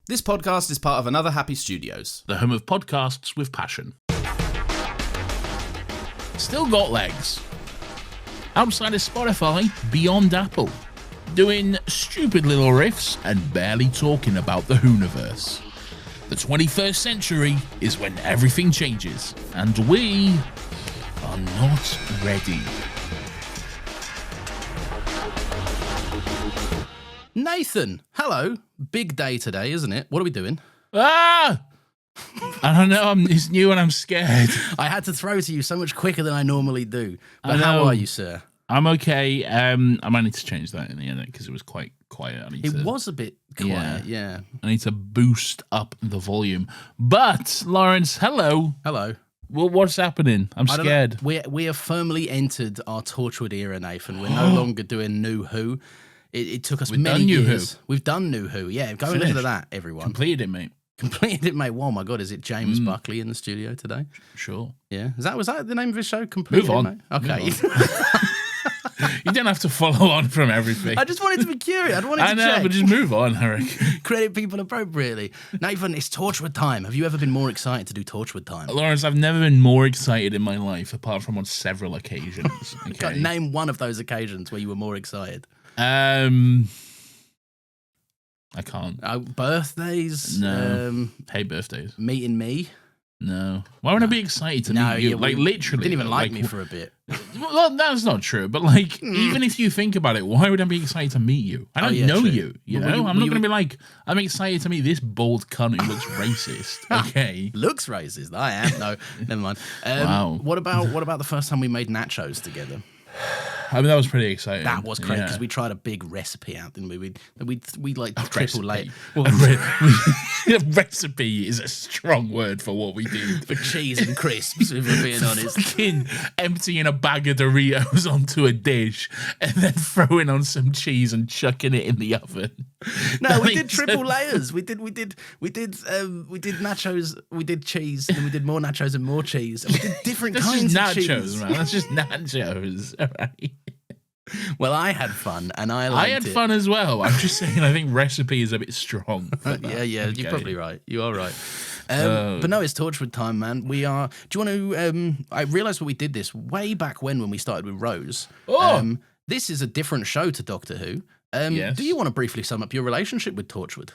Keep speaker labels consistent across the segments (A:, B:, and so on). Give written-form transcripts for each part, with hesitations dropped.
A: This podcast is part of Another Happy Studios,
B: the home of podcasts with passion. Still got legs. Outside of Spotify, beyond Apple. Doing stupid little riffs and barely talking about the Hooniverse. The 21st century is when everything changes, and we are not ready.
A: Nathan, hello. Big day today, isn't it? What are we doing?
B: I don't know, it's new and I'm scared.
A: I had to throw to you so much quicker than I normally do. But how are you, sir?
B: I'm okay. I might need to change that in the end because it was quite quiet.
A: It was a bit quiet, yeah.
B: I need to boost up the volume. But, Lawrence, hello.
A: Hello.
B: Well, what's happening? I'm scared.
A: We have firmly entered our Torchwood era, Nathan. We're no longer doing New Who. It took us many years. We've done New Who. Yeah, go and listen to that, everyone.
B: Completed it, mate.
A: Completed it, mate. Oh, my God. Is it James Buckley in the studio today?
B: Sure.
A: Yeah. Was that the name of his show? Completed
B: Move on.
A: Mate? Okay.
B: Move on. You don't have to follow on from everything.
A: I just wanted to be curious. I
B: know, but just move on, Eric.
A: Credit people appropriately. Nathan, it's Torchwood time. Have you ever been more excited to do Torchwood time?
B: Lawrence, I've never been more excited in my life, apart from on several occasions. Okay?
A: Name one of those occasions where you were more excited.
B: I can't.
A: Birthdays?
B: No. Hate birthdays.
A: Meeting me?
B: No. Why would I be excited to meet you? Like, literally.
A: You didn't even like me for a bit.
B: Well, that's not true. But, like, even if you think about it, why would I be excited to meet you? I don't know you, you know? I'm not going to be like, I'm excited to meet this bald cunt who looks racist, okay?
A: Looks racist? I am. No, never mind.
B: Wow.
A: What about the first time we made nachos together?
B: I mean, that was pretty exciting.
A: That was crazy because we tried a big recipe out, didn't we? We like triple layer.
B: Well, recipe is a strong word for what we do.
A: For cheese and crisps, if we're being honest.
B: Fucking emptying a bag of Doritos onto a dish and then throwing on some cheese and chucking it in the oven.
A: No, we did triple layers. We did nachos. We did cheese, and we did more nachos and more cheese. And we did different kinds of cheese.
B: That's just nachos, man. That's just nachos. All right.
A: Well, I had fun, and I liked it.
B: I had fun as well. I'm just saying, I think recipe is a bit strong.
A: Yeah, you're probably right. You are right. But no, it's Torchwood time, man. We are. Do you want to? I realised we did this way back when we started with Rose.
B: Oh.
A: This is a different show to Doctor Who.
B: Yes.
A: Do you want to briefly sum up your relationship with Torchwood?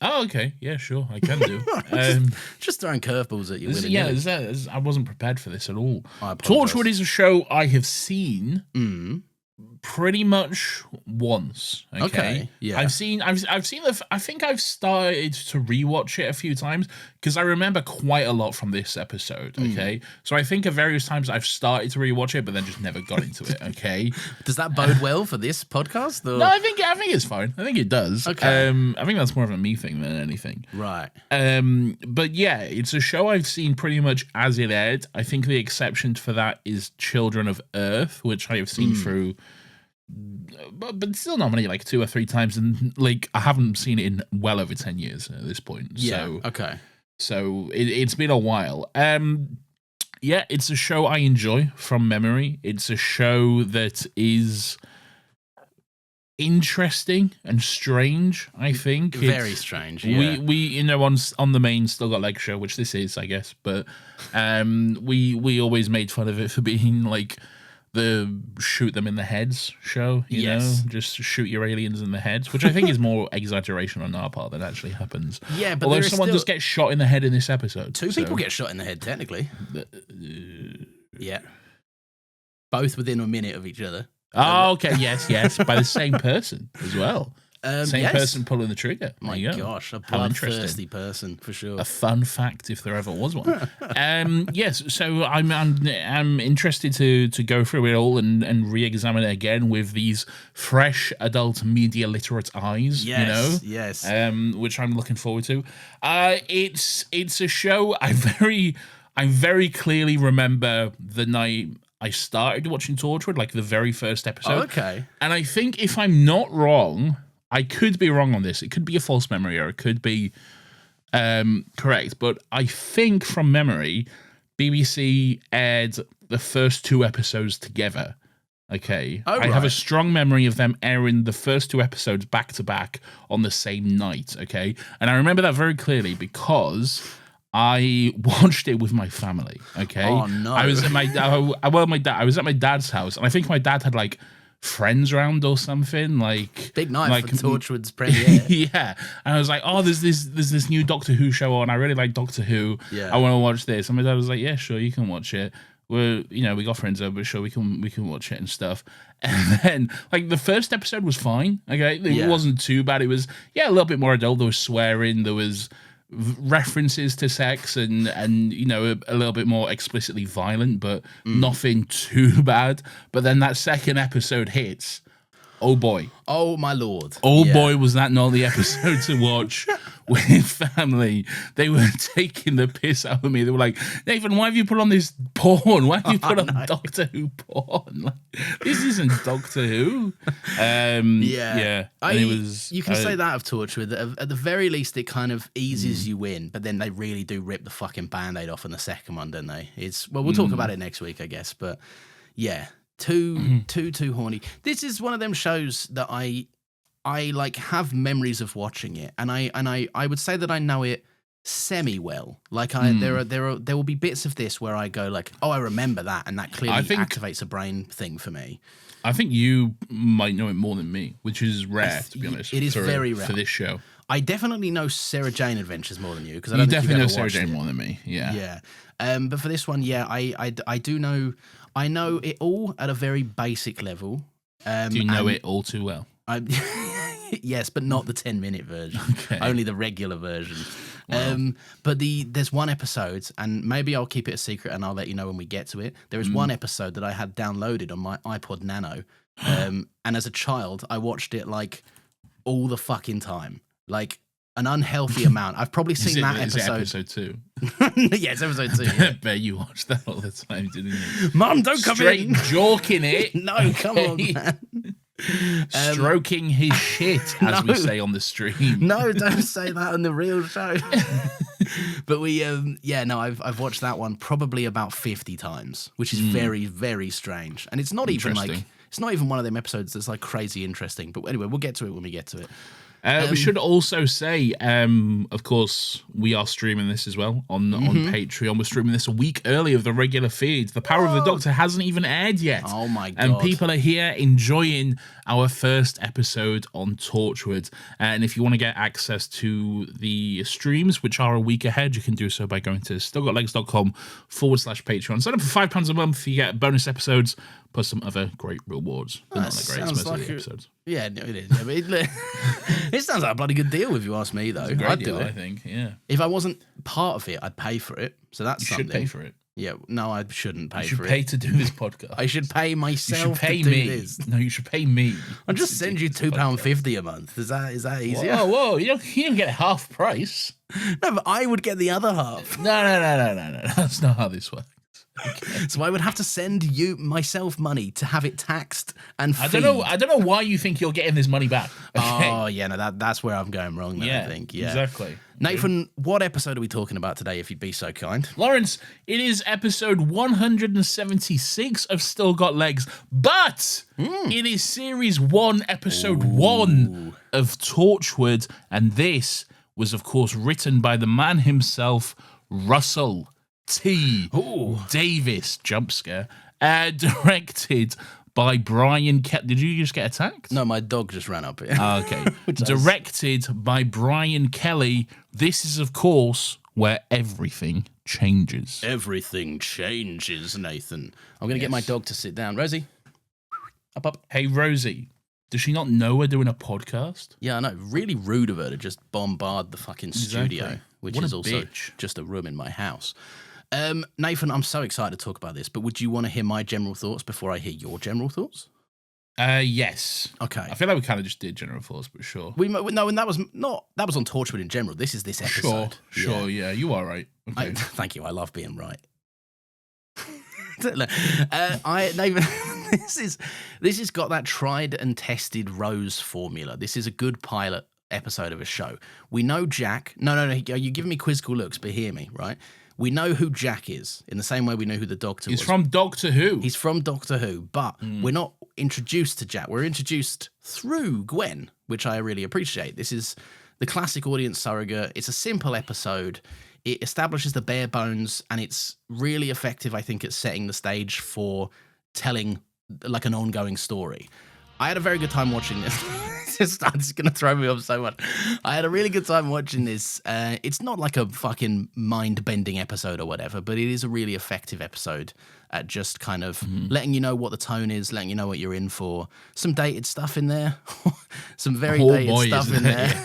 B: Oh, okay. Yeah, sure. I can do.
A: Just throwing curveballs at you.
B: I wasn't prepared for this at all.
A: Torchwood
B: is a show I have seen pretty much once. Okay.
A: Yeah.
B: I've seen. I think I've started to rewatch it a few times because I remember quite a lot from this episode. Okay. So I think at various times I've started to rewatch it, but then just never got into it. Okay.
A: Does that bode well for this podcast? Or?
B: No, I think it's fine. I think it does.
A: Okay.
B: I think that's more of a me thing than anything.
A: Right.
B: But yeah, it's a show I've seen pretty much as it aired. I think the exception for that is Children of Earth, which I have seen through, but still not many, like 2 or 3 times, and like I haven't seen it in well over 10 years at this point.
A: Yeah.
B: So,
A: okay.
B: So it's been a while. Yeah, it's a show I enjoy from memory. It's a show that is interesting and strange, I think.
A: Very strange, yeah.
B: We on the main Still Got Legs show, which this is, I guess, but we always made fun of it for being like the shoot them in the heads show, you know, just shoot your aliens in the heads, which I think is more exaggeration on our part than actually happens.
A: Yeah, but
B: although someone does get shot in the head in this episode.
A: 2 people get shot in the head, technically. Yeah. Both within a minute of each other.
B: Oh, okay, yes, by the same person as well. Same person pulling the trigger.
A: My gosh, a bloodthirsty person for sure.
B: A fun fact, if there ever was one. Yes, so I'm interested to go through it all and re-examine it again with these fresh adult media literate eyes.
A: Yes,
B: you know,
A: yes.
B: Which I'm looking forward to. It's a show I very clearly remember the night I started watching Torchwood, like the very first episode.
A: Oh, okay.
B: And I think if I'm not wrong, I could be wrong on this. It could be a false memory or it could be correct. But I think from memory, BBC aired the first 2 episodes together. Okay.
A: Oh,
B: I have a
A: right.
B: strong memory of them airing the first 2 episodes back to back on the same night. Okay. And I remember that very clearly because I watched it with my family. Okay.
A: Oh, no.
B: I was at I was at my dad's house, and I think my dad had like friends around or something. Like
A: Big night
B: like,
A: for Torchwood's premiere.
B: yeah. And I was like, oh, there's this new Doctor Who show on. I really like Doctor Who.
A: Yeah.
B: I want to watch this. And my dad was like, yeah, sure, you can watch it. We got friends over, sure, we can watch it and stuff. And then, like, the first episode was fine. Okay, it wasn't too bad. It was a little bit more adult. There was swearing. There was references to sex and a little bit more explicitly violent, but nothing too bad. But then that second episode hits. Oh boy.
A: Oh my lord.
B: Oh boy, was that not the episode to watch with family. They were taking the piss out of me. They were like, Nathan, why have you put on this porn? Why have you put on Doctor Who porn? Like, this isn't Doctor Who. Yeah. And
A: you can say that of Torchwood. At the very least, it kind of eases you in, but then they really do rip the fucking Band-Aid off in the second one, don't they? We'll talk about it next week, I guess. But yeah. Too horny. This is one of them shows that I like have memories of watching it, and I would say that I know it semi well. Like there will be bits of this where I go like, oh, I remember that, and that clearly activates a brain thing for me.
B: I think you might know it more than me, which is rare, to be honest.
A: It is very rare
B: for this show.
A: I definitely know Sarah Jane Adventures more than you, because I
B: you
A: don't think
B: definitely
A: you've
B: know
A: ever
B: Sarah Jane
A: watched it.
B: more than me. Yeah.
A: Yeah. But for this one, I do know. I know it all at a very basic level.
B: Do you know it all too well?
A: Yes, but not the 10-minute version.
B: Okay.
A: Only the regular version.
B: Wow.
A: But there's one episode, and maybe I'll keep it a secret and I'll let you know when we get to it. There is one episode that I had downloaded on my iPod Nano. And as a child, I watched it like all the fucking time. Like an unhealthy amount. I've probably seen that episode.
B: Is it episode 2?
A: Yeah, it's episode 2.
B: I
A: Yeah.
B: bet you watched that all the time, didn't you?
A: Mum, don't come
B: Straight
A: in.
B: joking it.
A: No, come on, man.
B: Stroking his shit, as we say on the stream.
A: No, don't say that on the real show. But I've watched that one probably about 50 times, which is very, very strange. And it's not even like, it's not even one of them episodes that's like crazy interesting. But anyway, we'll get to it when we get to it.
B: We should also say, of course, we are streaming this as well on Patreon. We're streaming this a week early of the regular feed. The Power of the Doctor hasn't even aired yet.
A: Oh my God.
B: And people are here enjoying our first episode on Torchwood. And if you want to get access to the streams, which are a week ahead, you can do so by going to stillgotlegs.com/Patreon. Sign up for £5 a month. You get bonus episodes, plus some other great rewards. But not that great. It's most of the episodes.
A: Yeah, no, it is. Yeah, but it sounds like a bloody good deal if you ask me, though.
B: It's a great
A: I'd
B: deal,
A: do it.
B: I think, yeah.
A: If I wasn't part of it, I'd pay for it. So that's
B: You
A: something.
B: should pay for it.
A: Yeah, no, I shouldn't pay
B: You should
A: for
B: pay
A: it.
B: to do this podcast.
A: I should pay
B: You
A: myself
B: should pay
A: to do
B: me.
A: this.
B: No, you should pay me.
A: I'll just send you £2.50 a month. Is that easier?
B: Whoa, you don't get half price.
A: No, but I would get the other half.
B: No. That's not how this works.
A: So I would have to send myself money to have it taxed and
B: I
A: feed.
B: don't know why you think you're getting this money back. Okay.
A: Oh, yeah, no, that's where I'm going wrong then, I think. Yeah,
B: exactly.
A: Nathan, what episode are we talking about today, if you'd be so kind?
B: Lawrence, it is episode 176 of Still Got Legs, but it is series 1, episode 1 of Torchwood, and this was, of course, written by the man himself, Russell T. Davis, jump scare, directed by Brian Kelly. Did you just get attacked?
A: No, my dog just ran up here.
B: Okay. Directed by Brian Kelly. This is, of course, where everything changes.
A: Everything changes, Nathan. I'm going to get my dog to sit down. Rosie, up.
B: Hey, Rosie, does she not know we're doing a podcast?
A: Yeah, I know. Really rude of her to just bombard the fucking studio,
B: Exactly.
A: which
B: What
A: is
B: a
A: also
B: bitch.
A: just a room in my house. Nathan, I'm so excited to talk about this, but would you want to hear my general thoughts before I hear your general thoughts?
B: Yes.
A: Okay.
B: I feel like we kind of just did general thoughts, but sure.
A: And that was on Torchwood in general. This is this episode.
B: Sure, yeah, you are right. Okay.
A: Thank you. I love being right. Nathan, this has got that tried and tested Rose formula. This is a good pilot episode of a show. We know Jack. No. You're giving me quizzical looks, but hear me, right? We know who Jack is in the same way we know who the Doctor was.
B: He's from Doctor Who.
A: He's from Doctor Who, but we're not introduced to Jack. We're introduced through Gwen, which I really appreciate. This is the classic audience surrogate. It's a simple episode. It establishes the bare bones, and it's really effective, I think, at setting the stage for telling like an ongoing story. I had a very good time watching this. It's going to throw me off so much. I had a really good time watching this. It's not like a fucking mind-bending episode or whatever, but it is a really effective episode at just kind of letting you know what the tone is, letting you know what you're in for. Some dated stuff in there. Some very dated stuff in there.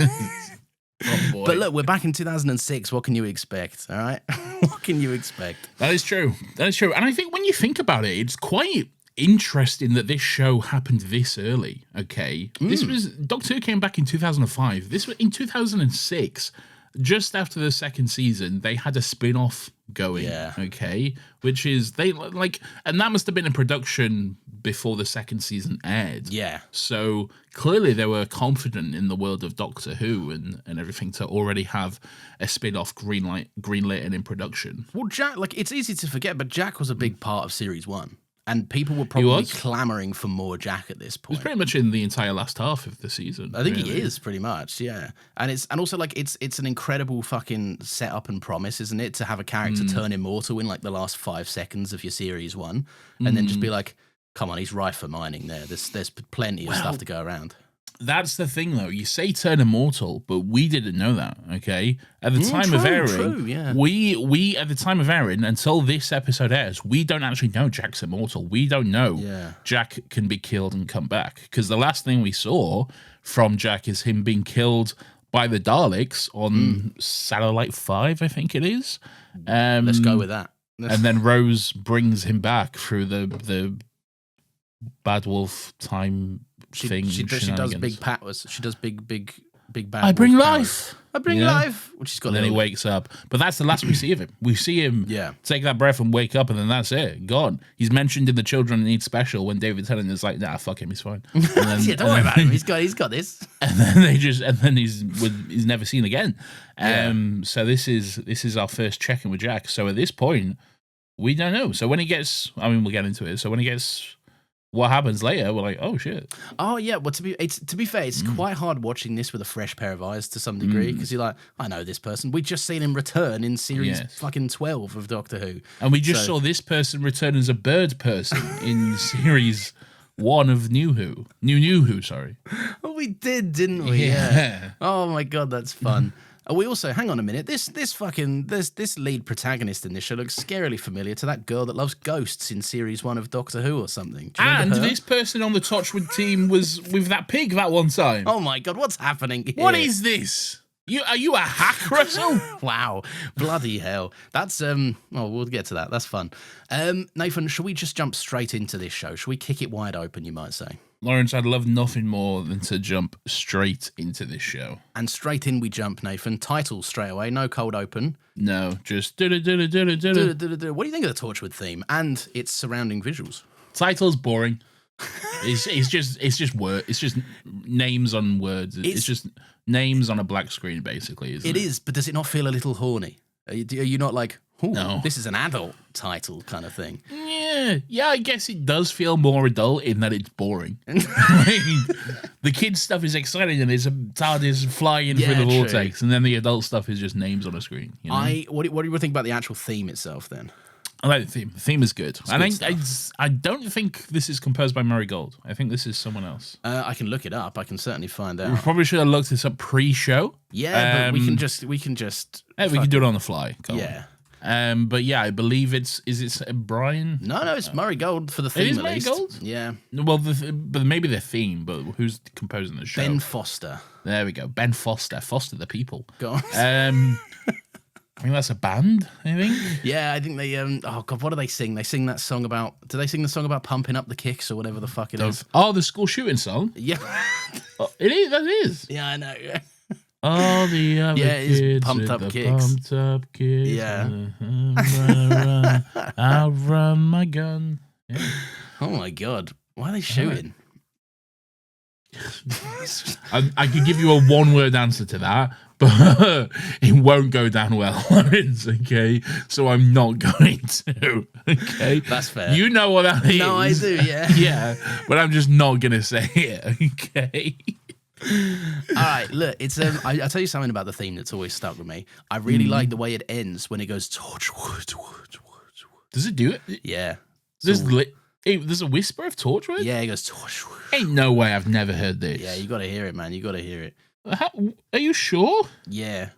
A: Oh, boy. But look, we're back in 2006. What can you expect? All right? What can you expect?
B: That is true. That is true. And I think when you think about it, it's quite interesting that this show happened this early. Okay. This was Doctor Who came back in 2005. This was in 2006. Just after the second season, they had a spin-off going. Yeah. Okay. Which is and that must have been in production before the second season aired.
A: Yeah.
B: So clearly they were confident in the world of Doctor Who and everything to already have a spin-off greenlit and in production.
A: Well, Jack, it's easy to forget, but Jack was a big part of series 1. And people were probably clamoring for more Jack at this point.
B: He's pretty much in the entire last half of the season.
A: I think he is pretty much, yeah. And also it's an incredible fucking setup and promise, isn't it? To have a character turn immortal in the last 5 seconds of your series 1, and then just be like, come on, he's rife for mining there. There's plenty of stuff to go around.
B: That's the thing, though. You say turn immortal, but we didn't know that, okay? At the time of airing, we at the time of airing, until this episode airs, we don't actually know Jack's immortal. We don't know Jack can be killed and come back. Because the last thing we saw from Jack is him being killed by the Daleks on Satellite 5, I think it is.
A: Let's go with that.
B: And then Rose brings him back through the Bad Wolf time thing.
A: She does big powers. She does big bad.
B: I bring life.
A: I bring life. Which she's got.
B: And then he wakes up. But that's the last we see of him. We see him take that breath and wake up, and then that's it. Gone. He's mentioned in the Children Need Special when David Tennant is like, nah, fuck him, he's fine. And then,
A: don't worry about him. He's got this.
B: And then he's never seen again. So this is our first check-in with Jack. So at this point, we don't know. So when he gets, we'll get into it. So when he gets what happens later, we're like, oh shit.
A: Oh yeah. Well, to be fair, it's quite hard watching this with a fresh pair of eyes to some degree, because you're like, I know this person. We just seen him return in series fucking 12 of Doctor Who,
B: and we just saw this person return as a bird person in series 1 of New Who. Sorry.
A: Oh, we didn't we? Yeah. Oh my god, that's fun. We also, hang on a minute, this lead protagonist in this show looks scarily familiar to that girl that loves ghosts in series 1 of Doctor Who or something.
B: And this person on the Torchwood team was with that pig that one time.
A: Oh my god, what's happening here?
B: What is this? Are you a hack, Russell?
A: Wow, bloody hell. That's we'll get to that. That's fun. Nathan, should we just jump straight into this show? Should we kick it wide open, you might say?
B: Lawrence, I'd love nothing more than to jump straight into this show.
A: And straight in we jump, Nathan. Title straight away, no cold open.
B: No, just What do
A: you think of the Torchwood theme and its surrounding visuals?
B: Title's boring. It's just word. It's just names on words. It's just names on a black screen, basically. It
A: is, but does it not feel a little horny? Are you not like,
B: no,
A: this is an adult title kind of thing?
B: Yeah, I guess it does feel more adult in that it's boring. The kids stuff is exciting, and there's a TARDIS flying through the vortex, and then the adult stuff is just names on a screen. You know?
A: What do you think about the actual theme itself, then?
B: I like the theme. The theme is good. I don't think this is composed by Murray Gold. I think this is someone else.
A: I can look it up. I can certainly find out.
B: We probably should have looked this up pre-show.
A: Yeah, but we can just.
B: We can do it on the fly. But yeah, I believe is it Brian?
A: No, it's Murray Gold for the theme.
B: It is
A: at
B: Murray
A: least.
B: Gold.
A: Yeah.
B: Well, but maybe the theme. But who's composing the show?
A: Ben Foster.
B: There we go. Ben Foster. Foster the people.
A: Go on.
B: I think that's a band, I think.
A: Yeah, I think they, oh God, what do they sing? They sing that song about, do they sing the song about pumping up the kicks or whatever the fuck it is?
B: Oh, the school shooting song?
A: Yeah.
B: It is, that is.
A: Yeah, I know.
B: All the other kids
A: pumped up kicks.
B: Pumped up kids.
A: Yeah.
B: I'll run my gun. Yeah.
A: Oh my God. Why are they shooting?
B: I could give you a one-word answer to that, but it won't go down well, Lawrence, okay? So I'm not going to, okay?
A: That's fair.
B: You know what that is.
A: No, I do, yeah.
B: Yeah, but I'm just not going to say it, okay?
A: All right, look, it's I'll tell you something about the theme that's always stuck with me. I really like the way it ends when it goes Torchwood.
B: Does it do it?
A: Yeah.
B: There's a whisper of Torchwood?
A: Yeah, it goes Torchwood.
B: Ain't no way I've never heard this.
A: Yeah, you got to hear it, man. You got to hear it.
B: Are you sure?
A: Yeah.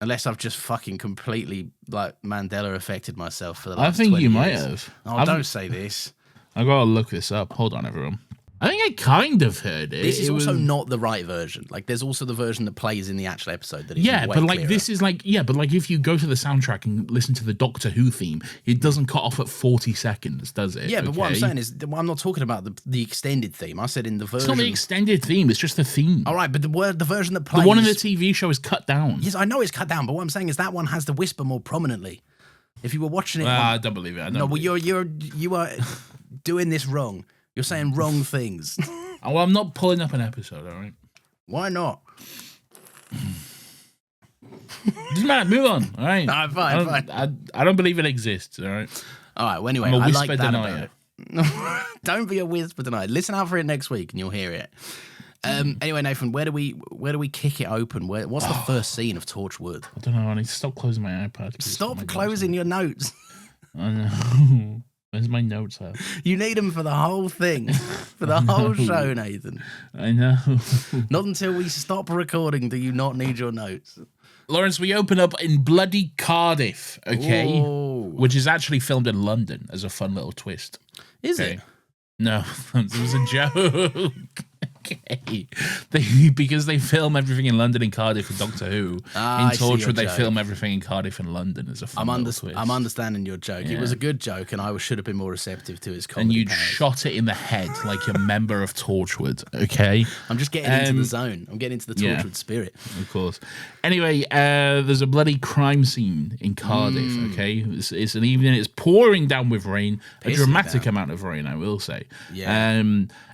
A: Unless I've just fucking completely like Mandela affected myself for the last
B: I think
A: 20
B: you
A: years.
B: might have.
A: Oh, don't say this.
B: I gotta look this up. Hold on, everyone. I think I kind of heard it.
A: This is
B: it
A: also
B: was...
A: not the right version. Like, there's also the version that plays in the actual episode that is
B: yeah,
A: way
B: but like
A: clearer.
B: this is like but like if you go to the soundtrack and listen to the Doctor Who theme, it doesn't cut off at 40 seconds, does it?
A: Yeah, but what I'm saying is, I'm not talking about the extended theme. I said in the version.
B: It's not the extended theme. It's just the theme.
A: All right, but the version that plays.
B: The one in the TV show is cut down.
A: Yes, I know it's cut down, but what I'm saying is that one has the whisper more prominently. If you were watching it,
B: I don't believe it.
A: You are doing this wrong. You're saying wrong things.
B: Oh, well, I'm not pulling up an episode, all right?
A: Why not?
B: Doesn't matter. Move on, all right?
A: All right, fine.
B: I don't believe it exists, all right?
A: All right, well, anyway,
B: I'm a
A: I
B: whisper
A: like that
B: denier.
A: about it. Don't be a whisper denier. Listen out for it next week and you'll hear it. Anyway, Nathan, where do we kick it open? What's the first scene of Torchwood?
B: I don't know. I need to stop closing my iPad.
A: Stop closing your notes.
B: I know. Where's my notes at?
A: You need them for the whole thing, for the whole show, Nathan.
B: I know.
A: Not until we stop recording do you not need your notes.
B: Lawrence, we open up in bloody Cardiff, okay?
A: Ooh.
B: Which is actually filmed in London as a fun little twist.
A: Is it?
B: No, it was a joke. Okay. Because they film everything in London and Cardiff for Doctor Who. In Torchwood, they film everything in Cardiff and London as a fun little twist.
A: I'm understanding your joke.
B: Yeah.
A: It was a good joke, and I should have been more receptive to its comedy.
B: And you'd
A: powers.
B: shot it in the head like a member of Torchwood, okay?
A: I'm just getting into the zone. I'm getting into the Torchwood spirit.
B: Of course. Anyway, there's a bloody crime scene in Cardiff, okay? It's an evening. It's pouring down with rain. A dramatic amount of rain, I will say.
A: Yeah.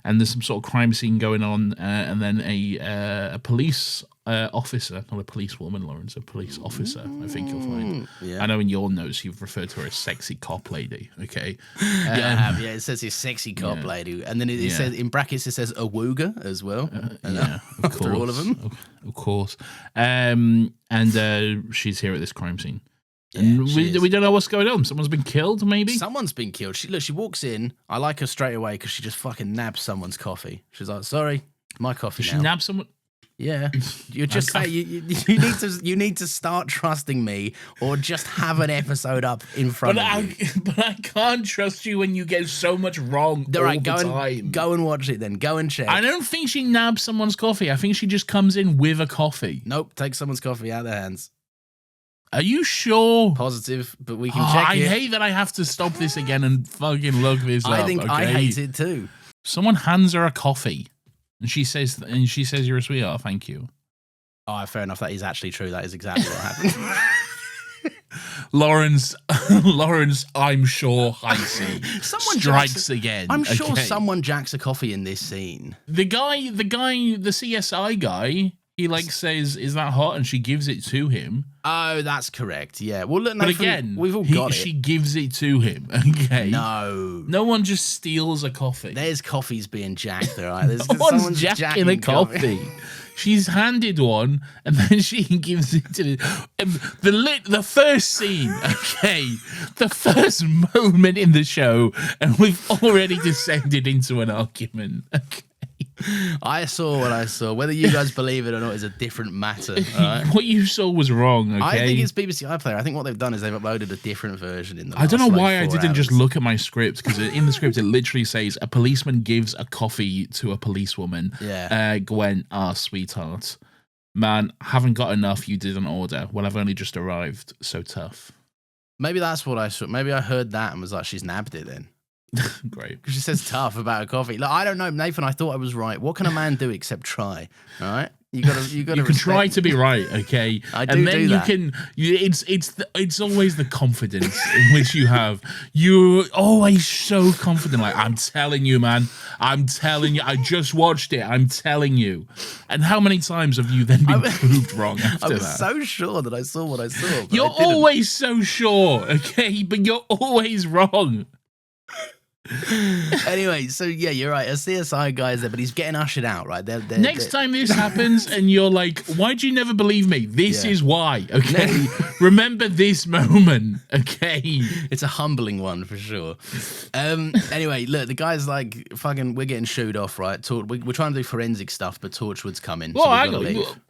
B: And there's some sort of crime scene going on, and then a police officer, not a policewoman, Lawrence, a police officer, I think you'll find.
A: Yeah.
B: I know in your notes you've referred to her as sexy cop lady, okay?
A: Yeah, I have. Yeah, it says this sexy cop lady. And then it says, in brackets, it says awooga as well.
B: Yeah, of course.
A: All of them.
B: Of course. And she's here at this crime scene.
A: Yeah,
B: and we don't know what's going on. Someone's been killed, maybe?
A: Someone's been killed. She walks in. I like her straight away because she just fucking nabs someone's coffee. She's like, sorry, my coffee
B: Did
A: now.
B: she nab someone?
A: Yeah. You're just saying you need to start trusting me or just have an episode up in front of you.
B: But I can't trust you when you get so much wrong all the time.
A: Go and watch it then. Go and check.
B: I don't think she nabs someone's coffee. I think she just comes in with a coffee.
A: Nope, take someone's coffee out of their hands.
B: Are you sure?
A: Positive, but we can check it.
B: I hate that I have to stop this again and fucking look this up.
A: I hate it too.
B: Someone hands her a coffee, and she says, "You're a sweetheart, thank you."
A: Oh, fair enough. That is actually true. That is exactly what happened.
B: Lawrence, I'm sure I see.
A: Someone
B: strikes again.
A: I'm sure someone jacks a coffee in this scene.
B: The CSI guy. He says, "Is that hot?" and she gives it to him.
A: Oh, that's correct. Yeah. Well, look,
B: but again,
A: we've all got it.
B: She gives it to him. Okay.
A: No
B: one just steals a coffee.
A: There's coffees being jacked. All right.
B: No one's jacking a coffee. She's handed one, and then she gives it to the first scene. Okay, the first moment in the show, and we've already descended into an argument. Okay.
A: I saw what I saw. Whether you guys believe it or not is a different matter. Right?
B: What you saw was wrong, okay?
A: I think it's BBC iPlayer. I think what they've done is they've uploaded a different version in the
B: I don't know why I
A: 4
B: didn't
A: hours.
B: just look at my script, because in the script it literally says a policeman gives a coffee to a policewoman.
A: Yeah.
B: Gwen, sweetheart. Man, haven't got enough, you didn't order. Well, I've only just arrived, so tough.
A: Maybe that's what I saw. Maybe I heard that and was like, she's nabbed it then.
B: Great.
A: Because she says tough about a coffee. Look, I don't know, Nathan, I thought I was right. What can a man do except try? All right? You can
B: try to be right, okay?
A: I do
B: and then
A: do that.
B: It's always the confidence in which you have. You're always so confident. Like, I'm telling you, man. I'm telling you. I just watched it. I'm telling you. And how many times have you then been proved wrong after that?
A: I was so sure that I saw what I saw. But
B: You're always so sure, okay? But you're always wrong.
A: Anyway, so yeah, you're right. A CSI guy is there, but he's getting ushered out, right?
B: Next time this happens and you're like, why'd you never believe me? This is why, okay? Remember this moment, okay?
A: It's a humbling one for sure. Anyway, look, the guy's like, fucking, we're getting shooed off, right? We're trying to do forensic stuff, but Torchwood's coming.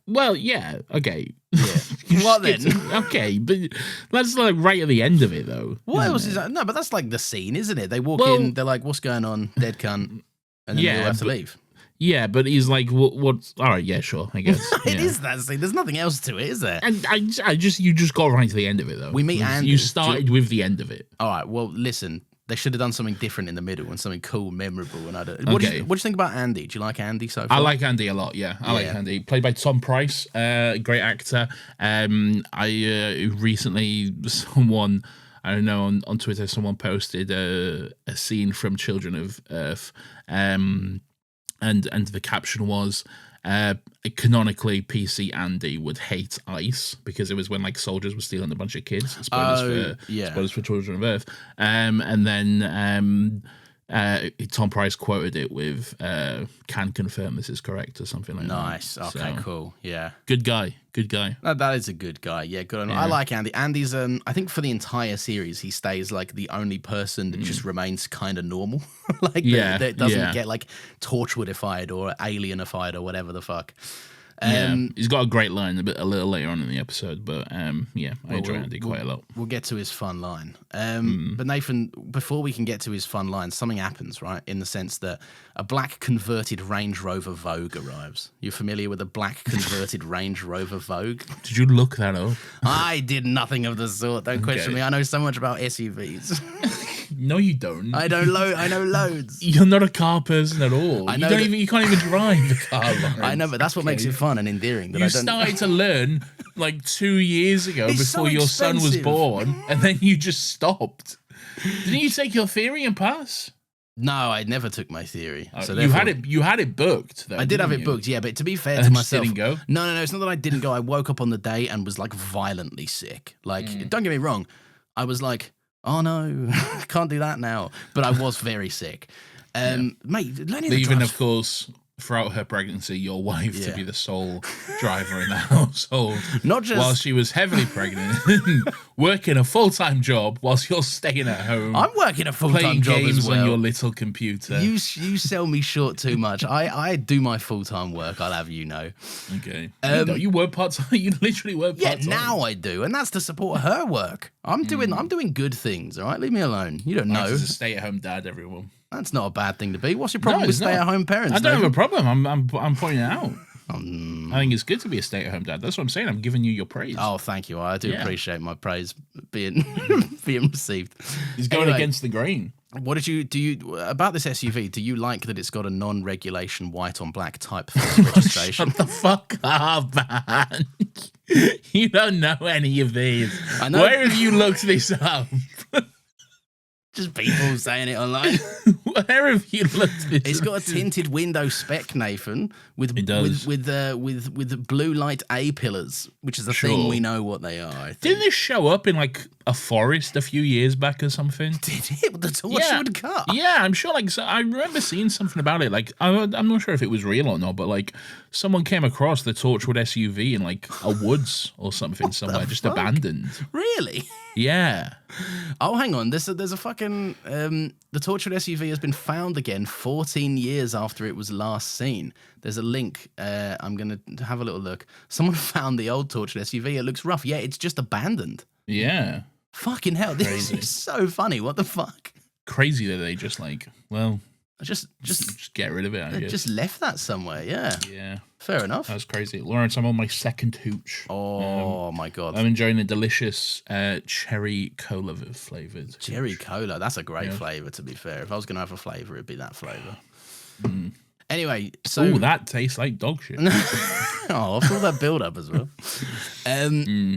B: Well, yeah, okay.
A: Yeah. What then?
B: Okay, but that's like right at the end of it, though.
A: What else is that? No, but that's like the scene, isn't it? They walk in, they're like, what's going on? Dead cunt. And then they all have to leave.
B: Yeah, but he's like, what's... All right, yeah, sure, I guess.
A: It is that scene. There's nothing else to it, is there?
B: And you just got right to the end of it, though.
A: We meet Andy.
B: You started with the end of it.
A: All right, well, listen. They should have done something different in the middle and something cool, memorable. And what do you think about Andy? Do you like Andy so far?
B: I like Andy a lot. Yeah, I like Andy. Played by Tom Price, great actor. I recently someone I don't know on Twitter someone posted a scene from Children of Earth, and the caption was. Canonically, PC Andy would hate ICE because it was when like soldiers were stealing a bunch of kids. Spoilers for Children of Earth. And then Tom Price quoted it with "can confirm this is correct" or something like that.
A: Nice. Okay, cool. Yeah.
B: Good guy.
A: That is a good guy. Yeah, good on him. I like Andy. Andy's I think for the entire series he stays like the only person that just remains kind of normal. That doesn't get like Torchwoodified or alienified or whatever the fuck.
B: He's got a great line a little later on in the episode, but I enjoy Andy quite a lot.
A: We'll get to his fun line. But Nathan, before we can get to his fun line, something happens, right? In the sense that a black converted Range Rover Vogue arrives. You're familiar with a black converted Range Rover Vogue?
B: Did you look that up?
A: I did nothing of the sort. Don't question me. I know so much about SUVs.
B: No, you don't.
A: I know loads.
B: You're not a car person at all. You can't even drive the car. Lawrence.
A: I know, but that's what makes it fun and endearing.
B: You started to learn like 2 years ago before your son was born, and then you just stopped. Didn't you take your theory and pass?
A: No, I never took my theory. So
B: you had it booked, though.
A: I did have it booked, yeah, but to be fair to myself,
B: didn't go?
A: No, it's not that I didn't go. I woke up on the day and was like violently sick. Like, don't get me wrong, I was like, oh no, can't do that now. But I was very sick. Mate,
B: even of course, throughout her pregnancy, your wife to be the sole driver in the household.
A: Not just
B: while she was heavily pregnant, working a full-time job whilst you're staying at home.
A: I'm working a full-time job
B: games
A: as well.
B: On your little computer.
A: You sell me short too much. I do my full-time work. I'll have you know.
B: Okay. You work part-time. You literally work part-time.
A: Yeah, now I do, and that's to support her work. I'm doing good things. All right, leave me alone. You don't know.
B: As a stay-at-home dad, everyone.
A: That's not a bad thing to be. What's your problem with stay-at-home parents?
B: I don't have a problem. I'm pointing it out. I think it's good to be a stay-at-home dad. That's what I'm saying. I'm giving you your praise.
A: Oh, thank you. I do appreciate my praise being received.
B: He's going against the grain.
A: What do you about this SUV? Do you like that it's got a non-regulation white on black typeface registration?
B: Shut the fuck up, man. You don't know any of these.
A: I know.
B: Where have you looked this up?
A: Just people saying it online.
B: Where have you looked this?
A: It's got a tinted window spec, Nathan, with blue light A pillars, which is a thing we know what they are. I think.
B: Didn't this show up in like a forest a few years back or something?
A: Did it? With the Torchwood car?
B: Yeah, I'm sure. Like, so I remember seeing something about it. Like, I'm not sure if it was real or not, but like, someone came across the Torchwood SUV in like a woods or something somewhere, just abandoned.
A: Really?
B: Yeah.
A: Oh, hang on. There's a fucking the Torchwood SUV has been found again 14 years after it was last seen. There's a link. I'm gonna have a little look. Someone found the old Torchwood SUV. It looks rough. Yeah, it's just abandoned.
B: Yeah.
A: Fucking hell. This is so funny. What the fuck?
B: Crazy that they just like, well,
A: just
B: get rid of it. I guess.
A: Just left that somewhere. Yeah.
B: Yeah.
A: Fair enough.
B: That's crazy. Lawrence, I'm on my second hooch.
A: Oh my god.
B: I'm enjoying a delicious cherry cola flavored.
A: Cherry cola. That's a great flavor, to be fair. If I was going to have a flavor, it'd be that flavor. Anyway, so
B: Ooh, that tastes like dog shit.
A: oh, after all that build up as well.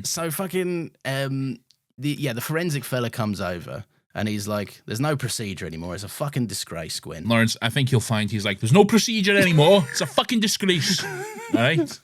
A: So fucking the forensic fella comes over and he's like, "There's no procedure anymore. It's a fucking disgrace, Gwen."
B: Lawrence, I think you'll find he's like, "There's no procedure anymore. It's a fucking disgrace." All right.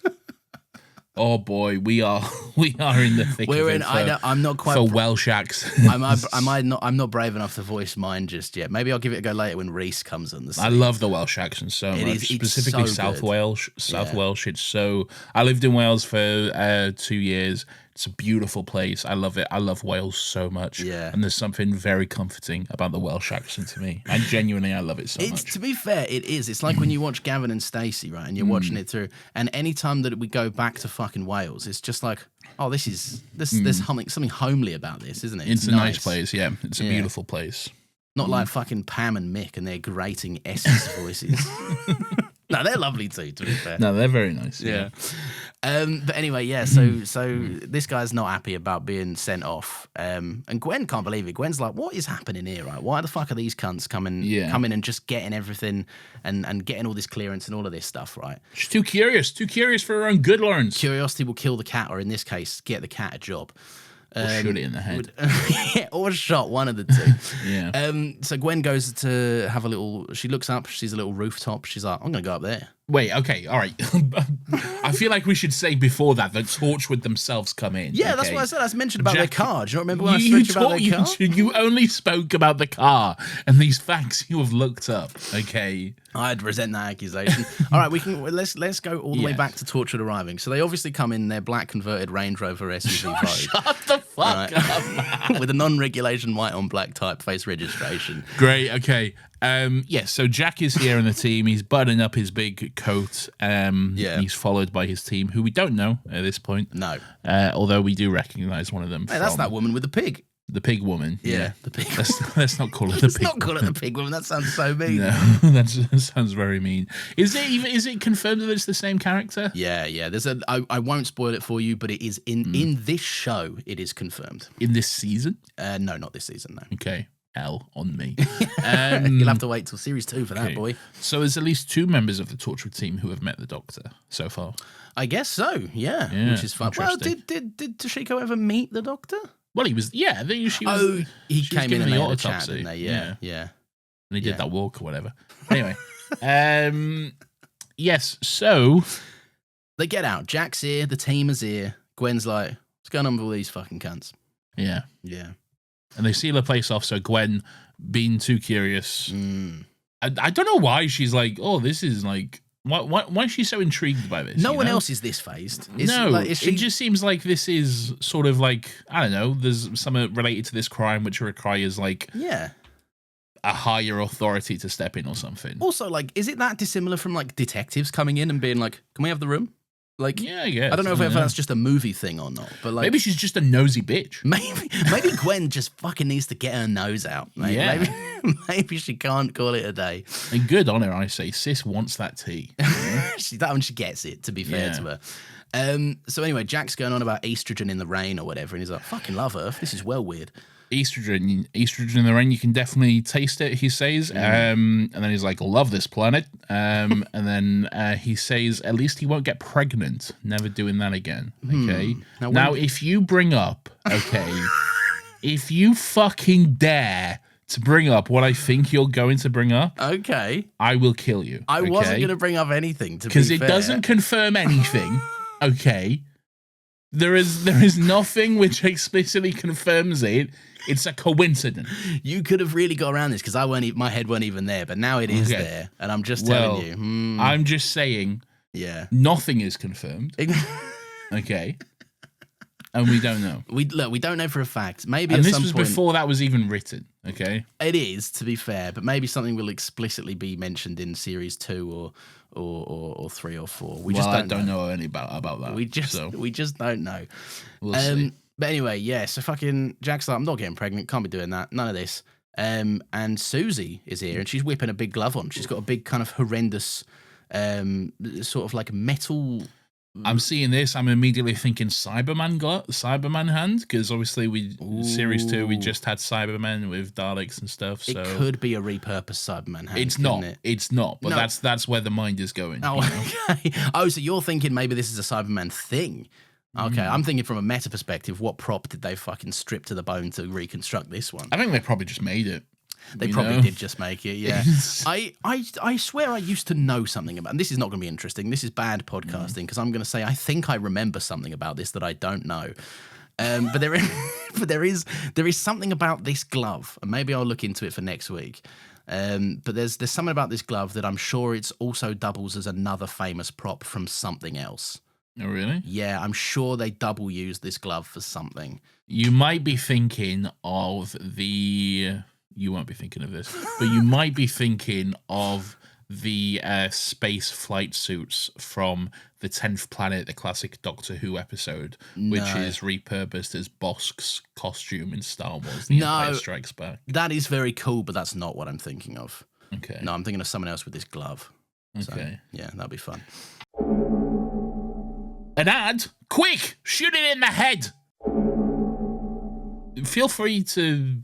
B: Oh boy, we are in the thick of it.
A: I'm not quite
B: for Welsh accents.
A: I'm not brave enough to voice mine just yet. Maybe I'll give it a go later when Reese comes on the scene.
B: I love the Welsh accent so much, specifically
A: so
B: South
A: good.
B: Welsh. South Welsh. It's so. I lived in Wales for 2 years. It's a beautiful place. I love it. I love Wales so much.
A: Yeah.
B: And there's something very comforting about the Welsh accent to me. And genuinely, I love it so much.
A: To be fair, it is. It's like when you watch Gavin and Stacey, right? And you're watching it through. And any time that we go back to fucking Wales, it's just like, oh, there's something homely about this, isn't it?
B: It's a nice place. Yeah. It's a beautiful place.
A: Not like fucking Pam and Mick and their grating Essex voices. No, they're lovely too, to be fair.
B: No, they're very nice.
A: Yeah. But anyway, yeah, so this guy's not happy about being sent off. And Gwen can't believe it. Gwen's like, what is happening here, right? Why the fuck are these cunts coming and just getting everything and getting all this clearance and all of this stuff, right?
B: She's too curious for her own good, Lawrence.
A: Curiosity will kill the cat, or in this case, get the cat a job.
B: Or shoot it in the head.
A: Or shot, one of the two.
B: Yeah.
A: So Gwen goes to have a little, she looks up, she's a little rooftop. She's like, I'm going to go up there.
B: Wait, okay, all right. I feel like we should say before that Torchwood themselves come in.
A: Yeah,
B: okay?
A: that's what I said. I mentioned about their car. Do you not remember when I
B: you
A: spoke about their car?
B: You only spoke about the car and these facts you have looked up, okay?
A: I'd resent that accusation. All right, let's go all the way back to Torchwood arriving. So they obviously come in their black converted Range Rover SUV Vogue.
B: Shut the fuck up, man.
A: With a non-regulation white on black typeface registration.
B: Great, okay. So Jack is here in the team. He's buttoning up his big coat. He's followed by his team, who we don't know at this point.
A: No.
B: Although we do recognize one of them.
A: Hey, that's that woman with the pig.
B: The pig woman.
A: Yeah. The pig.
B: Let's not call it the pig.
A: Let's not call it the pig woman. That sounds so mean.
B: No, that sounds very mean. Is it confirmed that it's the same character?
A: Yeah. I won't spoil it for you, but it is in this show. It is confirmed.
B: In this season?
A: No, not this season. No.
B: Okay. Hell on me.
A: You'll have to wait till series 2 for that, boy.
B: So there's at least 2 members of the Torchwood team who have met the Doctor so far.
A: I guess so. Yeah, which is fun. Well, did Toshiko ever meet the Doctor?
B: Well, he was. Yeah,
A: he came in and
B: the
A: they had a
B: autopsy.
A: chat, didn't they? Yeah.
B: And he did that walk or whatever. Anyway, yes. So
A: they get out. Jack's here. The team is here. Gwen's like, "What's going on with all these fucking cunts?"
B: Yeah.
A: And
B: they seal the place off. So Gwen, being too curious, I don't know why she's like, "Oh, this is like." Why is she so intrigued by this?
A: No one else is this phased.
B: It just seems like this is sort of like, I don't know, there's something related to this crime which requires like a higher authority to step in or something.
A: Also, like, is it that dissimilar from like detectives coming in and being like, "Can we have the room?" Like,
B: yeah, I guess.
A: I don't know if that's just a movie thing or not, but like,
B: maybe she's just a nosy bitch.
A: Maybe Gwen just fucking needs to get her nose out. Mate. Maybe she can't call it a day.
B: And good on her, I say. Sis wants that tea.
A: That one, she gets it. To be fair to her. So anyway, Jack's going on about estrogen in the rain or whatever, and he's like, "Fucking love Earth. This is well weird."
B: Estrogen in the rain, you can definitely taste it, he says. And then he's like, "Love this planet." And then he says, "At least he won't get pregnant. Never doing that again." Okay. Now if you bring up, if you fucking dare to bring up what I think you're going to bring up, I will kill you.
A: I wasn't going to bring up anything,
B: because it doesn't confirm anything. Okay. There is nothing which explicitly confirms it. It's a coincidence.
A: You could have really got around this because my head wasn't even there, but now it is there, and I'm just telling you.
B: I'm just saying.
A: Yeah.
B: Nothing is confirmed. Okay. And we don't know.
A: We don't know for a fact. Maybe
B: and
A: at
B: this
A: some
B: was
A: point,
B: before that was even written. Okay.
A: It is, to be fair, but maybe something will explicitly be mentioned in series 2 or 3 or 4.
B: I don't know any about that.
A: We just don't know.
B: We'll see.
A: But anyway, so fucking Jack's like, "I'm not getting pregnant. Can't be doing that. None of this." And Susie is here, and she's whipping a big glove on. She's got a big kind of horrendous, sort of like metal
B: I'm seeing this. I'm immediately thinking Cyberman hand, because obviously series 2 we just had Cybermen with Daleks and stuff. So
A: it could be a repurposed Cyberman hand.
B: It's not.
A: It?
B: It's not. But
A: No.
B: that's where the mind is going.
A: Oh, okay. Oh, so you're thinking maybe this is a Cyberman thing? Okay, I'm thinking from a meta perspective. What prop did they fucking strip to the bone to reconstruct this one?
B: I think they probably just made it.
A: They probably did just make it, yeah. I swear I used to know something about, and this is not going to be interesting. This is bad podcasting, because I'm going to say I think I remember something about this that I don't know. But there is something about this glove, and maybe I'll look into it for next week. But there's something about this glove that I'm sure it's also doubles as another famous prop from something else.
B: Oh, really?
A: Yeah, I'm sure they double use this glove for something.
B: You might be thinking of the... You won't be thinking of this, but you might be thinking of the space flight suits from the 10th Planet, the classic Doctor Who episode, which is repurposed as Bosk's costume in Star Wars, The Empire Strikes Back.
A: That is very cool, but that's not what I'm thinking of.
B: Okay.
A: No, I'm thinking of someone else with this glove.
B: Okay.
A: So, yeah, that'll be fun.
B: An ad? Quick! Shoot it in the head! Feel free to...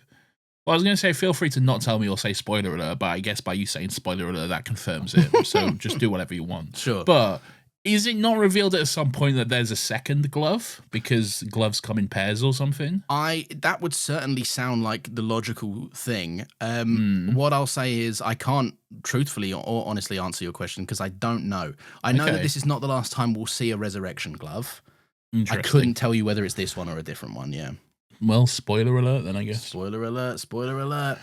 B: Well, I was going to say feel free to not tell me or say spoiler alert, but I guess by you saying spoiler alert, that confirms it. So just do whatever you want.
A: Sure.
B: But is it not revealed at some point that there's a second glove? Because gloves come in pairs or something?
A: That would certainly sound like the logical thing. What I'll say is I can't truthfully or honestly answer your question because I don't know. I know that this is not the last time we'll see a resurrection glove. I couldn't tell you whether it's this one or a different one, yeah.
B: Well, spoiler alert then, I guess.
A: Spoiler alert, spoiler alert.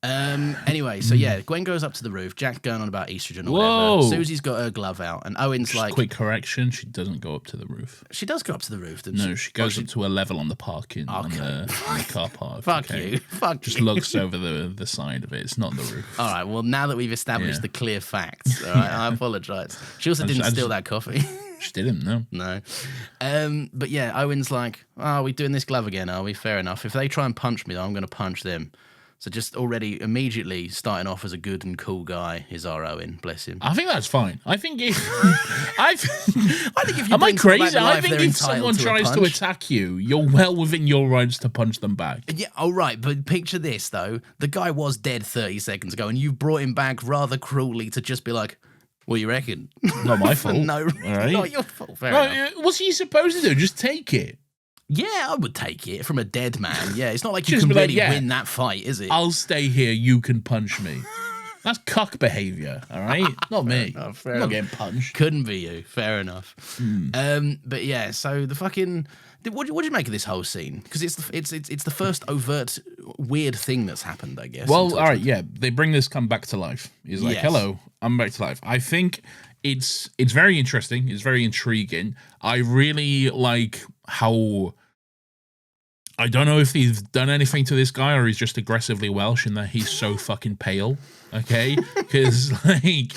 A: Anyway, so yeah, Gwen goes up to the roof. Jack's going on about estrogen or whatever. Susie's got her glove out, and Owen's
B: just
A: like...
B: Quick correction, she doesn't go up to the roof.
A: She does go up to the roof, doesn't
B: she? She goes up to a level on the parking, on the car park.
A: Fuck you.
B: Just looks over the side of it. It's not the roof.
A: All right, well, now that we've established the clear facts, all right, I apologise. She also didn't steal that coffee.
B: She didn't, no.
A: No. But yeah, Owen's like, are we doing this glove again, are we? Fair enough. If they try and punch me, though, I'm going to punch them. So just already, immediately starting off as a good and cool guy is our Owen, bless him.
B: I think that's fine. I think if...
A: I think if you
B: Am I crazy?
A: Life,
B: I think if someone tries to attack you, you're well within your rights to punch them back.
A: Yeah, all right, but picture this, though. The guy was dead 30 seconds ago, and you brought him back rather cruelly to just be like... What do you reckon?
B: Not my fault.
A: No,
B: all right.
A: Not your fault. Fair enough.
B: What's he supposed to do? Just take it.
A: Yeah, I would take it from a dead man. Yeah, it's not like you can really win that fight, is it?
B: I'll stay here. You can punch me. That's cuck behavior, all right? Not me. I'm not getting punched.
A: Couldn't be you. Fair enough. But yeah, so the fucking... What do you make of this whole scene? Because it's the first overt weird thing that's happened, I guess.
B: Well, all right, yeah. They bring this come back to life. He's like, hello, I'm back to life. I think it's very interesting. It's very intriguing. I really like how... I don't know if they've done anything to this guy or he's just aggressively Welsh in that he's so fucking pale, okay? Because, like...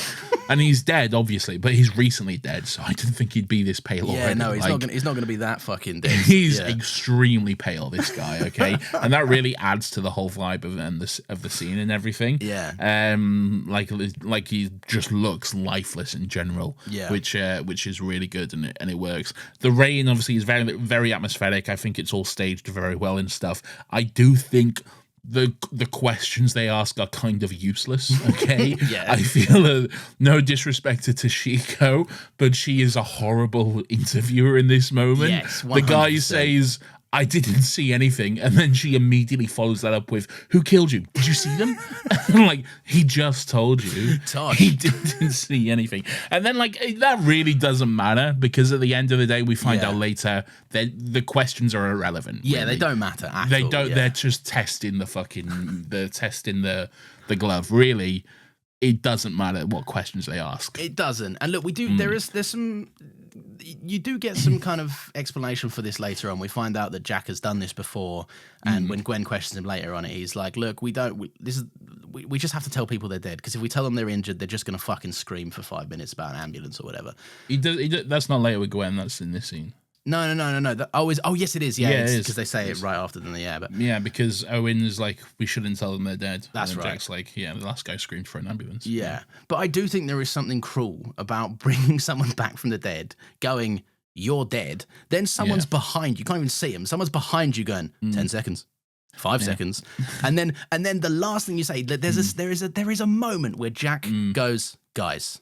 B: And he's dead, obviously, but he's recently dead, so I didn't think he'd be this pale already.
A: Yeah, no, he's not going to be that fucking dead.
B: He's extremely pale, this guy, okay? And that really adds to the whole vibe of the scene and everything.
A: Yeah.
B: Like he just looks lifeless in general, which is really good and it works. The rain, obviously, is very, very atmospheric. I think it's all staged very well and stuff. I do think... The questions they ask are kind of useless, okay? I feel no disrespect to Toshiko, but she is a horrible interviewer in this moment.
A: Yes, 100%.
B: The guy says, I didn't see anything, and then she immediately follows that up with, who killed you? Did you see them? Like, he just told you.
A: Tosh.
B: He didn't see anything. And then, like, that really doesn't matter, because at the end of the day, we find out later that the questions are irrelevant.
A: Yeah,
B: really.
A: they don't matter at
B: They
A: all.
B: don't. They're just testing the glove. Really, it doesn't matter what questions they ask.
A: It doesn't. And look, we do. There's some. You do get some kind of explanation for this later on. We find out that Jack has done this before, and when Gwen questions him later on it, he's like, "Look, we just have to tell people they're dead because if we tell them they're injured, they're just gonna fucking scream for 5 minutes about an ambulance or whatever."
B: He does, that's not later with Gwen. That's in this scene.
A: No. Yes, it is. Yeah,
B: Yeah, it is.
A: because they say it right after them. Yeah, but
B: Yeah, because Owen is like, we shouldn't tell them they're dead.
A: That's
B: and then
A: right.
B: Jack's like, yeah, the last guy screamed for an ambulance.
A: yeah. But I do think there is something cruel about bringing someone back from the dead, going, "You're dead." Then someone's behind you. Can't even see him. Someone's behind you, going 10 seconds. 5 seconds, and then the last thing you say, there is a moment where Jack goes, "Guys,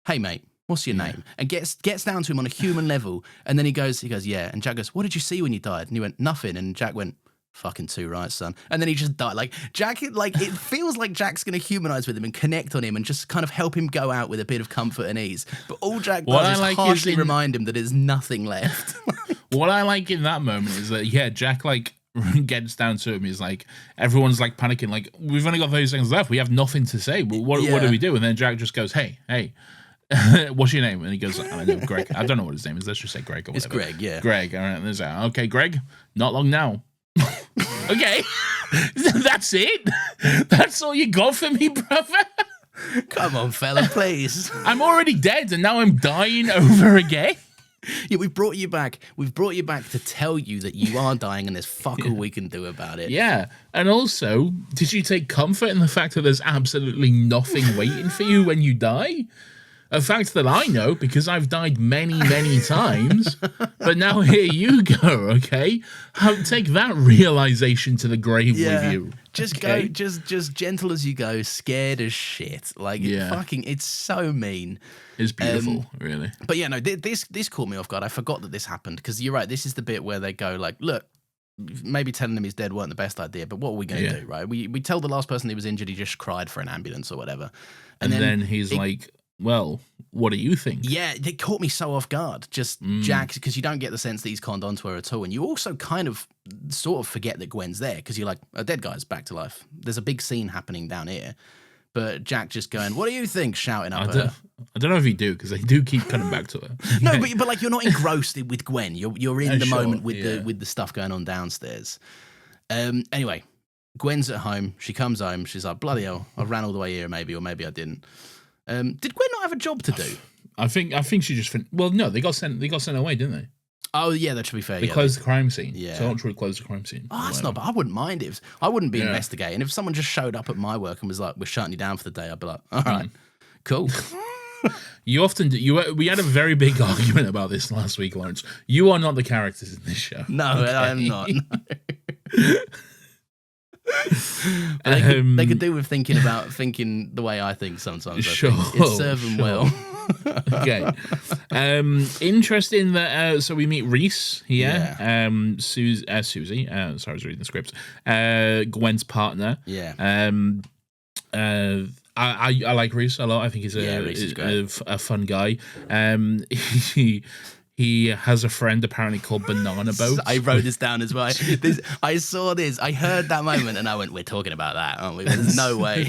A: hey mate, what's your name?" And gets down to him on a human level, and then he goes, "Yeah." And Jack goes, "What did you see when you died?" And he went, "Nothing." And Jack went, "Fucking too right, son." And then he just died. Like Jack, it feels like Jack's gonna humanize with him and connect on him and just kind of help him go out with a bit of comfort and ease. But all Jack does is harshly remind him that there's nothing left.
B: What I like in that moment is that Jack like gets down to him. He's like, everyone's like panicking, like, we've only got 30 seconds left. We have nothing to say. But what do we do? And then Jack just goes, hey, what's your name? And he goes, I don't know, Greg. I don't know what his name is. Let's just say Greg or whatever.
A: It's Greg, yeah.
B: Greg. All right. There's okay, Greg. Not long now. Okay. That's it. That's all you got for me, brother.
A: Come on, fella, please.
B: I'm already dead, and now I'm dying over again.
A: Yeah, we've brought you back. We've brought you back to tell you that you are dying and there's fuck all we can do about it.
B: Yeah. And also, did you take comfort in the fact that there's absolutely nothing waiting for you when you die? A fact that I know because I've died many, many times. But now here you go, okay? Take that realization to the grave with you.
A: Just go, just gentle as you go, scared as shit. Like, it's so mean.
B: It's beautiful, really.
A: But yeah, no, this caught me off guard. I forgot that this happened because you're right. This is the bit where they go like, look, maybe telling him he's dead weren't the best idea, but what are we going to do, right? We tell the last person he was injured, he just cried for an ambulance or whatever.
B: And then he's like, well, what do you think? Yeah,
A: it caught me so off guard. Just Jack, because you don't get the sense that he's conned onto her at all. And you also kind of sort of forget that Gwen's there because you're like, a dead guy's back to life. There's a big scene happening down here. But Jack just going, what do you think? Shouting up at her.
B: I don't know if you do, because they do keep coming back to her.
A: No, but like you're not engrossed with Gwen. You're in the moment with the stuff going on downstairs. Anyway, Gwen's at home. She comes home. She's like, bloody hell, I ran all the way here, maybe, or maybe I didn't. Did Gwen not have a job to do?
B: I think she just well, no, they got sent away, didn't they?
A: Oh yeah, that should be fair.
B: They closed the crime scene.
A: Yeah,
B: Torchwood closed the crime scene.
A: Oh, that's not bad. I wouldn't mind if I wouldn't be investigating. If someone just showed up at my work and was like, "We're shutting you down for the day," I'd be like, "All right, cool."
B: You often do. We had a very big argument about this last week, Lawrence. You are not the characters in this show.
A: No, I am not. They could do with thinking the way I think sometimes.
B: Sure,
A: it serves them well.
B: Okay. Interesting that so we meet Reese here.
A: Yeah.
B: Susie. Sorry, I was reading the script. Gwen's partner.
A: Yeah.
B: I like Reese a lot. I think he's a fun guy. He has a friend apparently called Banana Boat.
A: I wrote this down as well. I saw this. I heard that moment and I went, "We're talking about that, aren't we?" There's no way.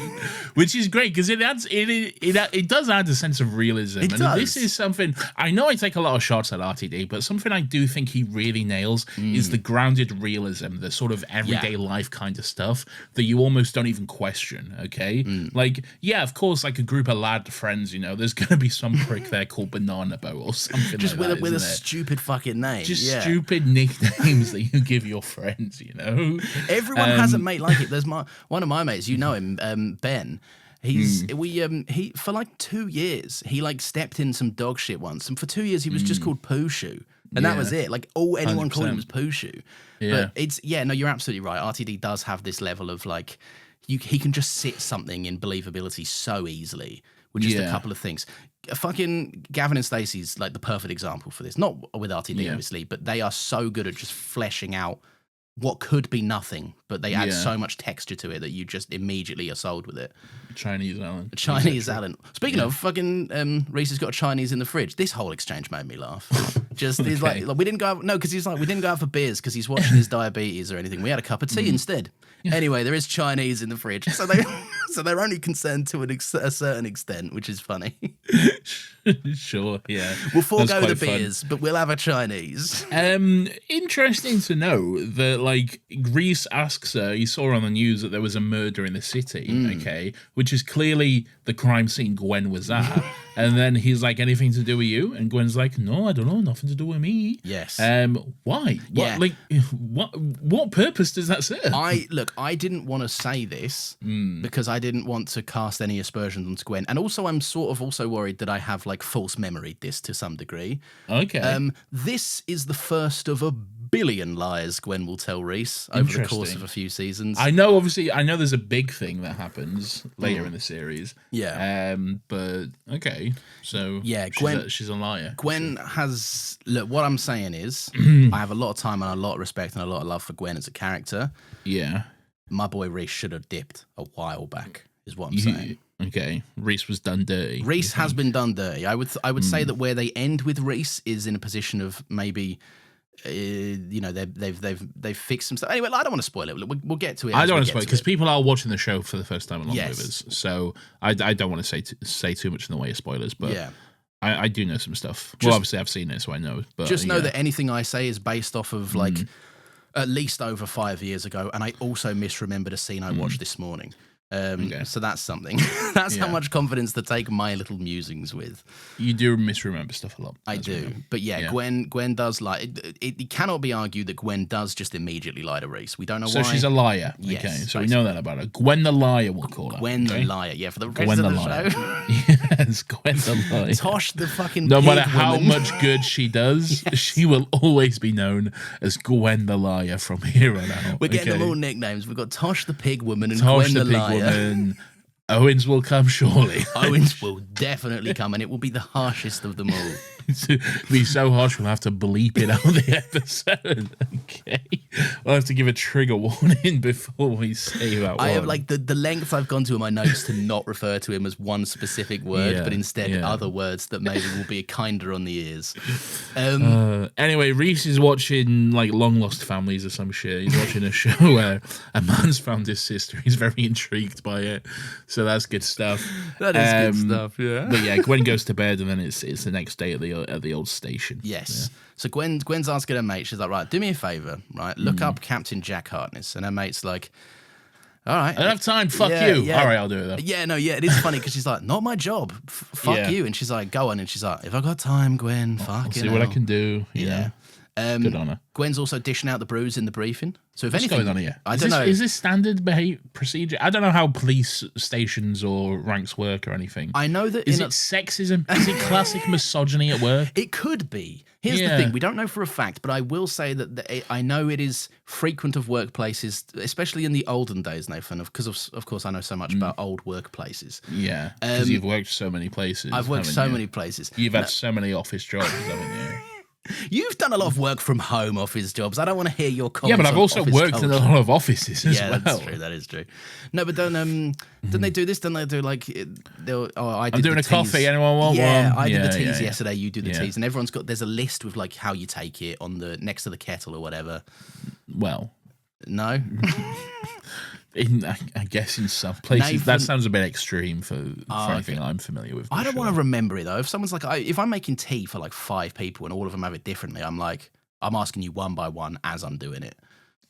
B: Which is great because it does add a sense of realism.
A: It does.
B: This is something I know. I take a lot of shots at RTD, but something I do think he really nails is the grounded realism, the sort of everyday life kind of stuff that you almost don't even question. Okay, like of course, like a group of lad friends, there's gonna be some prick there called Banana Boat or something.
A: Just
B: like
A: with a stupid fucking name.
B: Just stupid nicknames that you give your friends,
A: Everyone has a mate like it. There's one of my mates, you know him, Ben. He for like 2 years, he like stepped in some dog shit once. And for 2 years he was just called Poo Shoe. And that was it. Like all anyone 100%. Called him was Poo Shoe.
B: Yeah.
A: But no, you're absolutely right. RTD does have this level of like he can just sit something in believability so easily with just a couple of things. Fucking Gavin and Stacey's like the perfect example for this. Not with RTD, obviously, but they are so good at just fleshing out what could be nothing, but they add so much texture to it that you just immediately are sold with it.
B: Chinese Alan.
A: Speaking of, fucking Reese has got a Chinese in the fridge. This whole exchange made me laugh. Just he's like we didn't go out, because he's like we didn't go out for beers because he's watching his diabetes or anything. We had a cup of tea instead. Anyway, there is Chinese in the fridge, so they're only concerned to a certain extent, which is funny.
B: Sure, yeah.
A: We'll forego the beers, but we'll have a Chinese.
B: Interesting to know that, like, Reese asks her, he saw on the news that there was a murder in the city, okay, which is clearly the crime scene Gwen was at. And then he's like, anything to do with you? And Gwen's like, no, I don't know, nothing to do with me.
A: Yes.
B: Why?
A: Yeah.
B: What purpose does that serve?
A: I didn't want to say this because I didn't want to cast any aspersions onto Gwen. And also, I'm sort of also worried that I have like false memoried this to some degree.
B: Okay.
A: This is the first of a billion lies Gwen will tell Reese over the course of a few seasons.
B: I know there's a big thing that happens later in the series.
A: Yeah.
B: But okay. So
A: yeah,
B: she's a liar.
A: Gwen has what I'm saying is I have a lot of time and a lot of respect and a lot of love for Gwen as a character.
B: Yeah.
A: My boy Reese should have dipped a while back, is what I'm saying.
B: Okay. Reese was done dirty.
A: Reese has been done dirty. I would say that where they end with Reese is in a position of maybe they've fixed some stuff. Anyway, I don't want to spoil it. We'll get to it.
B: I don't want to spoil it because people are watching the show for the first time along with us. So I don't want to say too much in the way of spoilers. But yeah. I do know some stuff. Well, obviously I've seen it, so I know. But
A: just know that anything I say is based off of like at least over 5 years ago, and I also misremembered a scene I watched this morning. So that's something. That's how much confidence to take my little musings with.
B: You do misremember stuff a lot.
A: I do. But yeah, Gwen does lie. It cannot be argued that Gwen does just immediately lie to Reese. We don't know why.
B: So she's a liar.
A: Yes,
B: okay, so we know that about her. Gwen the liar, we'll call her.
A: Gwen the liar. Yeah, for the rest of the show.
B: Yes, Gwen the liar.
A: Tosh the fucking
B: No matter
A: pig
B: how
A: woman.
B: much good she does, she will always be known as Gwen the liar from here on out.
A: We're getting them all nicknames. We've got Tosh the pig woman and
B: Tosh
A: Gwen the
B: pig
A: liar.
B: woman. Owens will come surely.
A: Owens will definitely come, and it will be the harshest of them all.
B: It'll be so harsh we'll have to bleep it out of the episode. Okay. We'll have to give a trigger warning before we say that one.
A: I have like the length I've gone to in my notes to not refer to him as one specific word, but instead other words that maybe will be kinder on the ears.
B: Anyway, Reese is watching like Long Lost Families or some shit. He's watching a show where a man's found his sister. He's very intrigued by it. So that's good stuff.
A: That is good stuff, yeah.
B: But yeah, Gwen goes to bed and then it's the next day at the old station.
A: Yes. Yeah. So Gwen's asking her mate, she's like, right, do me a favour, right? Look up Captain Jack Harkness. And her mate's like, all right.
B: I don't have time, fuck you. Yeah. All right, I'll do it though.
A: Yeah, no, yeah, it is funny because she's like, not my job, fuck you. And she's like, go on. And she's like, if I got time, Gwen, fuck
B: see what I can do.
A: Yeah.
B: Good on her.
A: Gwen's also dishing out the brews in the briefing. So if
B: What's
A: anything,
B: going on here?
A: I don't know.
B: Is this standard procedure? I don't know how police stations or ranks work or anything.
A: I know that
B: is it sexism? Is it classic misogyny at work?
A: It could be. Here's the thing: we don't know for a fact, but I will say that I know it is frequent of workplaces, especially in the olden days, Nathan. Because of course I know so much about old workplaces.
B: Yeah, because you've worked so many places.
A: I've worked so many places.
B: You've had so many office jobs, haven't you?
A: You've done a lot of work from home office jobs. I don't want to hear your comments.
B: Yeah, but I've also worked in a lot of offices as well.
A: Yeah, that's true. That is true. No, but don't they do this? Don't they do like I'm
B: doing a coffee. Anyone want one?
A: Yeah, I did the teas yesterday. You do the teas, and everyone's got. There's a list with like how you take it on the next to the kettle or whatever.
B: Well,
A: no.
B: I guess in some places Nathan, that sounds a bit extreme for anything I'm familiar with.
A: I don't want to remember it though. If someone's like, if I'm making tea for like 5 people and all of them have it differently, I'm asking you one by one as I'm doing it.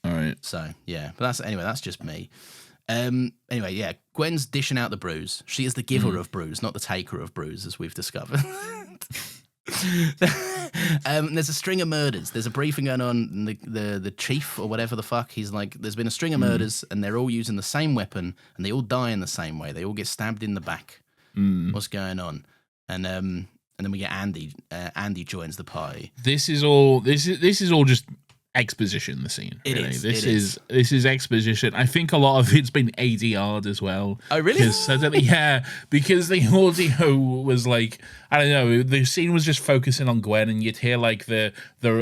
B: All right.
A: So yeah, but that's just me. Anyway, yeah, Gwen's dishing out the brews. She is the giver of brews, not the taker of brews, as we've discovered. There's a string of murders. There's a briefing going on. The chief or whatever the fuck, he's like, there's been a string of murders and they're all using the same weapon and they all die in the same way. They all get stabbed in the back. What's going on? And then we get Andy. Andy joins the party.
B: This is all just exposition. The scene.
A: It
B: really.
A: is.
B: This is exposition. I think a lot of it's been ADR'd as well.
A: Oh really?
B: Because the audio was like, I don't know, the scene was just focusing on Gwen, and you'd hear like the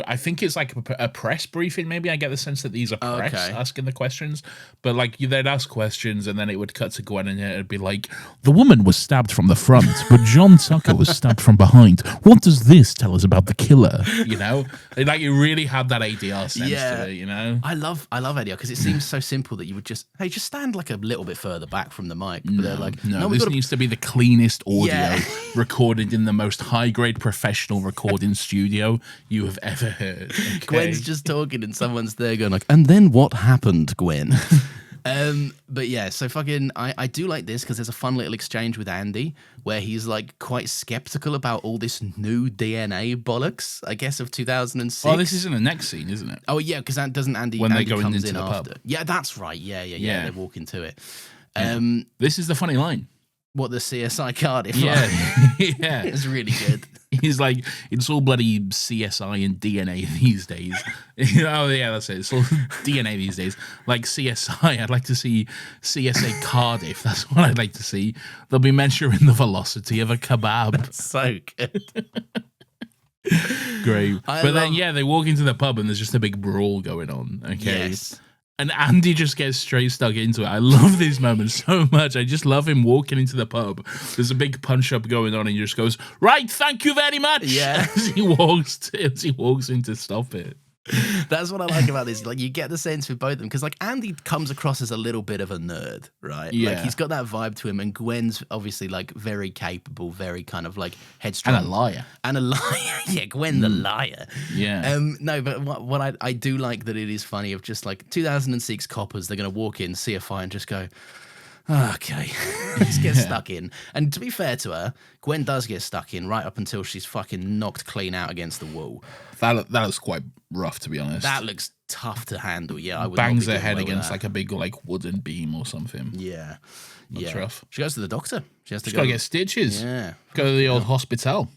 B: I think it's like a press briefing. Maybe I get the sense that these are press asking the questions, but like they'd ask questions, and then it would cut to Gwen, and it'd be like, the woman was stabbed from the front, but John Tucker was stabbed from behind. What does this tell us about the killer? You know, like you really had that ADR sense to it. You know,
A: I love ADR because it seems so simple that you would just stand like a little bit further back from the mic. But they're like,
B: no, this needs to be the cleanest audio recorded in the most high-grade professional recording studio you have ever heard. Okay?
A: Gwen's just talking and someone's there going like, and then what happened, Gwen? But yeah, so fucking, I do like this because there's a fun little exchange with Andy where he's like quite skeptical about all this new DNA bollocks, I guess, of 2006.
B: Well, this is in the next scene, isn't it?
A: Oh yeah, because doesn't Andy
B: when
A: Andy
B: they go
A: comes
B: into
A: in
B: the
A: after?
B: pub?
A: Yeah, that's right. Yeah. They walk into it.
B: This is the funny line.
A: What, the CSI Cardiff?
B: Yeah,
A: line?
B: yeah,
A: It's really good.
B: He's like, it's all bloody CSI and DNA these days. Oh yeah, that's it. It's all DNA these days. Like CSI, I'd like to see CSA Cardiff. That's what I'd like to see. They'll be measuring the velocity of a kebab.
A: So good.
B: Great. Then they walk into the pub and there's just a big brawl going on. Okay.
A: Yes.
B: And Andy just gets straight stuck into it. I love these moments so much. I just love him walking into the pub. There's a big punch up going on, and he just goes, "Right, thank you very much."
A: Yeah.
B: as he walks in to stop it.
A: That's what I like about this. Like, you get the sense with both of them because, like, Andy comes across as a little bit of a nerd, right?
B: Yeah.
A: Like, he's got that vibe to him, and Gwen's obviously like very capable, very kind of like headstrong,
B: And a liar.
A: Yeah, Gwen the liar.
B: Yeah.
A: No, but what I do like that it is funny of just like 2006 coppers. They're gonna walk in, see a fire, and just go, okay, just get stuck in. And to be fair to her, Gwen does get stuck in right up until she's fucking knocked clean out against the wall.
B: That was quite rough, to be honest.
A: That looks tough to handle. Yeah, I would
B: bangs
A: not be
B: her
A: doing
B: head
A: well with
B: against
A: that.
B: like a big like wooden beam or something.
A: Yeah,
B: That's rough.
A: She goes to the doctor. She has to
B: She's
A: go
B: got to get stitches.
A: Yeah.
B: Go to the old hospital.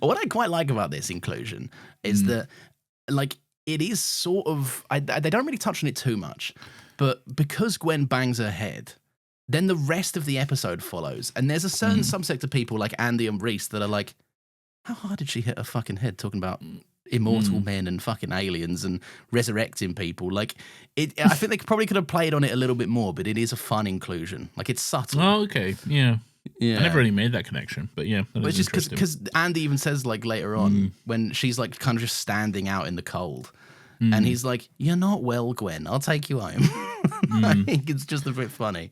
A: What I quite like about this inclusion is that, like, it is sort of they don't really touch on it too much, but because Gwen bangs her head, then the rest of the episode follows, and there's a certain subsect of people like Andy and Reese that are like, how hard did she hit her fucking head talking about immortal men and fucking aliens and resurrecting people? Like, I think they probably could have played on it a little bit more, but it is a fun inclusion. Like, it's subtle.
B: Oh, okay. Yeah.
A: Yeah.
B: I never really made that connection, but yeah.
A: Well, it's just because Andy even says, like, later on, when she's, like, kind of just standing out in the cold, and he's like, "You're not well, Gwen. I'll take you home." I think it's just a bit funny.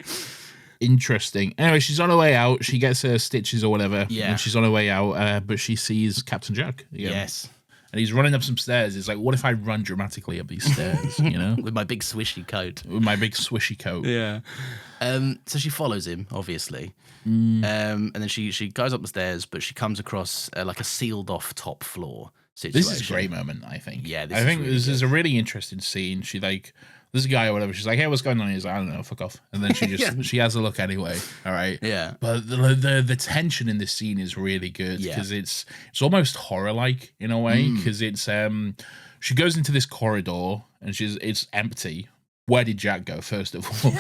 B: Interesting. Anyway, she's on her way out. She gets her stitches or whatever.
A: Yeah.
B: And she's on her way out, but she sees Captain Jack. Again.
A: Yes.
B: And he's running up some stairs. It's like, what if I run dramatically up these stairs, you know?
A: With my big swishy coat.
B: With my big swishy coat.
A: Yeah. So she follows him, obviously. And then she goes up the stairs, but she comes across like a sealed off top floor situation.
B: This is a great moment, I think.
A: Yeah,
B: I think this is a really interesting scene. She like this guy or whatever. She's like, "Hey, what's going on?" He's like, "I don't know, fuck off." And then she just she has a look anyway. All right.
A: Yeah.
B: But the tension in this scene is really good because it's almost horror like in a way because it's she goes into this corridor and it's empty. Where did Jack go, first of all?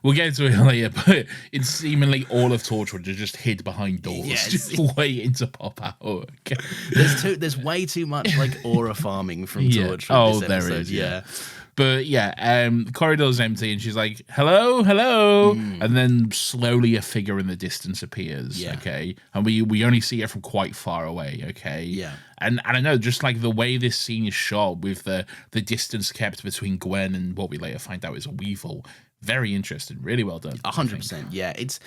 B: We'll get into it later, but it's seemingly all of Torchwood is just hid behind doors, just waiting to pop out. Okay.
A: There's way too much like aura farming from Torchwood.
B: Oh,
A: this
B: there
A: episode.
B: is, yeah. But yeah, the corridor's empty and she's like, hello. And then slowly a figure in the distance appears, okay? And we only see it from quite far away, okay?
A: Yeah.
B: And I know, just like the way this scene is shot with the distance kept between Gwen and what we later find out is a Weevil. Very interesting. Really well done.
A: 100%. Yeah, it's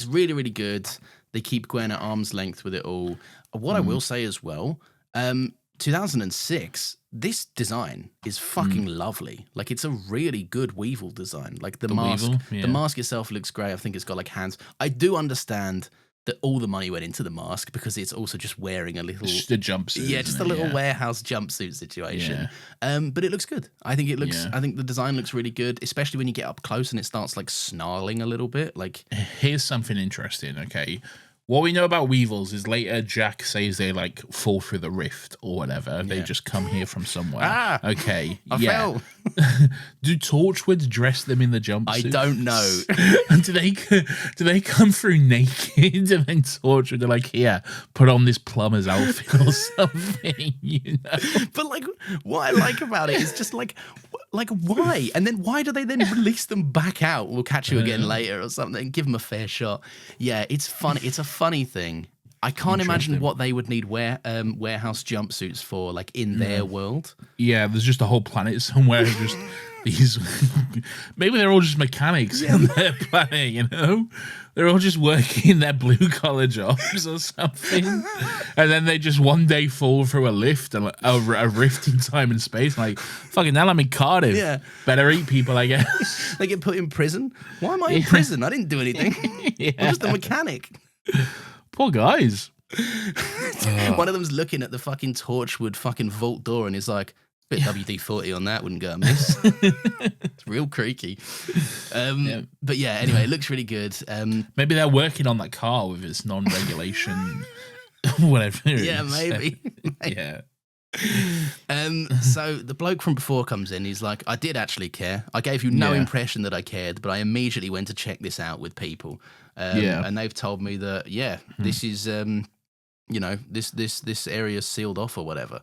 A: really, really good. They keep Gwen at arm's length with it all. What I will say as well, 2006, this design is fucking lovely. Like, it's a really good Weevil design. Like, the mask,
B: Weevil? Yeah.
A: the mask itself looks great. I think it's got like hands. I do understand that all the money went into the mask because it's also just wearing a little...
B: Just a jumpsuit.
A: Yeah, just a little warehouse jumpsuit situation. But it looks good. I think it looks... I think the design looks really good, especially when you get up close and it starts like snarling a little bit. Like,
B: here's something interesting, okay? What we know about Weevils is later Jack says they like fall through the rift or whatever. They just come here from somewhere. Okay.
A: I fell.
B: Do Torchwood dress them in the jumpsuits?
A: I don't know.
B: And do they come through naked and then Torchwood are like, here, put on this plumber's outfit or something, you know?
A: But like, what I like about it is just like why? And then why do they then release them back out? We'll catch you again later or something. Give them a fair shot. Yeah, it's funny. It's a funny thing. I can't imagine what they would need warehouse jumpsuits for, like in their world.
B: Yeah, there's just a whole planet somewhere just these. Maybe they're all just mechanics in their planet, you know? They're all just working their blue collar jobs or something. And then they just one day fall through a lift, and a rift in time and space. Like, fucking hell, I'm in Cardiff.
A: Yeah.
B: Better eat people, I guess.
A: They get put in prison. Why am I in prison? I didn't do anything.
B: Yeah.
A: I'm just a mechanic.
B: Poor guys.
A: One of them's looking at the fucking Torchwood fucking vault door and is like, bit WD-40 on that wouldn't go amiss. It's real creaky. But yeah, anyway, it looks really good.
B: Maybe they're working on that car with its non-regulation, whatever.
A: Yeah, maybe.
B: Yeah.
A: So the bloke from before comes in. He's like, I did actually care. I gave you no impression that I cared, but I immediately went to check this out with people. And they've told me that, this is, this area's sealed off or whatever.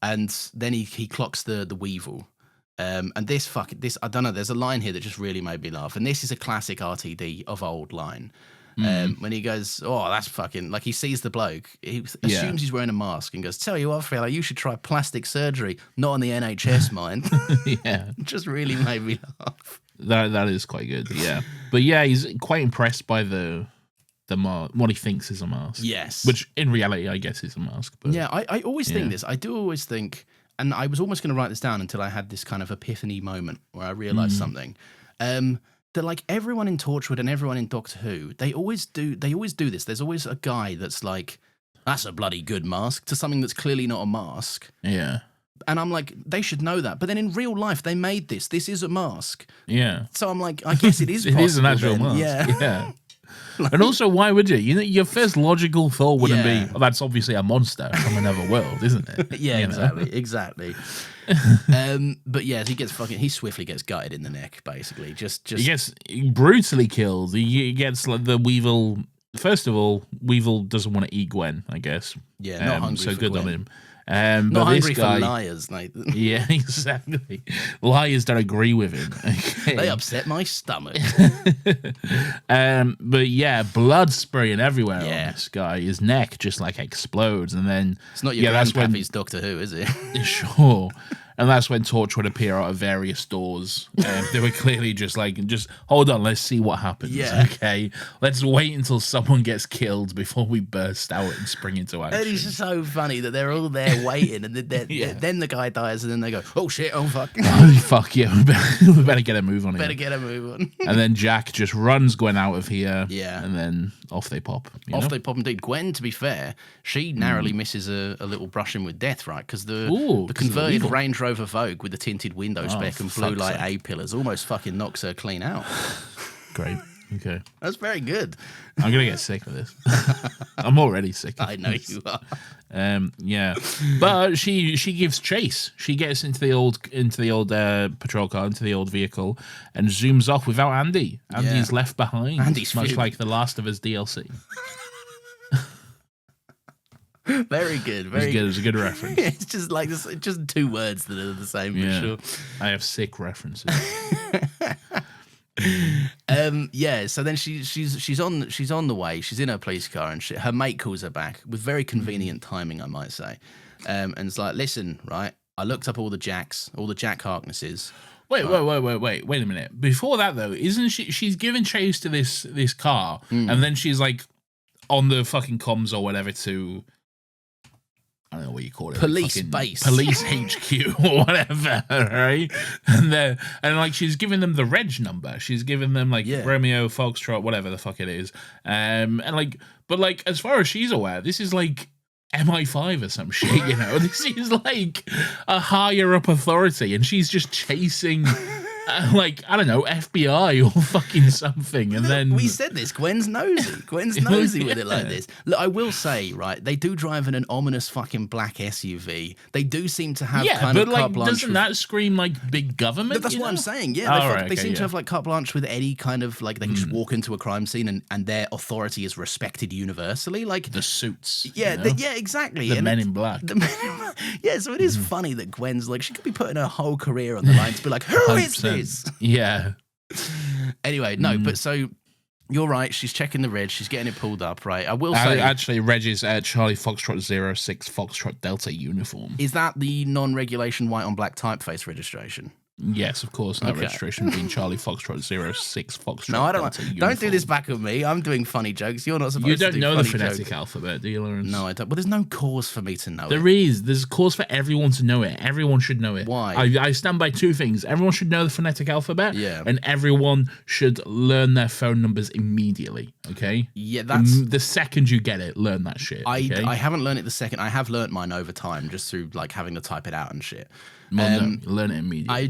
A: And then he clocks the Weevil. And this, I don't know, there's a line here that just really made me laugh. And this is a classic RTD of old line. When he goes, oh, that's fucking, like he sees the bloke, he assumes he's wearing a mask and goes, tell you what, fella, you should try plastic surgery, not on the NHS, mind.
B: Yeah.
A: Just really made me laugh.
B: That is quite good, yeah. But yeah, he's quite impressed by the mask, what he thinks is a mask.
A: Yes.
B: Which in reality, I guess, is a mask. But
A: yeah, I always think this. I do always think, and I was almost going to write this down until I had this kind of epiphany moment where I realized something. That like everyone in Torchwood and everyone in Doctor Who, they always do this. There's always a guy that's like, that's a bloody good mask, to something that's clearly not a mask.
B: Yeah. And
A: I'm like, they should know that. But then in real life, they made this. This is a mask.
B: Yeah.
A: So I'm like, I guess it is possible.
B: It is an actual mask.
A: Yeah.
B: Like, and also, why would you? Your first logical thought wouldn't be, well, that's obviously a monster from another world, isn't it?
A: Yeah, exactly. But yeah, he swiftly gets gutted in the neck, basically. He gets
B: brutally killed. He gets like the Weevil. First of all, Weevil doesn't want to eat Gwen, I guess.
A: Yeah, not hungry
B: so
A: for
B: good
A: Gwen.
B: on him.
A: Not
B: but
A: hungry
B: this guy,
A: for liars, Nathan.
B: Yeah, exactly. Liars don't agree with him. Okay.
A: They upset my stomach.
B: But yeah, blood spraying everywhere on this guy. His neck just like explodes, and then
A: it's not your grandpappy's Doctor Who, is it?
B: Sure. And that's when Torch would appear out of various doors. They were clearly just hold on, let's see what happens.
A: Yeah.
B: Okay, let's wait until someone gets killed before we burst out and spring into action.
A: It is so funny that they're all there waiting, and then the guy dies, and then they go, oh shit, oh fuck.
B: Oh, fuck yeah, we better get a move on
A: Better get a move on.
B: And then Jack just runs Gwen out of here.
A: Yeah.
B: And then off they pop.
A: They pop indeed. Gwen, to be fair, she narrowly misses a little brushing with death, right? Because the converted Range Rover Vogue with the tinted window spec and blue light A pillars almost fucking knocks her clean out.
B: Great. Okay.
A: That's very good.
B: I'm going to get sick of this. I'm already sick of
A: I know
B: this.
A: you are.
B: Yeah. But she gives chase. She gets into the old patrol car, into the old vehicle, and zooms off without Andy. Andy's left behind.
A: Andy's
B: much like The Last of Us DLC.
A: Very good. Very
B: good. It's a good reference.
A: It's just like this, just two words that are the same for sure.
B: I have sick references.
A: So then she's on the way. She's in her police car, and her mate calls her back with very convenient timing, I might say. And it's like, listen, right? I looked up all the Jack Harknesses.
B: Wait a minute. Before that though, isn't she's giving chase to this car, and then she's like on the fucking comms or whatever to, I don't know what you call it.
A: Police base.
B: Police HQ or whatever, right? And like she's giving them the reg number. She's giving them like Romeo, Foxtrot, whatever the fuck it is. But as far as she's aware, this is like MI5 or some shit, you know? This is like a higher up authority, and she's just chasing I don't know, FBI or fucking something. And then
A: we said this, Gwen's nosy. Gwen's nosy with it like this. Look, I will say, right, they do drive in an ominous fucking black SUV. They do seem to have kind of carte blanche.
B: Doesn't that scream like big government?
A: But that's what I'm saying. Yeah, they seem to have like carte blanche with any kind of like they can just walk into a crime scene and their authority is respected universally. Like
B: the suits.
A: Yeah, exactly.
B: The Men in Black.
A: Yeah, so it is funny that Gwen's like, she could be putting her whole career on the line to be like, who is this?
B: Yeah.
A: Anyway, no, but so you're right. She's checking the reg. She's getting it pulled up, right? I will say,
B: actually, reg is Charlie Foxtrot 06 Foxtrot Delta uniform.
A: Is that the non-regulation white on black typeface registration?
B: Yes, of course. That
A: Okay.
B: registration being Charlie Foxtrot 06 Foxtrot.
A: No, I
B: Delta
A: don't
B: uniform.
A: do this back with me. I'm doing funny jokes. You're not supposed
B: You
A: to
B: don't
A: do
B: know the
A: funny
B: phonetic
A: jokes.
B: alphabet, do you, Lawrence?
A: No, I don't. Well, there's no cause for me to know it.
B: There is. There's a cause for everyone to know it. Everyone should know it.
A: Why?
B: I stand by two things. Everyone should know the phonetic alphabet.
A: Yeah.
B: And everyone should learn their phone numbers immediately. Okay?
A: Yeah, that's...
B: The second you get it, learn that shit. Okay?
A: I haven't learned it the second. I have learned mine over time, just through like having to type it out and shit.
B: Well, no, learn it immediately.
A: I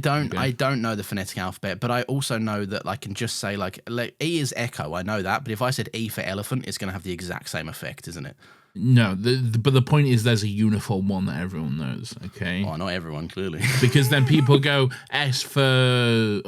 A: don't know the phonetic alphabet, but I also know that I can just say like E is echo. I know that, but if I said E for elephant, it's going to have the exact same effect, isn't it?
B: No, but the point is there's a uniform one that everyone knows, okay?
A: Oh, not everyone, clearly.
B: Because then people go S for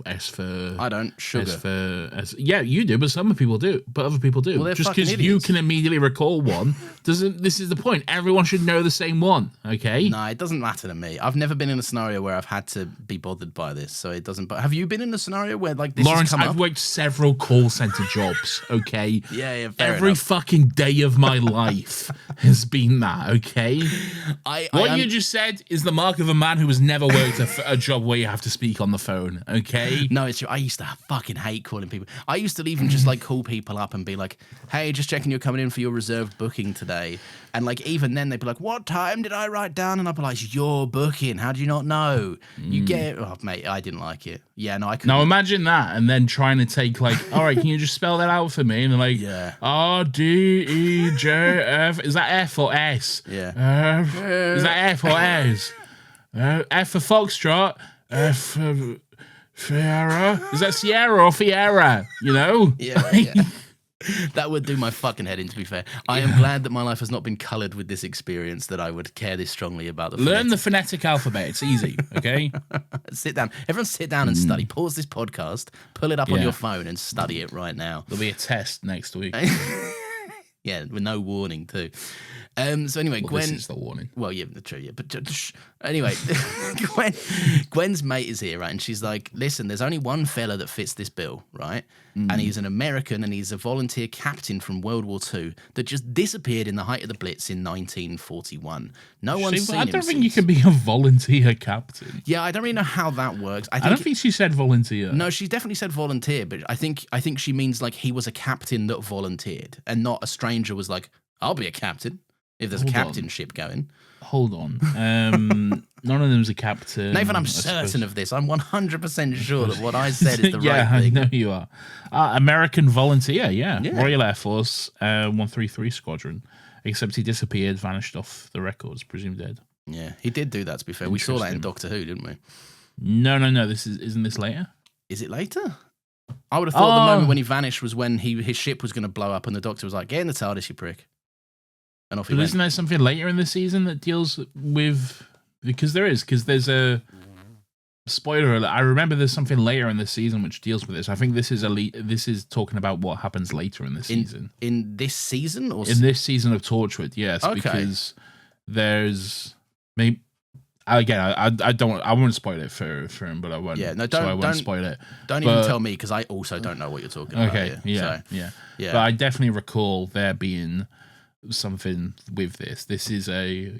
A: I don't. Sugar.
B: Yeah, you do, but some people do. But other people do.
A: Well, they're
B: just
A: fucking
B: because you
A: idiots.
B: can immediately recall one doesn't. This is the point. Everyone should know the same one. Okay.
A: No, it doesn't matter to me. I've never been in a scenario where I've had to be bothered by this, so it doesn't. But have you been in a scenario where like this
B: Lawrence,
A: has come
B: I've
A: up?
B: worked several call center jobs. Okay.
A: Yeah, fair
B: Every
A: enough.
B: fucking day of my life has been that. Okay. What
A: am-
B: you just said is the mark of a man who has never worked a job where you have to speak on the phone. Okay.
A: No, it's true. I used to fucking hate calling people. I used to even just like call people up and be like, "Hey, just checking you're coming in for your reserved booking today." And like even then they'd be like, "What time did I write down?" And I'd be like, "It's your booking. How do you not know?" You get it. Oh, mate, I didn't like it. Yeah, no, I couldn't.
B: Now imagine that, and then trying to take like, all right, can you just spell that out for me? And they're like,
A: Yeah.
B: RDEJF. Is that F or S?
A: Yeah.
B: Is that F or S? F for Foxtrot. F for Fiera. Is that Sierra or Fiera? You know?
A: Yeah. That would do my fucking head in, to be fair. I am glad that my life has not been coloured with this experience that I would care this strongly about the
B: Learn the phonetic alphabet. It's easy, okay?
A: Sit down. Everyone sit down and study. Pause this podcast, pull it up on
B: Yeah.
A: your phone and study it right now.
B: There'll be a test next week.
A: Yeah, with no warning too. So anyway,
B: Well,
A: Gwen...
B: this is the warning.
A: Well, yeah, true, yeah. But anyway, Gwen's mate is here, right? And she's like, listen, there's only one fella that fits this bill, right? And he's an American and he's a volunteer captain from World War II that just disappeared in the height of the Blitz in 1941. No one's seen
B: I
A: him
B: don't think you
A: since.
B: can be a volunteer captain.
A: Yeah, I don't really know how that works.
B: I don't think she said volunteer.
A: No, she definitely said volunteer, but I think she means like he was a captain that volunteered and not a stranger was like, I'll be a captain if there's a
B: Hold on.
A: captain ship going.
B: Hold on. None of them's a captain.
A: Nathan, I'm
B: I
A: certain
B: suppose.
A: of this. I'm 100% sure that what I said is the
B: yeah,
A: right thing.
B: I know you are. American volunteer, yeah.
A: Yeah.
B: Royal Air Force, 133 Squadron. Except he disappeared, vanished off the records, presumed dead.
A: Yeah, he did do that, to be fair. We saw that in
B: Interesting.
A: Doctor Who, didn't we?
B: No. Isn't this later?
A: Is it later? I would have thought the moment when he vanished was when his ship was going to blow up and the Doctor was like, get in the TARDIS, you prick. And off he
B: But
A: went.
B: isn't there something later in the season that deals with... Because there's a... Spoiler alert, I remember there's something later in the season which deals with this. I think this is talking about what happens later in the season.
A: In this season? Or
B: In this season of Torchwood, yes.
A: Okay.
B: Because there's... Maybe, again, I won't spoil it for him, but I won't.
A: Yeah, no,
B: so I
A: don't
B: won't spoil it.
A: Don't
B: But-
A: even tell me, because I also don't know what you're talking about.
B: Okay,
A: here,
B: yeah.
A: Yeah.
B: But I definitely recall there being something with this. This is a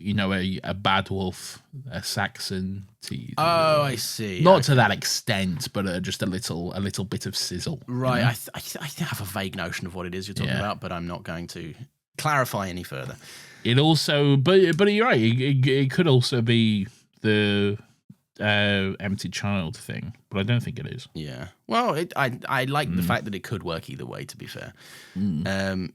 B: bad wolf, a Saxon tea.
A: Oh, I see.
B: Not to that extent, but just a little bit of sizzle.
A: Right,
B: you know?
A: I have a vague notion of what it is you're talking
B: Yeah.
A: about, but I'm not going to clarify any further.
B: It also, but you're right. It could also be the empty child thing, but I don't think it is.
A: Yeah. Well, I like the fact that it could work either way, to be fair.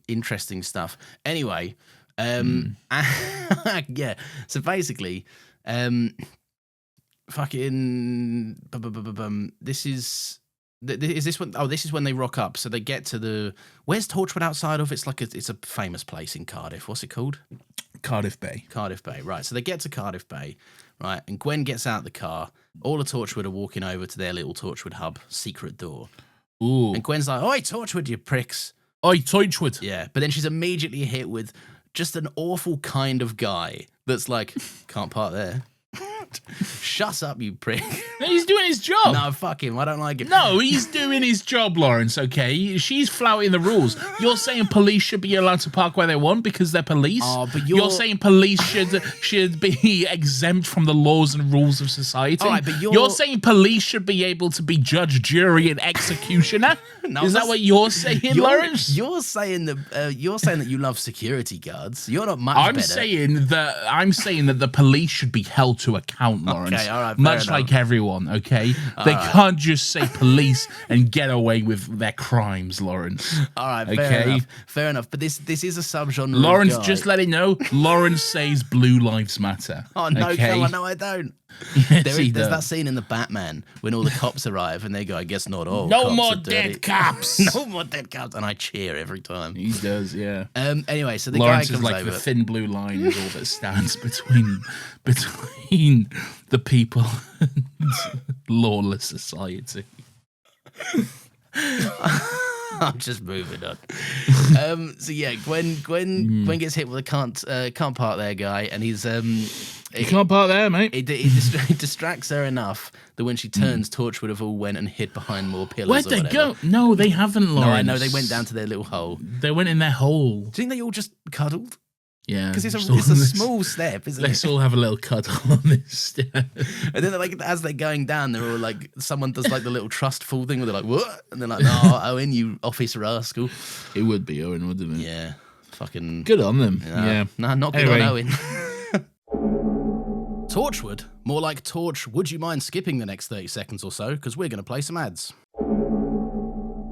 A: Interesting stuff. Anyway, yeah. So basically, fucking this is this when this is when they rock up. So they get to the where's Torchwood outside of? It's like it's a famous place in Cardiff. What's it called?
B: Cardiff Bay.
A: Cardiff Bay, right. So they get to Cardiff Bay, right, and Gwen gets out of the car. All the Torchwood are walking over to their little Torchwood hub secret door.
B: Ooh.
A: And Gwen's like, oi, Torchwood, you pricks.
B: Oi, Torchwood.
A: Yeah, but then she's immediately hit with just an awful kind of guy that's like, can't park there. Shut up, you prick.
B: He's doing his job.
A: No, fuck him. I don't like him.
B: No, he's doing his job, Lawrence, okay? She's flouting the rules. You're saying police should be allowed to park where they want because they're police?
A: Oh, but
B: you're saying police should be exempt from the laws and rules of society?
A: All right, but
B: you're saying police should be able to be judge, jury, and executioner?
A: No,
B: is that what you're saying, Lawrence?
A: You're saying that you love security guards. You're not much
B: I'm
A: better.
B: saying that the police should be held to account, Lawrence.
A: Okay, all right,
B: much
A: enough.
B: like everyone, okay? They can't just say police and get away with their crimes, Lawrence.
A: All right,
B: okay?
A: Fair enough. But this is a subgenre.
B: Lawrence,
A: of guy.
B: just let it know. Lawrence says blue lives matter.
A: Oh no,
B: okay?
A: no, I don't.
B: Yes,
A: There's that scene in the Batman when all the cops arrive and they go, I guess not all.
B: No
A: cops
B: more
A: are dirty."
B: dead cops.
A: No more dead cops, and I cheer every time.
B: He does, yeah.
A: Anyway, so the
B: Lawrence
A: guy
B: is
A: comes
B: like
A: over.
B: the thin blue line is all that stands between the people and lawless society.
A: I'm just moving on. So yeah, Gwen gets hit with a can't park there guy, and he's
B: You can't park there, mate.
A: It distracts her enough that when she turns, Torchwood have all went and hid behind more pillars.
B: Where'd they go? No, they haven't, Lawrence.
A: No, I know they went down to their little hole.
B: They went in their hole.
A: Do you think they all just cuddled?
B: Yeah,
A: Because it's a small step, isn't
B: Let's
A: it?
B: all have a little cuddle on this step.
A: And then like as they're going down, they're all like, someone does like the little trust fall thing where they're like, what? And they're like, no, Owen, you officer rascal.
B: It would be Owen, wouldn't it?
A: Yeah, fucking
B: Good on them. Yeah.
A: Nah, not good
B: Anyway.
A: on Owen. Torchwood? More like Torch, would you mind skipping the next 30 seconds or so? Because we're going to play some ads.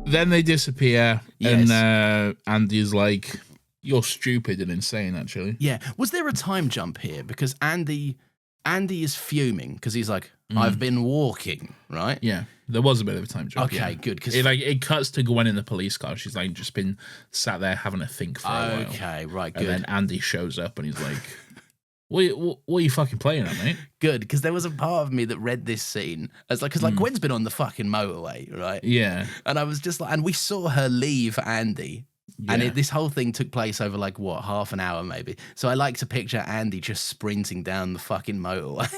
B: Then they disappear,
A: Yes.
B: and Andy's like, "You're stupid and insane." Actually,
A: Yeah. Was there a time jump here? Because Andy is fuming because he's like, I've been walking, right?
B: yeah, there was a bit of a time jump.
A: Okay,
B: yeah.
A: good. Because
B: it cuts to Gwen in the police car. She's like just been sat there having a think for a while.
A: okay, right, good.
B: And then Andy shows up and he's like, What are you fucking playing at, mate?
A: Good, because there was a part of me that read this scene as like, because like Gwen's been on the fucking motorway, right?
B: Yeah.
A: And I was just like, and we saw her leave Andy. And
B: Yeah.
A: this whole thing took place over like what, half an hour maybe. So I like to picture Andy just sprinting down the fucking motorway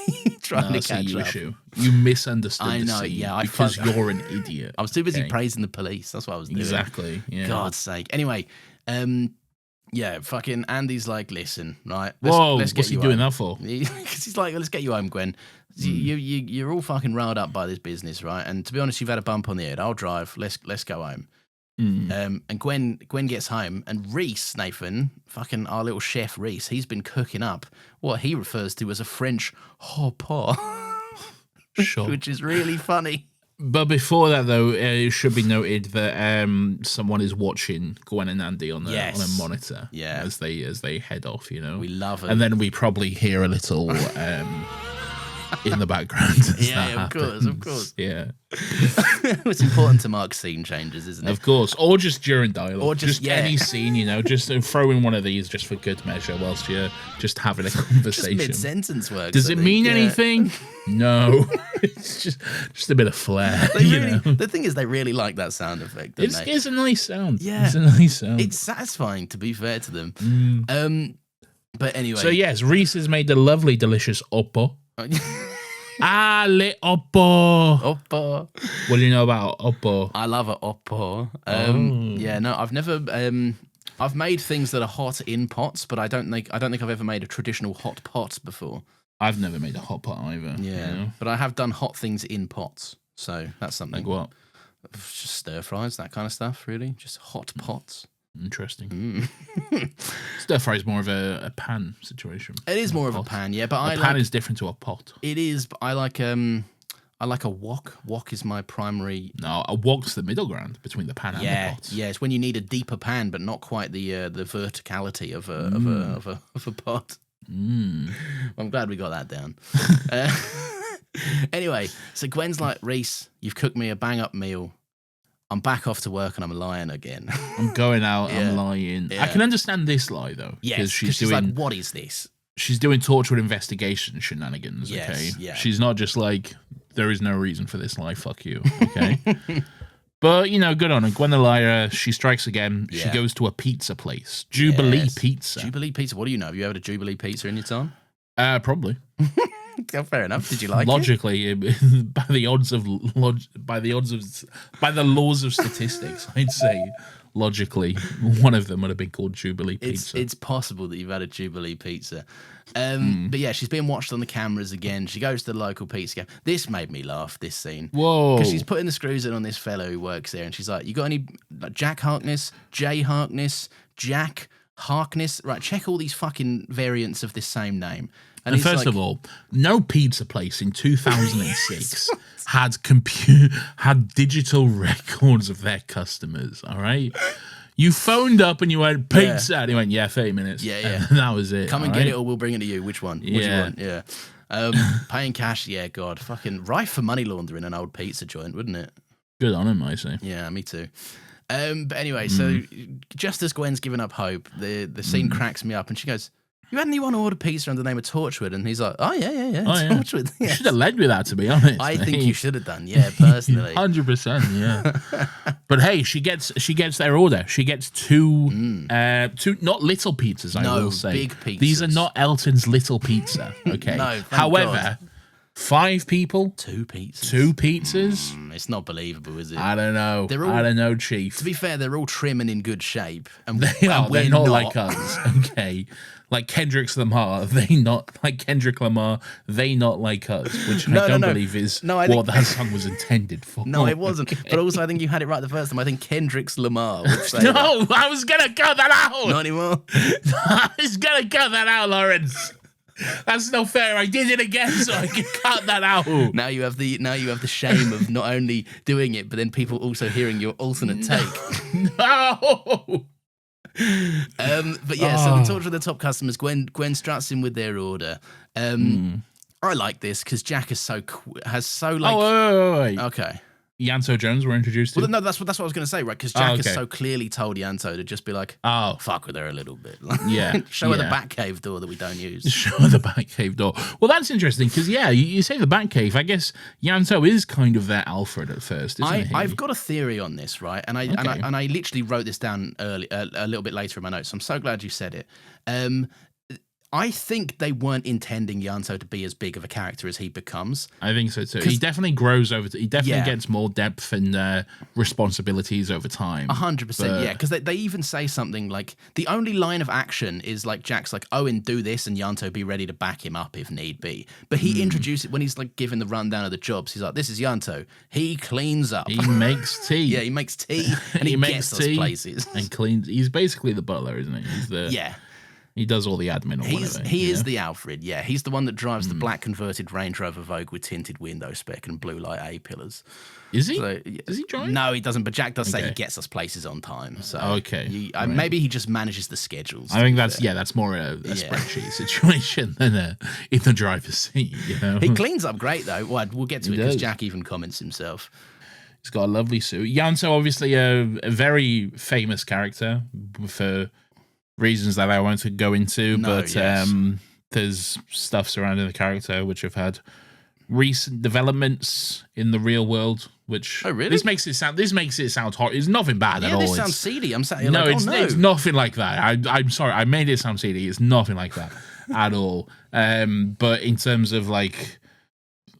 A: trying to
B: That's a
A: catch
B: you
A: up.
B: issue. You misunderstood
A: I
B: the
A: know,
B: scene
A: yeah, I
B: because
A: fuck-
B: you're an idiot.
A: I was too busy
B: Okay.
A: praising the police. That's what I was doing.
B: Exactly. Yeah.
A: God's sake. Anyway, yeah, fucking Andy's like, listen, right?
B: Whoa,
A: let's get
B: what's he
A: you
B: doing
A: home.
B: that for?
A: Because he's like, let's get you home, Gwen. You're all fucking riled up by this business, right? And to be honest, you've had a bump on the head. I'll drive. Let's go home. And Gwen gets home, and Reese, Nathan, fucking our little chef Reese, he's been cooking up what he refers to as a French hot pot,
B: Sure.
A: which is really funny.
B: But before that, though, it should be noted that someone is watching Gwen and Andy on a monitor.
A: Yeah.
B: As they head off, you know.
A: We love it.
B: And then we probably hear a little in the background. as
A: Yeah,
B: that
A: of
B: happens.
A: course.
B: Yeah.
A: It's important to mark scene changes, isn't it?
B: Of course. Or just during dialogue.
A: Or just- yeah.
B: any scene, you know, just throw in one of these just for good measure whilst you're just having a conversation.
A: Just mid-sentence works.
B: Does
A: I
B: it
A: think,
B: mean
A: yeah.
B: anything? No. It's just a bit of flair.
A: They
B: you
A: really,
B: know?
A: the thing is, they really like that sound effect, don't they?
B: It's a nice sound.
A: Yeah.
B: It's a nice sound.
A: It's satisfying, to be fair to them. But anyway.
B: So yes, Reese has made the lovely, delicious oppo. Le oppo.
A: Oppo.
B: What do you know about oppo?
A: I love an oppo. Yeah, no, I've never. I've made things that are hot in pots, but I don't think I've ever made a traditional hot pot before.
B: I've never made a hot pot either.
A: Yeah,
B: You know?
A: but I have done hot things in pots, so that's something.
B: Like what?
A: Just stir fries, that kind of stuff. Really, just hot pots.
B: Interesting. Stir fry is more of a pan situation.
A: It is more of a
B: pot.
A: pan, yeah, but
B: A
A: I
B: pan
A: like.
B: is different to a pot.
A: It is, but I like a wok. Wok is my primary.
B: No, a wok's the middle ground between the pan and the pot.
A: Yeah, it's when you need a deeper pan, but not quite the verticality of a pot. I'm glad we got that down. Anyway, so Gwen's like, Reese, you've cooked me a bang up meal. I'm back off to work and I'm lying again.
B: I'm going out,
A: Yeah.
B: I'm lying.
A: Yeah.
B: I can understand this lie though.
A: Yes,
B: Because
A: she's
B: she's
A: like,
B: doing
A: what is this?
B: she's doing Torchwood investigation shenanigans,
A: Yes,
B: okay?
A: yeah.
B: She's not just like, there is no reason for this lie, fuck you, okay? But, you know, good on her. Gwen the liar, she strikes again. She
A: Yeah.
B: goes to a pizza place. Jubilee
A: Yes.
B: Pizza.
A: Jubilee pizza. What do you know? Have you had a Jubilee pizza in your time?
B: Probably.
A: Fair enough. Did you like
B: Logically, by the laws of statistics, I'd say logically one of them would have been called Jubilee Pizza.
A: It's possible that you've had a Jubilee Pizza. But yeah, she's being watched on the cameras again. She goes to the local pizza game. This made me laugh, this scene.
B: Whoa.
A: Because she's putting the screws in on this fellow who works there, and she's like, you got any Jack Harkness, Jay Harkness, Jack Harkness? Right, check all these fucking variants of this same name.
B: And first of all, no pizza place in 2006 had digital records of their customers, all right? You phoned up and you went, pizza, and he went, 30 minutes.
A: Yeah.
B: And that was it.
A: Come and get it or we'll bring it to you. Which one? What do you want? Yeah. Paying cash, God. Fucking rife for money laundering an old pizza joint, wouldn't it?
B: Good on him, I say.
A: Yeah, me too. But anyway, so just as Gwen's giving up hope, the scene cracks me up and she goes, you had anyone order pizza under the name of Torchwood? And he's like, Torchwood.
B: You should have led with that, to be honest.
A: I think you should have done, personally.
B: 100%, yeah. But hey, she gets their order. She gets two not little pizzas, I will say.
A: Big pizzas.
B: These are not Elton's little pizza, okay?
A: No,
B: however,
A: God.
B: 5 people,
A: 2 pizzas.
B: 2 pizzas.
A: It's not believable, is it?
B: I don't know. I don't know, Chief.
A: To be fair, they're all trim and in good shape. And
B: they are. They're not like us, okay? Like Kendrick Lamar, they not like Kendrick Lamar. They not like us, which I don't believe is what that song was intended for.
A: No, it wasn't. But also, I think you had it right the first time. I think Kendrick's Lamar would say
B: no,
A: that.
B: I was gonna cut that out.
A: Not anymore.
B: I was gonna cut that out, Lawrence. That's not fair. I did it again, so I can cut that out.
A: Now you have the shame of not only doing it, but then people also hearing your alternate take.
B: No.
A: But yeah, so we talked to the top customers. Gwen struts in with their order. I like this because Jack is so like.
B: Wait.
A: Okay.
B: Yanto Jones were introduced to.
A: Well, no, that's what I was going to say, right? Because Jack has so clearly told Yanto to just be like, fuck with her a little bit. Show her the Batcave door that we don't use.
B: Show her the Batcave door. Well, that's interesting because, you say the Batcave. I guess Yanto is kind of their Alfred at first, isn't he?
A: I've got a theory on this, right? And I literally wrote this down early, a little bit later in my notes, so I'm so glad you said it. I think they weren't intending Yanto to be as big of a character as he becomes.
B: I think so too. He definitely grows over. He definitely gets more depth and responsibilities over time.
A: 100%, yeah. Because they even say something like the only line of action is like Jack's like, Owen, do this, and Yanto be ready to back him up if need be. But he introduces it when he's like giving the rundown of the jobs. He's like, this is Yanto. He cleans up.
B: He makes tea.
A: Yeah, he makes tea and he makes gets those places
B: and cleans. He's basically the butler, isn't he? He's the He does all the admin or whatever.
A: He is the Alfred, yeah. He's the one that drives the black converted Range Rover Vogue with tinted window spec and blue light A-pillars.
B: Is he?
A: So,
B: does he drive?
A: No, he doesn't, but Jack does say he gets us places on time. So
B: right.
A: Maybe he just manages the schedules.
B: I think that's more a spreadsheet situation than in the driver's seat, you know?
A: He cleans up great, though. Well, we'll get to it because Jack even comments himself.
B: He's got a lovely suit. Yanto, obviously a very famous character for reasons that I won't go into, there's stuff surrounding the character which have had recent developments in the real world. Which this makes it sound hard. It's nothing bad at all.
A: This sounds seedy. I'm saying
B: it's nothing like that. I'm sorry, I made it sound seedy. It's nothing like that at all. But in terms of like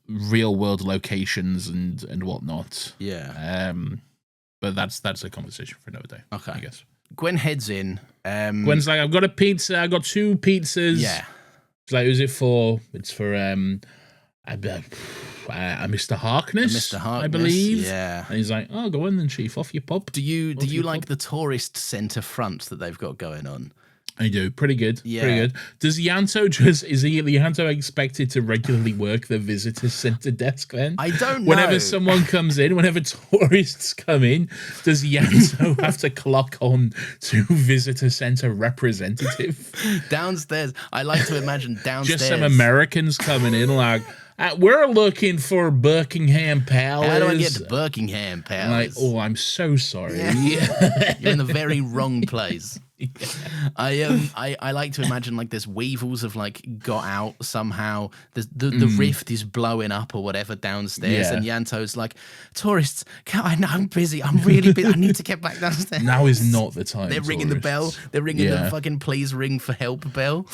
B: real world locations and whatnot, but that's a conversation for another day. Okay, I guess.
A: Gwen heads in.
B: Gwen's like, I've got a pizza. I got 2 pizzas.
A: Yeah.
B: She's like, who's it for? It's for Mr. Harkness. I believe.
A: Yeah.
B: And he's like, oh, go in then, Chief. Off you pop.
A: Do you like the tourist centre front that they've got going on?
B: I do. Pretty good. Yeah. Pretty good. Does Yanto is Yanto expected to regularly work the visitor centre desk then?
A: I don't know.
B: Whenever someone comes in, whenever tourists come in, does Yanto have to clock on to visitor centre representative?
A: Downstairs. I like to imagine downstairs.
B: Just some Americans coming in like, we're looking for Buckingham Palace.
A: How do I get to Buckingham Palace?
B: Like, I'm so sorry.
A: You're in the very wrong place. I like to imagine like there's weevils have like got out somehow. The rift is blowing up or whatever downstairs, and Yanto's like, tourists, I'm busy. I'm really busy. I need to get back downstairs.
B: Now is not the time.
A: They're ringing the bell. They're ringing the fucking please ring for help bell.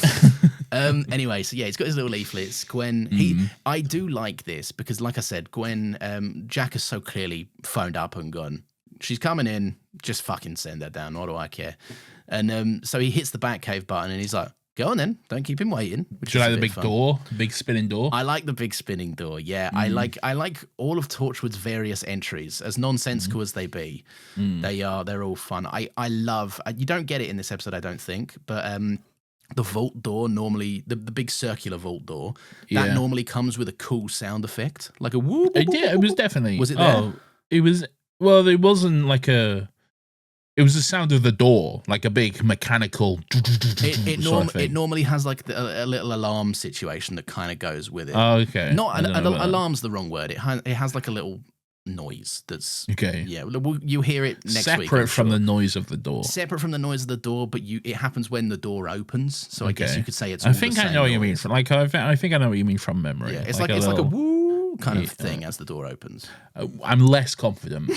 A: Anyway, so yeah, he's got his little leaflets. Gwen, I do like this because, like I said, Gwen, Jack has so clearly phoned up and gone, she's coming in, just fucking send her down. What do I care? And so he hits the Batcave button and he's like, go on then, don't keep him waiting.
B: Do you like the big door, big spinning door?
A: I like the big spinning door. Yeah, I like all of Torchwood's various entries, as nonsensical as they be. They're all fun. I love. You don't get it in this episode, I don't think, but the vault door normally, the big circular vault door, that normally comes with a cool sound effect, like a whoop.
B: It was definitely.
A: Was it there?
B: Oh, it was. Well, it wasn't like a. It was the sound of the door, like a big mechanical.
A: It normally has like a little alarm situation that kind of goes with it.
B: Oh, okay.
A: Alarm's the wrong word. It has like a little noise that's
B: okay.
A: Yeah, you hear it next week.
B: Separate from the noise of the door.
A: Separate from the noise of the door, but it happens when the door opens. So I guess you could say it's.
B: I think I know what you mean. I think I know what you mean from memory.
A: Yeah, it's like a woo kind of thing as the door opens.
B: I'm less confident.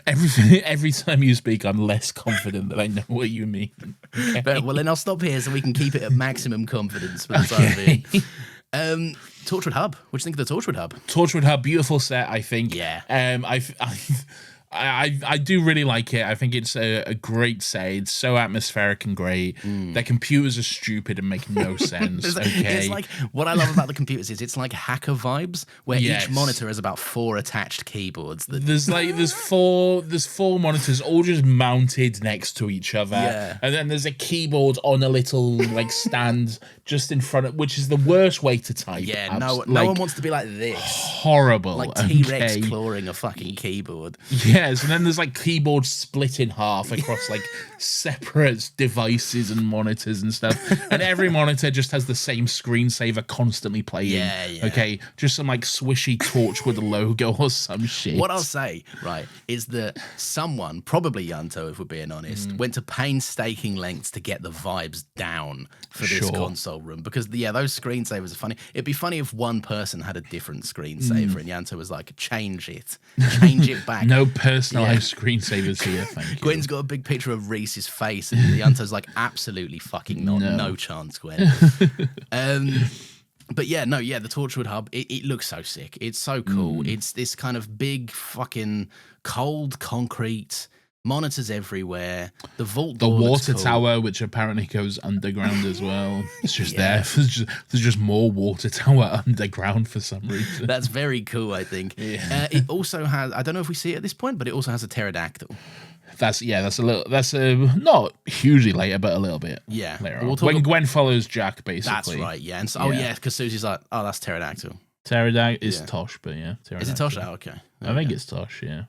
B: Every time you speak, I'm less confident that I know what you mean. Okay.
A: But, well, then I'll stop here so we can keep it at maximum confidence for the time being. Torchwood Hub. What do you think of the Torchwood Hub?
B: Torchwood Hub, beautiful set, I think.
A: Yeah.
B: I do really like it. I think it's a great set. It's so atmospheric and great. Their computers are stupid and make no sense.
A: It's like what I love about the computers is it's like hacker vibes where each monitor has about 4 attached keyboards.
B: There's four monitors all just mounted next to each other, and then there's a keyboard on a little like stand just in front of, which is the worst way to type.
A: Yeah, no one wants to be like this.
B: Horrible,
A: like T-Rex clawing a fucking keyboard.
B: Yes, and then there's like keyboards split in half across like separate devices and monitors and stuff. And every monitor just has the same screensaver constantly playing.
A: Yeah.
B: Okay, just some like swishy Torchwood logo or some shit.
A: What I'll say, right, is that someone, probably Yanto if we're being honest, went to painstaking lengths to get the vibes down for this console room. Because, those screensavers are funny. It'd be funny if one person had a different screensaver and Yanto was like, change it back.
B: No personalized screensavers here, thank you.
A: Gwen's got a big picture of Reese's face, and Yanto's like, absolutely fucking not. No chance, Gwen. But the Torchwood Hub, it looks so sick. It's so cool. It's this kind of big fucking cold concrete, monitors everywhere. The vault door,
B: the water tower, which apparently goes underground as well. It's just there. There's just more water tower underground for some reason.
A: That's very cool, I think. Yeah. It also has, I don't know if we see it at this point, but it also has a pterodactyl.
B: That's not hugely later, but a little bit.
A: Yeah.
B: Later on. When Gwen follows Jack, basically.
A: That's right, yeah. And so, because Susie's like, oh, that's pterodactyl.
B: Pterodactyl is Tosh, but yeah.
A: Is it Tosh? Oh, okay.
B: I think it's Tosh, yeah.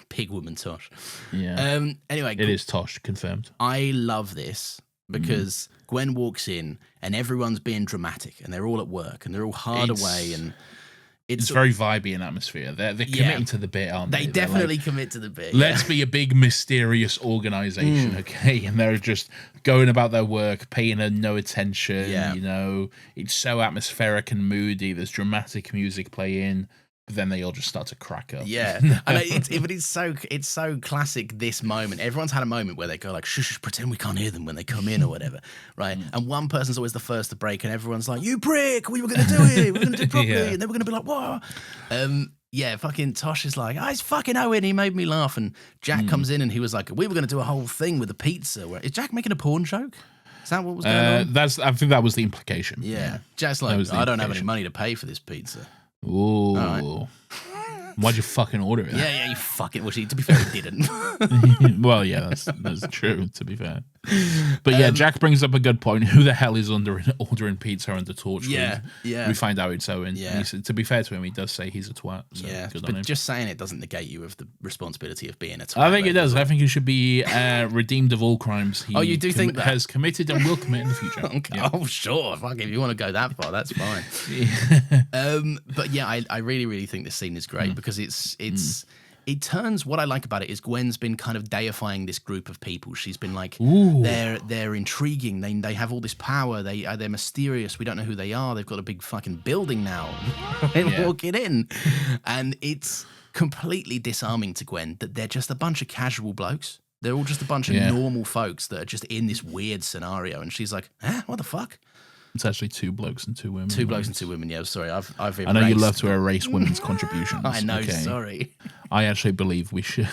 A: Pig woman Tosh.
B: Yeah.
A: Anyway.
B: It is Tosh, confirmed.
A: I love this because Gwen walks in and everyone's being dramatic and they're all at work and they're all hard away and
B: it's very vibey in atmosphere. They're committing to the bit, aren't they?
A: They definitely commit to the bit.
B: Let's be a big mysterious organization, okay? And they're just going about their work, paying her no attention. Yeah. It's so atmospheric and moody. There's dramatic music playing. But then they all just start to crack up.
A: Yeah, I know, it's so classic. This moment, everyone's had a moment where they go like, "Shush, pretend we can't hear them when they come in or whatever," right? And one person's always the first to break, and everyone's like, "You prick! We were going to do it. We were going to do it properly," and then we're going to be like, "What?" Fucking Tosh is like, "It's fucking Owen. He made me laugh." And Jack comes in, and he was like, "We were going to do a whole thing with the pizza." Is Jack making a porn joke? Is that what was going on?
B: I think that was the implication.
A: Yeah. Jack's like, "I don't have any money to pay for this pizza."
B: Ooh. Right. Why'd you fucking order it?
A: Yeah, you fucking. Well, to be fair, he didn't.
B: Well, yeah, that's true, to be fair. But Jack brings up a good point. Who the hell is ordering pizza under Torchwood? Yeah. We find out it's Owen. Yeah. To be fair to him, he does say he's a twat. So good on him.
A: Just saying it doesn't negate you of the responsibility of being a twat.
B: I think it does. I think he should be redeemed of all crimes he
A: you do think that?
B: Has committed and will commit in the future.
A: Okay. Yeah. Oh, sure. Fuck, if you want to go that far, that's fine. But yeah, I really, really think this scene is great because it turns, what I like about it is Gwen's been kind of deifying this group of people. She's been like, they're intriguing. They have all this power. They're mysterious. We don't know who they are. They've got a big fucking building now. And walking in. And it's completely disarming to Gwen that they're just a bunch of casual blokes. They're all just a bunch of normal folks that are just in this weird scenario. And she's like, what the fuck?
B: It's actually 2 blokes and 2 women.
A: 2 blokes and 2 women. Yeah, sorry. I've erased.
B: I know you love to erase women's contributions.
A: I know. Okay? Sorry.
B: I actually believe we should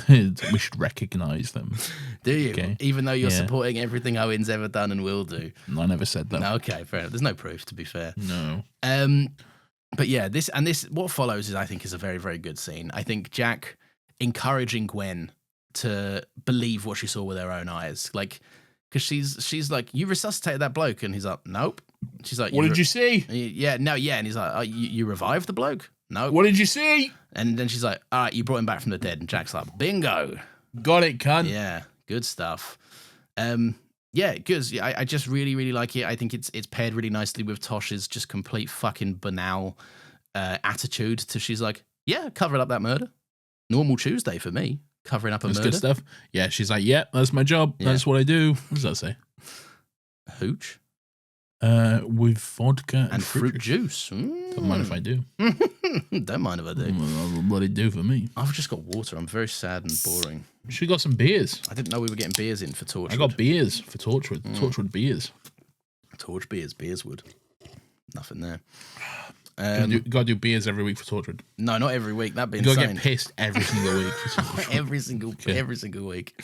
B: recognise them.
A: Do you? Okay. Even though you're supporting everything Owen's ever done and will do.
B: I never said that.
A: Okay, fair enough. There's no proof, to be fair.
B: No.
A: But yeah, this what follows I think is a very, very good scene. I think Jack encouraging Gwen to believe what she saw with her own eyes, like, because she's like, you resuscitated that bloke, and he's like, nope. She's like,
B: what did you see?
A: Yeah, no, yeah, and he's like, you revived the bloke? No.
B: What did you see?
A: And then she's like, all right, you brought him back from the dead, and Jack's like, bingo,
B: got it, cunt.
A: Yeah, good stuff. Yeah, good. Yeah, I just really, really like it. I think it's paired really nicely with Tosh's just complete fucking banal attitude to, she's like, yeah, covered up that murder. Normal Tuesday for me, covering up a murder.
B: Good stuff. Yeah, she's like, yeah, that's my job. Yeah. That's what I do. What does that say?
A: Hooch?
B: With vodka
A: and fruit juice.
B: Don't mind if I do.
A: Don't mind if I do.
B: What it do for me?
A: I've just got water. I'm very sad and boring.
B: She got some beers.
A: I didn't know we were getting beers in for Torchwood.
B: I got beers for Torchwood. Torchwood beers.
A: Torch beers, Beerswood. Nothing there.
B: You got to do beers every week for Torchwood.
A: No, not every week. That'd be
B: insane. You got to
A: get
B: pissed every single week for Torchwood.
A: every single week.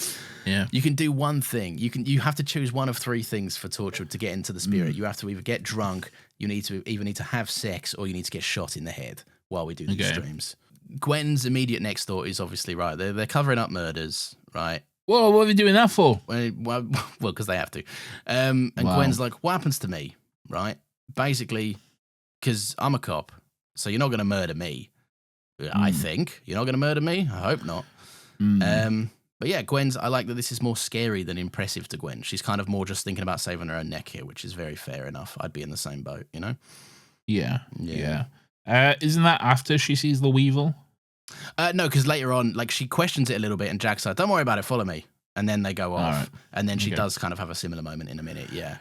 B: Yeah.
A: You can do one thing. You have to choose one of 3 things for Torchwood to get into the spirit. You have to either get drunk, you need to have sex, or you need to get shot in the head while we do these streams. Gwen's immediate next thought is obviously right. They're covering up murders, right?
B: Well, what are they doing that for?
A: Well, because they have to. And Gwen's like, what happens to me, right? Basically, because I'm a cop, so you're not going to murder me. I think. You're not going to murder me? I hope not. But yeah, I like that this is more scary than impressive to Gwen. She's kind of more just thinking about saving her own neck here, which is very fair enough. I'd be in the same boat, you know?
B: Yeah. Isn't that after she sees the Weevil?
A: No, because later on, like, she questions it a little bit, and Jack's like, don't worry about it, follow me. And then they go off. Right. And then she does kind of have a similar moment in a minute, yeah.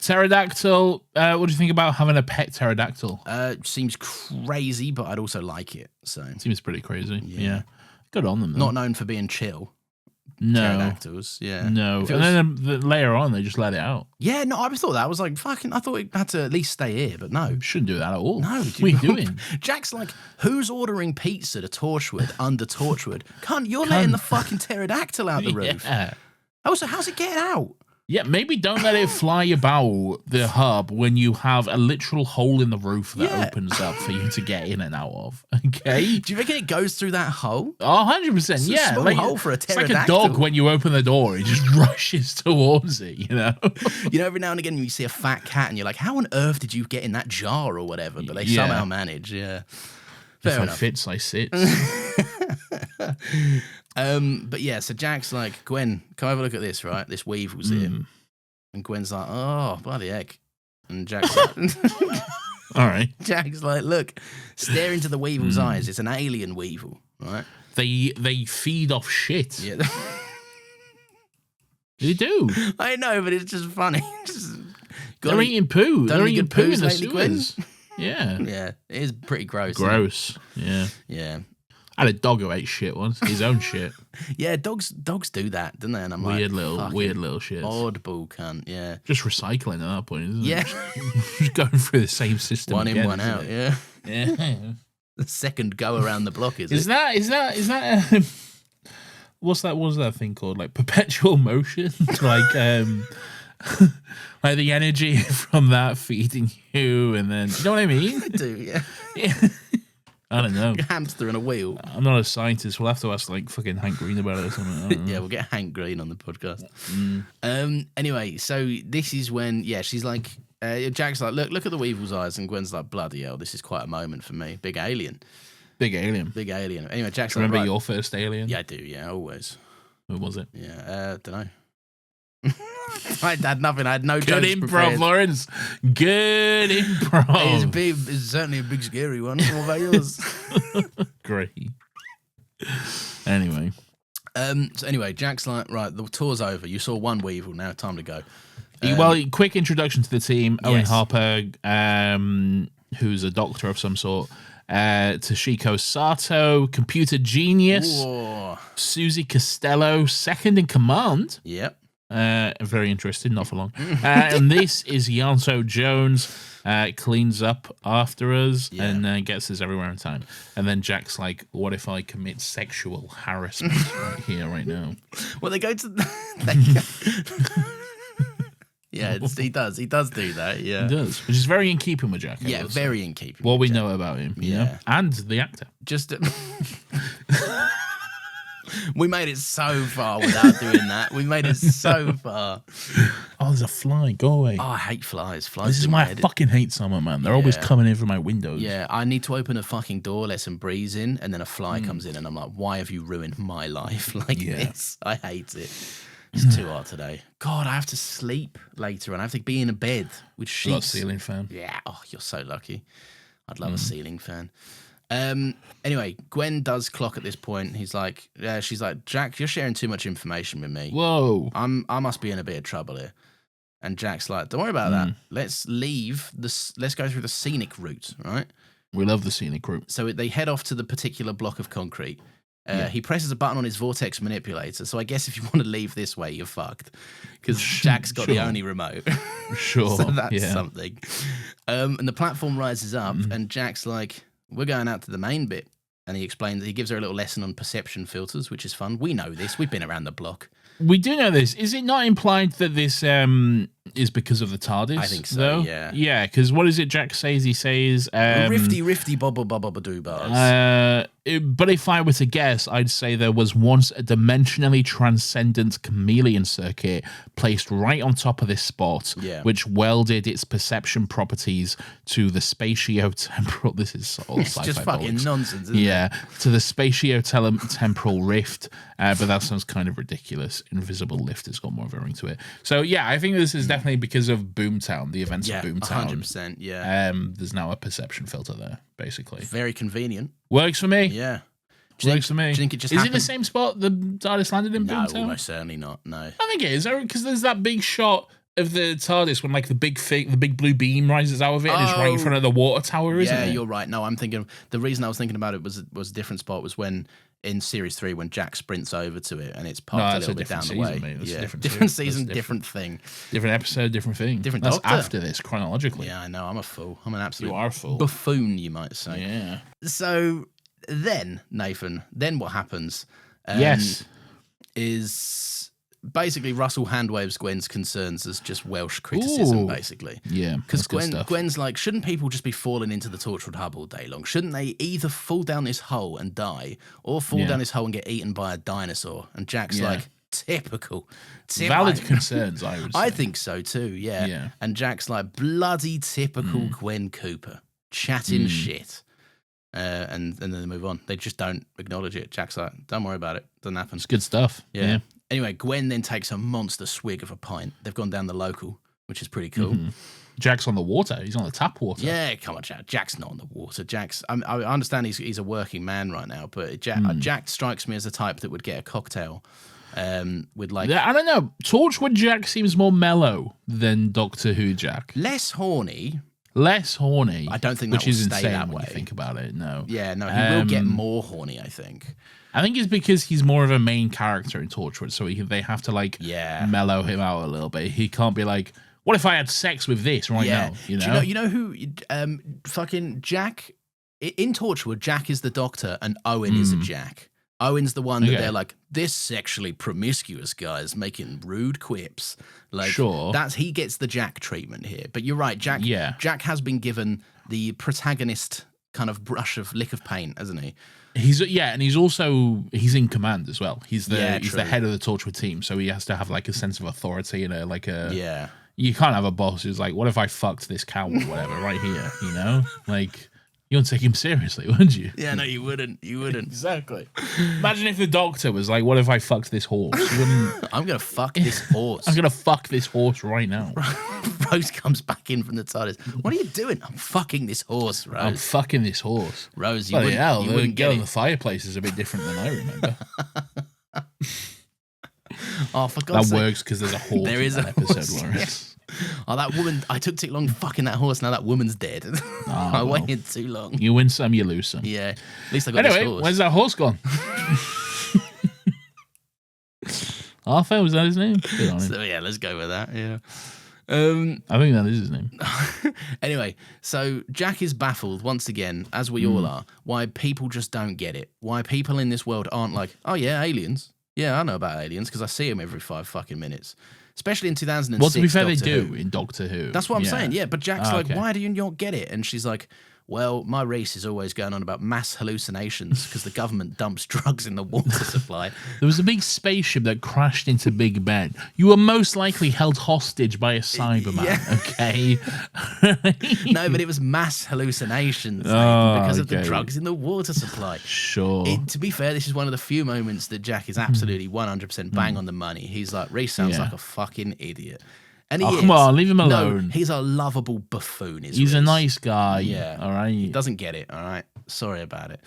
B: Pterodactyl, what do you think about having a pet pterodactyl?
A: Seems crazy, but I'd also like it. So
B: seems pretty crazy. Yeah. Good on them, though.
A: Not known for being chill.
B: No.
A: Pterodactyls, yeah.
B: No. And then later on, they just let it out.
A: Yeah, no, I thought that. I was like, fucking, I thought it had to at least stay here, but no.
B: Shouldn't do that at all.
A: No.
B: What are you doing?
A: Jack's like, who's ordering pizza to Torchwood under Torchwood? You're letting the fucking pterodactyl out the roof.
B: Yeah.
A: Also, how's it getting out?
B: Yeah, maybe don't let it fly about the hub when you have a literal hole in the roof that opens up for you to get in and out of. Okay?
A: Do you reckon it goes through that hole?
B: Oh, 100%.
A: It's a small hole for a pterodactyl.
B: It's like a dog when you open the door, it just rushes towards it, you know?
A: You know, every now and again you see a fat cat and you're like, how on earth did you get in that jar or whatever? But they somehow manage, Fair enough.
B: If I fits, I sit.
A: But yeah, so Jack's like, Gwen, come have a look at this, right? This Weevil's here. And Gwen's like, oh, bloody heck. And Jack's like,
B: all right.
A: Jack's like, look, stare into the Weevil's eyes. It's an alien Weevil, right?
B: They feed off shit.
A: Yeah.
B: They do.
A: I know, but it's just funny.
B: They're eating poo. They're eating poo in the
A: lately,
B: sewers. Yeah.
A: Yeah, it is pretty gross.
B: Gross. Yeah.
A: Yeah.
B: I had a dog who ate shit once. His own shit.
A: Yeah, dogs do that, don't they? And I'm
B: weird little shit.
A: Oddball cunt, yeah.
B: Just recycling at that point, isn't it?
A: Yeah.
B: Just going through the same system.
A: One in, one out,
B: yeah.
A: The second go around the block,
B: is that what's that thing called? Like perpetual motion? Like like the energy from that feeding you, and then you know what I mean?
A: I do, yeah.
B: Yeah. I don't know.
A: A hamster in a wheel.
B: I'm not a scientist. We'll have to ask like fucking Hank Green about it or something.
A: Yeah, we'll get Hank Green on the podcast. Anyway, so this is when she's like, Jack's like, look at the Weevil's eyes, and Gwen's like, bloody hell, this is quite a moment for me. Big alien. Anyway, Jack's like,
B: remember your first alien?
A: Yeah, I do. Yeah, always.
B: What was it?
A: Yeah, don't know. I had nothing. I had no
B: good
A: jokes
B: improv,
A: prepared.
B: Lawrence. Good improv.
A: It's certainly a big scary one. What about yours?
B: Great. Anyway.
A: So anyway, Jack's like, right, the tour's over. You saw one Weevil. Now time to go.
B: Quick introduction to the team. Owen Harper, who's a doctor of some sort. Toshiko Sato, computer genius.
A: Whoa.
B: Susie Costello, second in command.
A: Yep.
B: Very interesting, not for long. And this is Yanto Jones. Cleans up after us and gets us everywhere in time. And then Jack's like, what if I commit sexual harassment right here, right now?
A: Well, they go to... Yeah, he does. He does do that, yeah.
B: He does, which is very in keeping with Jack.
A: Yeah, very in keeping
B: what
A: with
B: we
A: Jack.
B: know about him, you know? And the actor.
A: Just... We made it so far without doing that. We made it so far.
B: Oh, there's a fly. Go away.
A: Oh, I hate flies.
B: This is why I fucking hate summer, man. They're always coming in through my windows.
A: Yeah, I need to open a fucking door, let some breeze in, and then a fly comes in, and I'm like, why have you ruined my life like this? I hate it. It's too hard today. God, I have to sleep later, and I have to be in a bed with sheets.
B: Got a ceiling fan.
A: Yeah. Oh, you're so lucky. I'd love a ceiling fan. Anyway, Gwen does clock at this point. She's like, Jack, you're sharing too much information with me.
B: Whoa.
A: I must be in a bit of trouble here. And Jack's like, don't worry about that. Let's go through the scenic route, right?
B: We love the scenic route.
A: So they head off to the particular block of concrete. He presses a button on his vortex manipulator. So I guess if you want to leave this way, you're fucked. Because Jack's got the only remote.
B: Sure.
A: So that's something. And the platform rises up, and Jack's like, we're going out to the main bit. And he explains, he gives her a little lesson on perception filters, which is fun. We know this. We've been around the block.
B: We do know this. Is it not implied that this is because of the TARDIS?
A: I think so,
B: though?
A: yeah.
B: Yeah, because what is it Jack says? He says...
A: rifty, bobble, doo bars.
B: But if I were to guess, I'd say there was once a dimensionally transcendent chameleon circuit placed right on top of this spot, which welded its perception properties to the spatio-temporal... This is all
A: it's just fucking nonsense, isn't it?
B: To the spatio-temporal rift. But that sounds kind of ridiculous. Invisible lift has got more of a ring to it. So, yeah, I think this is definitely because of Boomtown, the events of Boomtown.
A: 100%, yeah.
B: There's now a perception filter there, basically.
A: Very convenient.
B: Works for me.
A: Yeah.
B: Works for me.
A: Do you think it just
B: Is
A: happened?
B: it the same spot the TARDIS landed in Boomtown?
A: No, almost certainly not, no.
B: I think it is, because there's that big shot of the TARDIS when like the big blue beam rises out of it and it's right in front of the water tower, isn't it?
A: Yeah, you're right. No, I'm thinking... The reason I was thinking about it was a different spot was when... In Series 3, when Jack sprints over to it and it's parked a little bit down the way.
B: Mate. That's a
A: different season, different thing.
B: Different episode, different thing.
A: Different
B: That's
A: doctor.
B: after this, chronologically.
A: Yeah, I know. I'm a fool. I'm an absolute
B: You are a fool.
A: buffoon, you might say.
B: Yeah.
A: So then, Nathan, what happens is basically Russell handwaves Gwen's concerns as just Welsh criticism, basically.
B: Yeah,
A: because Gwen's like, shouldn't people just be falling into the Torchwood hub all day long? Shouldn't they either fall down this hole and die, or fall down this hole and get eaten by a dinosaur? And Jack's like, typical.
B: Valid concerns, I would say.
A: I think so too, yeah. And Jack's like, bloody typical Gwen Cooper, chatting shit. And then they move on. They just don't acknowledge it. Jack's like, don't worry about it. Doesn't happen.
B: It's good stuff. Yeah.
A: Anyway, Gwen then takes a monster swig of a pint. They've gone down the local, which is pretty cool.
B: Jack's on the water. He's on the tap water.
A: Yeah, come on, Jack. Jack's not on the water. I understand he's a working man right now, but Jack strikes me as the type that would get a cocktail with like...
B: I don't know. Torchwood Jack seems more mellow than Doctor Who Jack.
A: Less horny.
B: I don't think
A: that
B: which
A: will
B: is
A: stay
B: insane
A: that
B: when
A: way.
B: you think about it. No.
A: Yeah, no, he will get more horny, I think.
B: I think it's because he's more of a main character in Torchwood, so they have to mellow him out a little bit. He can't be like, what if I had sex with this now? You know?
A: Do you know who fucking Jack in Torchwood? Jack is the Doctor and Owen is a Jack. Owen's the one that they're like, this sexually promiscuous guy is making rude quips. Like, he gets the Jack treatment here. But you're right, Jack has been given the protagonist kind of brush of lick of paint, hasn't he? He's
B: in command as well. He's the head of the Torchwood team, so he has to have like a sense of authority and you can't have a boss who's like, what if I fucked this cow or whatever right here, you know? Like, you wouldn't take him seriously, would you?
A: Yeah, no, you wouldn't.
B: Exactly. Imagine if the Doctor was like, what if I fucked this horse?
A: I'm going to fuck this horse.
B: I'm going to fuck this horse right now.
A: Rose comes back in from the TARDIS. What are you doing? I'm fucking this horse, Rose.
B: I'm fucking this horse.
A: Rose, you wouldn't
B: get on the fireplace is a bit different than I remember.
A: Oh, for God's sake.
B: That works because there's a horse in that episode, Lawrence.
A: Oh, that woman, I took too long fucking that horse. Now that woman's dead. I waited too long.
B: You win some, you lose some.
A: Yeah. At least I got this horse.
B: Where's that horse gone? Arthur, was that his name? Good on him.
A: So yeah, let's go with that. Yeah.
B: I think that is his name.
A: Anyway, so Jack is baffled once again, as we all are, why people just don't get it. Why people in this world aren't like, oh yeah, aliens. Yeah, I know about aliens because I see them every 5 fucking minutes. Especially in 2006.
B: Well, to be fair, they
A: Doctor
B: do
A: Who.
B: in Doctor Who.
A: That's what I'm saying, yeah. But Jack's like,
B: okay.
A: why do you not get it? And she's like, well, my race is always going on about mass hallucinations because the government dumps drugs in the water supply.
B: There was a big spaceship that crashed into Big Ben. You were most likely held hostage by a Cyberman, okay?
A: No, but it was mass hallucinations because of the drugs in the water supply.
B: Sure.
A: To be fair, this is one of the few moments that Jack is absolutely 100% bang on the money. He's like, Reese sounds like a fucking idiot. And he is.
B: Come on, leave him alone.
A: No, he's a lovable buffoon.
B: He's a nice guy.
A: Yeah.
B: All right.
A: He doesn't get it. All right. Sorry about it.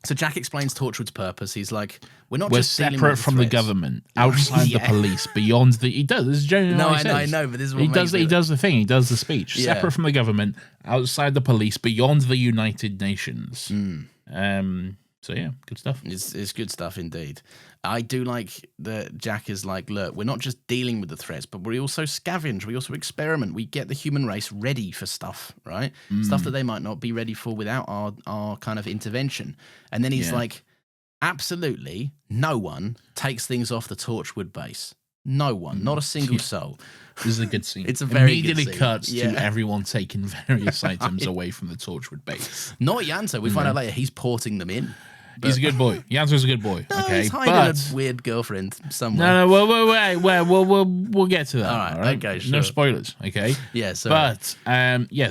A: So Jack explains Torchwood's purpose. He's like, we're just dealing
B: separate
A: with
B: from the
A: threats.
B: government, outside the police, beyond the. He does. This is generally
A: No,
B: what he
A: I
B: says.
A: know, but this is what
B: he
A: makes
B: does. He
A: it-
B: does the thing. He does the speech.
A: Yeah.
B: Separate from the government, outside the police, beyond the United Nations. So yeah, good stuff.
A: It's good stuff indeed. I do like that Jack is like, look, we're not just dealing with the threats, but we also scavenge, we also experiment, we get the human race ready for stuff, right? Stuff that they might not be ready for without our kind of intervention. And then he's like, absolutely no one takes things off the Torchwood base. No one, not a single soul.
B: This is a good scene.
A: It's a very
B: immediately
A: good scene.
B: cuts
A: Yeah.
B: to everyone taking various items away from the Torchwood base.
A: Not Yanto. We find out later he's porting them in.
B: He's a good boy. Yanto's a good boy.
A: No,
B: Okay,
A: he's hiding
B: but
A: a weird girlfriend somewhere.
B: no, we'll get to that.
A: All right, okay,
B: No
A: sure.
B: spoilers. Okay.
A: Yeah, so
B: But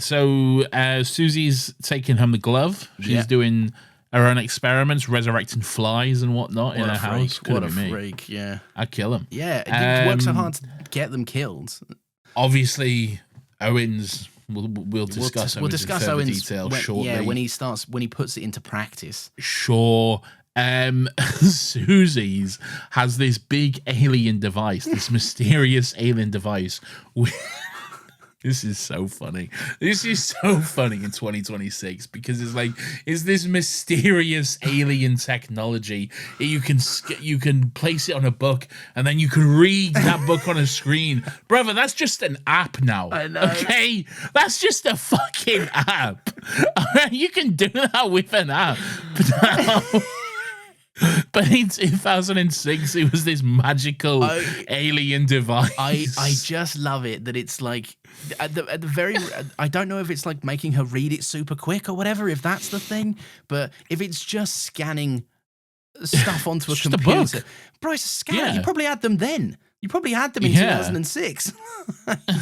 B: so Susie's taking home the glove. She's
A: Yeah.
B: doing her own experiments, resurrecting flies and whatnot in her house. Could
A: What a
B: have been me.
A: freak, yeah.
B: I'd kill him.
A: Yeah, you work so hard to get them killed.
B: Obviously, Owens. We'll discuss.
A: We'll discuss
B: in further
A: Owen's
B: detail
A: when,
B: shortly.
A: Yeah, when he puts it into practice.
B: Sure. Susie's has this big alien device, this mysterious alien device. This is so funny. This is so funny in 2026 because it's this mysterious alien technology. You can place it on a book and then you can read that book on a screen. Brother, that's just an app now.
A: I know.
B: Okay? That's just a fucking app. All right? You can do that with an app. But in 2006, it was this magical alien device.
A: I just love it that it's like at the very. I don't know if it's like making her read it super quick or whatever, if that's the thing. But if it's just scanning stuff onto a
B: Just a
A: computer,
B: book.
A: bro, it's a scanner.
B: Yeah.
A: You probably had them then. You probably had them in
B: Yeah.
A: 2006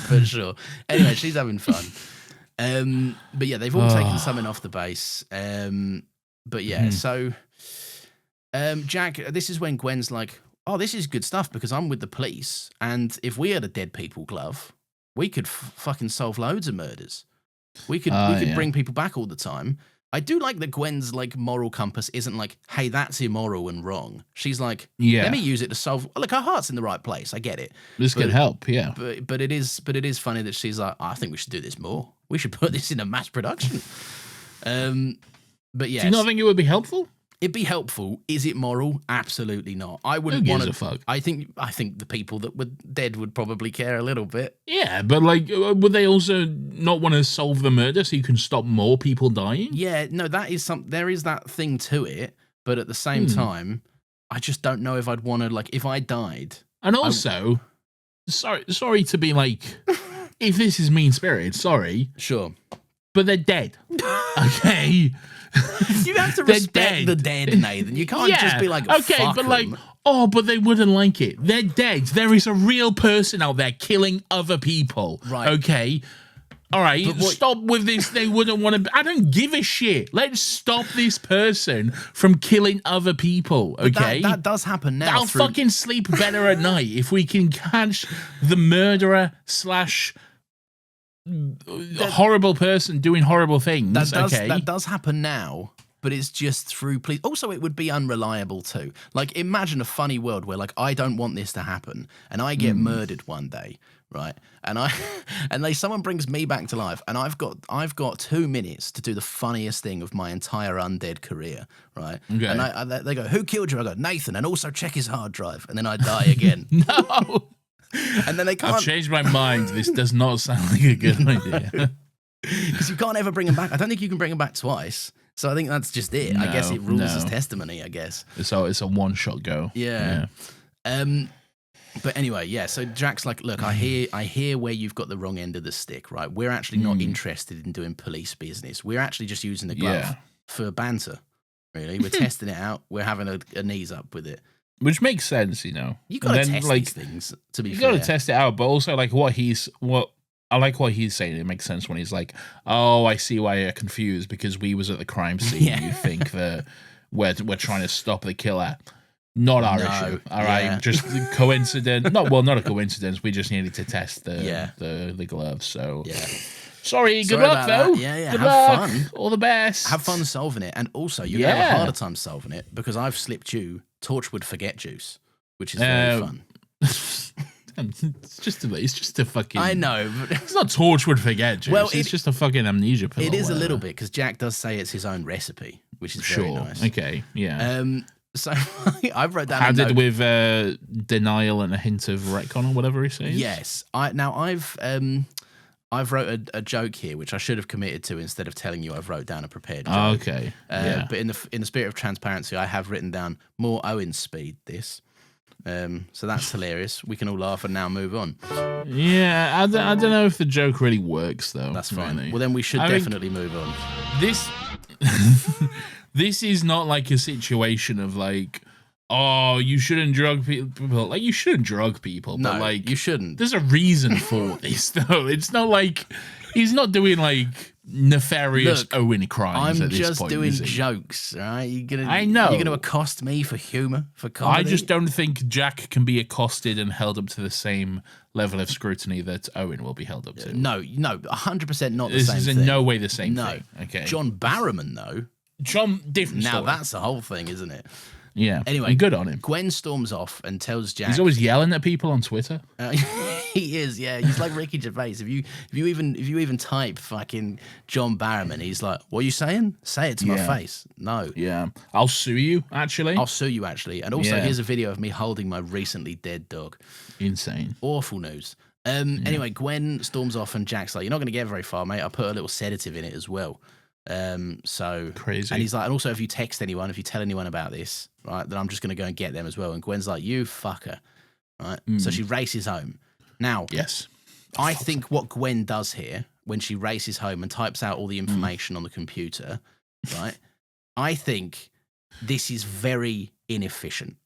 A: for sure. Anyway, she's having fun. But yeah, they've all taken something off the base. But yeah, so. Jack, this is when Gwen's like, oh, this is good stuff because I'm with the police. And if we had a dead people glove, we could fucking solve loads of murders. We could bring people back all the time. I do like that Gwen's like moral compass isn't like, hey, that's immoral and wrong. She's like, let me use it to solve. Look, her heart's in the right place. I get it.
B: This could help, yeah.
A: But it is funny that she's like, I think we should do this more. We should put this in a mass production. But yeah,
B: Do you not think it would be helpful?
A: it'd be helpful. Is it moral? Absolutely not. I wouldn't
B: Who
A: want
B: gives
A: to.
B: a fuck?
A: I think the people that were dead would probably care a little bit.
B: Yeah, but like, would they also not want to solve the murder so you can stop more people dying?
A: Yeah, no, that is there is that thing to it, but at the same time, I just don't know if I'd want to, like, if I died.
B: And also, sorry to be like, if this is mean-spirited, sorry,
A: Sure.
B: but they're dead. Okay?
A: You have to
B: They're
A: respect
B: dead.
A: the dead, Nathan. You can't just be like,
B: okay,
A: fuck
B: but like,
A: them.
B: oh, but they wouldn't like it. They're dead. There is a real person out there killing other people.
A: Right.
B: Okay? All right, stop with this. They wouldn't want to. I don't give a shit. Let's stop this person from killing other people. Okay,
A: That does happen now.
B: I'll fucking sleep better at night if we can catch the murderer / horrible person doing horrible things.
A: That does happen now, but it's just through police. Also, it would be unreliable too. Like, imagine a funny world where, like, I don't want this to happen, and I get murdered one day. right? And someone brings me back to life, and I've got 2 minutes to do the funniest thing of my entire undead career, right?
B: Okay.
A: And they go, "Who killed you?" I go, "Nathan," and also check his hard drive, and then I die again.
B: No.
A: And then they can't.
B: I've changed my mind. This does not sound like a good idea.
A: Because you can't ever bring him back. I don't think you can bring him back twice. So I think that's just it. I guess it rules as testimony, I guess.
B: So it's a one-shot go.
A: Yeah. But anyway, yeah. So Jack's like, look, I hear where you've got the wrong end of the stick, right? We're actually not interested in doing police business. We're actually just using the glove for banter, really. We're testing it out. We're having a knees up with it.
B: Which makes sense, you know.
A: You got to test these things, to be fair.
B: You got to test it out, but also, like, I like what he's saying. It makes sense when he's like, "Oh, I see why you're confused because we was at the crime scene. Yeah. You think that we're trying to stop the killer. Not our issue. All right, just coincidence. Not a coincidence. We just needed to test the gloves. So sorry. Good luck, though.
A: Yeah.
B: Good
A: luck.
B: Fun. All the best.
A: Have fun solving it, and also you're gonna have a harder time solving it because I've slipped you Torchwood Forget Juice, which is very fun.
B: It's just a fucking.
A: I know, but
B: it's not Torchwood Forget Juice. Well, it's just a fucking amnesia pill.
A: It is a little bit because Jack does say it's his own recipe, which is very nice.
B: Okay, yeah.
A: So I wrote down.
B: Had it with denial and a hint of retcon or whatever he says.
A: Yes, I've wrote a joke here, which I should have committed to instead of telling you. I've wrote down a prepared joke.
B: Oh, okay.
A: But in the spirit of transparency, I have written down more Owen speed. This. So that's hilarious. We can all laugh and now move on.
B: Yeah, I don't know if the joke really works though.
A: That's fine.
B: Really.
A: Well, then we should definitely move on.
B: This is not like a situation of like, oh, you shouldn't drug people. Like, you shouldn't drug people.
A: No,
B: but like,
A: you shouldn't.
B: There's a reason for this though. It's not like he's not doing like nefarious Owen crimes.
A: I'm just doing jokes, right?
B: I know.
A: You're gonna accost me for humor, for comedy.
B: I just don't think Jack can be accosted and held up to the same level of scrutiny that Owen will be held up to.
A: No, 100% not the
B: this
A: same
B: is
A: thing.
B: in no way the same thing. Okay.
A: John Barrowman, though.
B: Different
A: now
B: story.
A: That's the whole thing, isn't it?
B: Yeah.
A: Anyway,
B: good on him.
A: Gwen storms off and tells Jack.
B: He's always yelling at people on Twitter.
A: He is, yeah. He's like Ricky Gervais. If you even type fucking John Barrowman, he's like, "What are you saying? Say it to my face." No.
B: Yeah. I'll sue you. Actually.
A: And also, here's a video of me holding my recently dead dog.
B: Insane.
A: Awful news. Anyway, Gwen storms off and Jack's like, "You're not going to get very far, mate. I put a little sedative in it as well." So
B: crazy.
A: And he's like, and also if you text anyone, if you tell anyone about this, right, then I'm just going to go and get them as well. And Gwen's like, "You fucker," right? So she races home. Now,
B: yes,
A: I think what Gwen does here when she races home and types out all the information on the computer, right? I think this is very inefficient.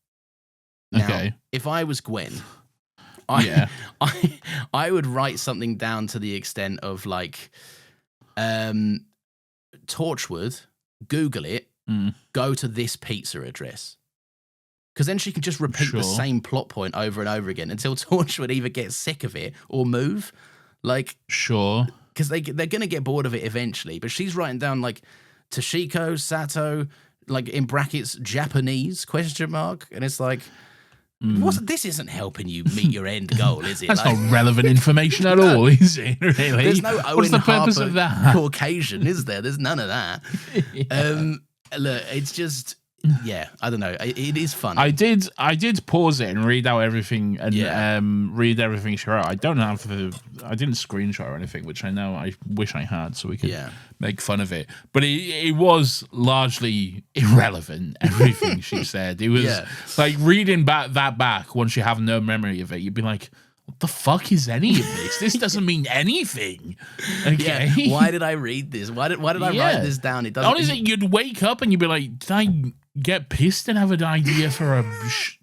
A: Now, if I was Gwen, I would write something down to the extent of like, Torchwood, Google it, go to this pizza address. Because then she can just repeat the same plot point over and over again until Torchwood either gets sick of it or move. Like,
B: sure.
A: Because they're going to get bored of it eventually. But she's writing down like Toshiko, Sato, like in brackets, Japanese, ? And it's like, this isn't helping you meet your end goal, is it?
B: That's not relevant information at all, is it? Really?
A: There's no Owen
B: What's the purpose
A: Harper
B: of that?
A: Caucasian, is there? There's none of that. Look, it's just, I don't know. It is fun.
B: I did pause it and read out everything and read everything she wrote. I didn't screenshot or anything, which I know I wish I had, so we could make fun of it. But it was largely irrelevant. Everything she said, it was like reading that back once you have no memory of it. You'd be like, what the fuck is any of this? This doesn't mean anything. Okay.
A: Yeah. Why did I read this? Why did I write this down? It doesn't.
B: Honestly, you'd wake up and you'd be like, did I get pissed and have an idea for a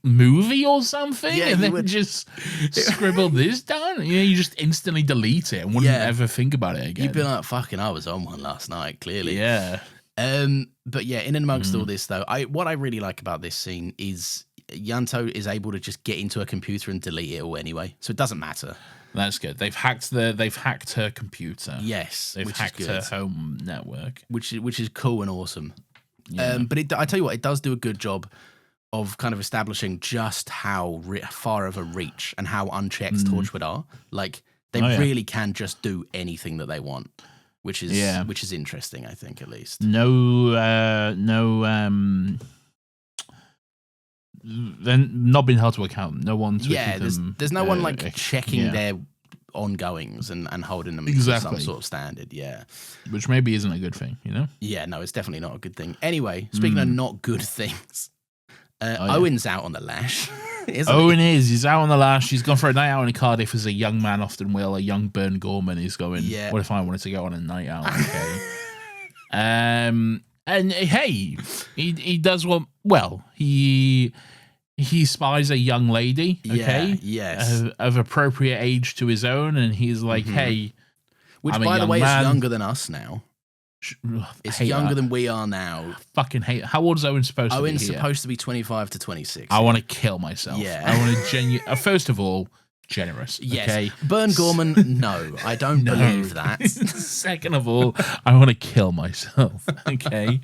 B: movie or something?
A: Yeah,
B: and then just scribble this down? You just instantly delete it and wouldn't ever think about it again.
A: You'd be like, fucking, I was on one last night, clearly.
B: Yeah.
A: But yeah, in and amongst all this though, what I really like about this scene is Yanto is able to just get into a computer and delete it all anyway, so it doesn't matter.
B: That's good. They've hacked her computer.
A: Yes,
B: they've hacked her home network,
A: which is cool and awesome.
B: Yeah.
A: But I tell you what, it does do a good job kind of establishing just how far of a reach and how unchecked Torchwood are. Like, they really can just do anything that they want, which is interesting, I think, at least.
B: They're not being held to account. No one's
A: there's no one like checking their ongoings and holding them to some sort of standard. Yeah,
B: which maybe isn't a good thing, you know?
A: Yeah, no, it's definitely not a good thing. Anyway, speaking of not good things, Owen's out on the lash.
B: He's out on the lash. He's gone for a night out in Cardiff, as a young man often will. A young Burn Gorman is going, what if I wanted to go on a night out? Okay. And hey, he does what? Well, he spies a young lady, of appropriate age to his own, and he's like, hey,
A: which, by the way, is younger than us now. It's younger than we are now.
B: Fucking hate. How old is Owen supposed to be?
A: Owen's supposed to be 25 to 26.
B: I want to kill myself. Yeah. I want to first of all, generous.
A: Yes.
B: Okay?
A: Burn Gorman, no. I don't believe that.
B: Second of all, I want to kill myself. Okay.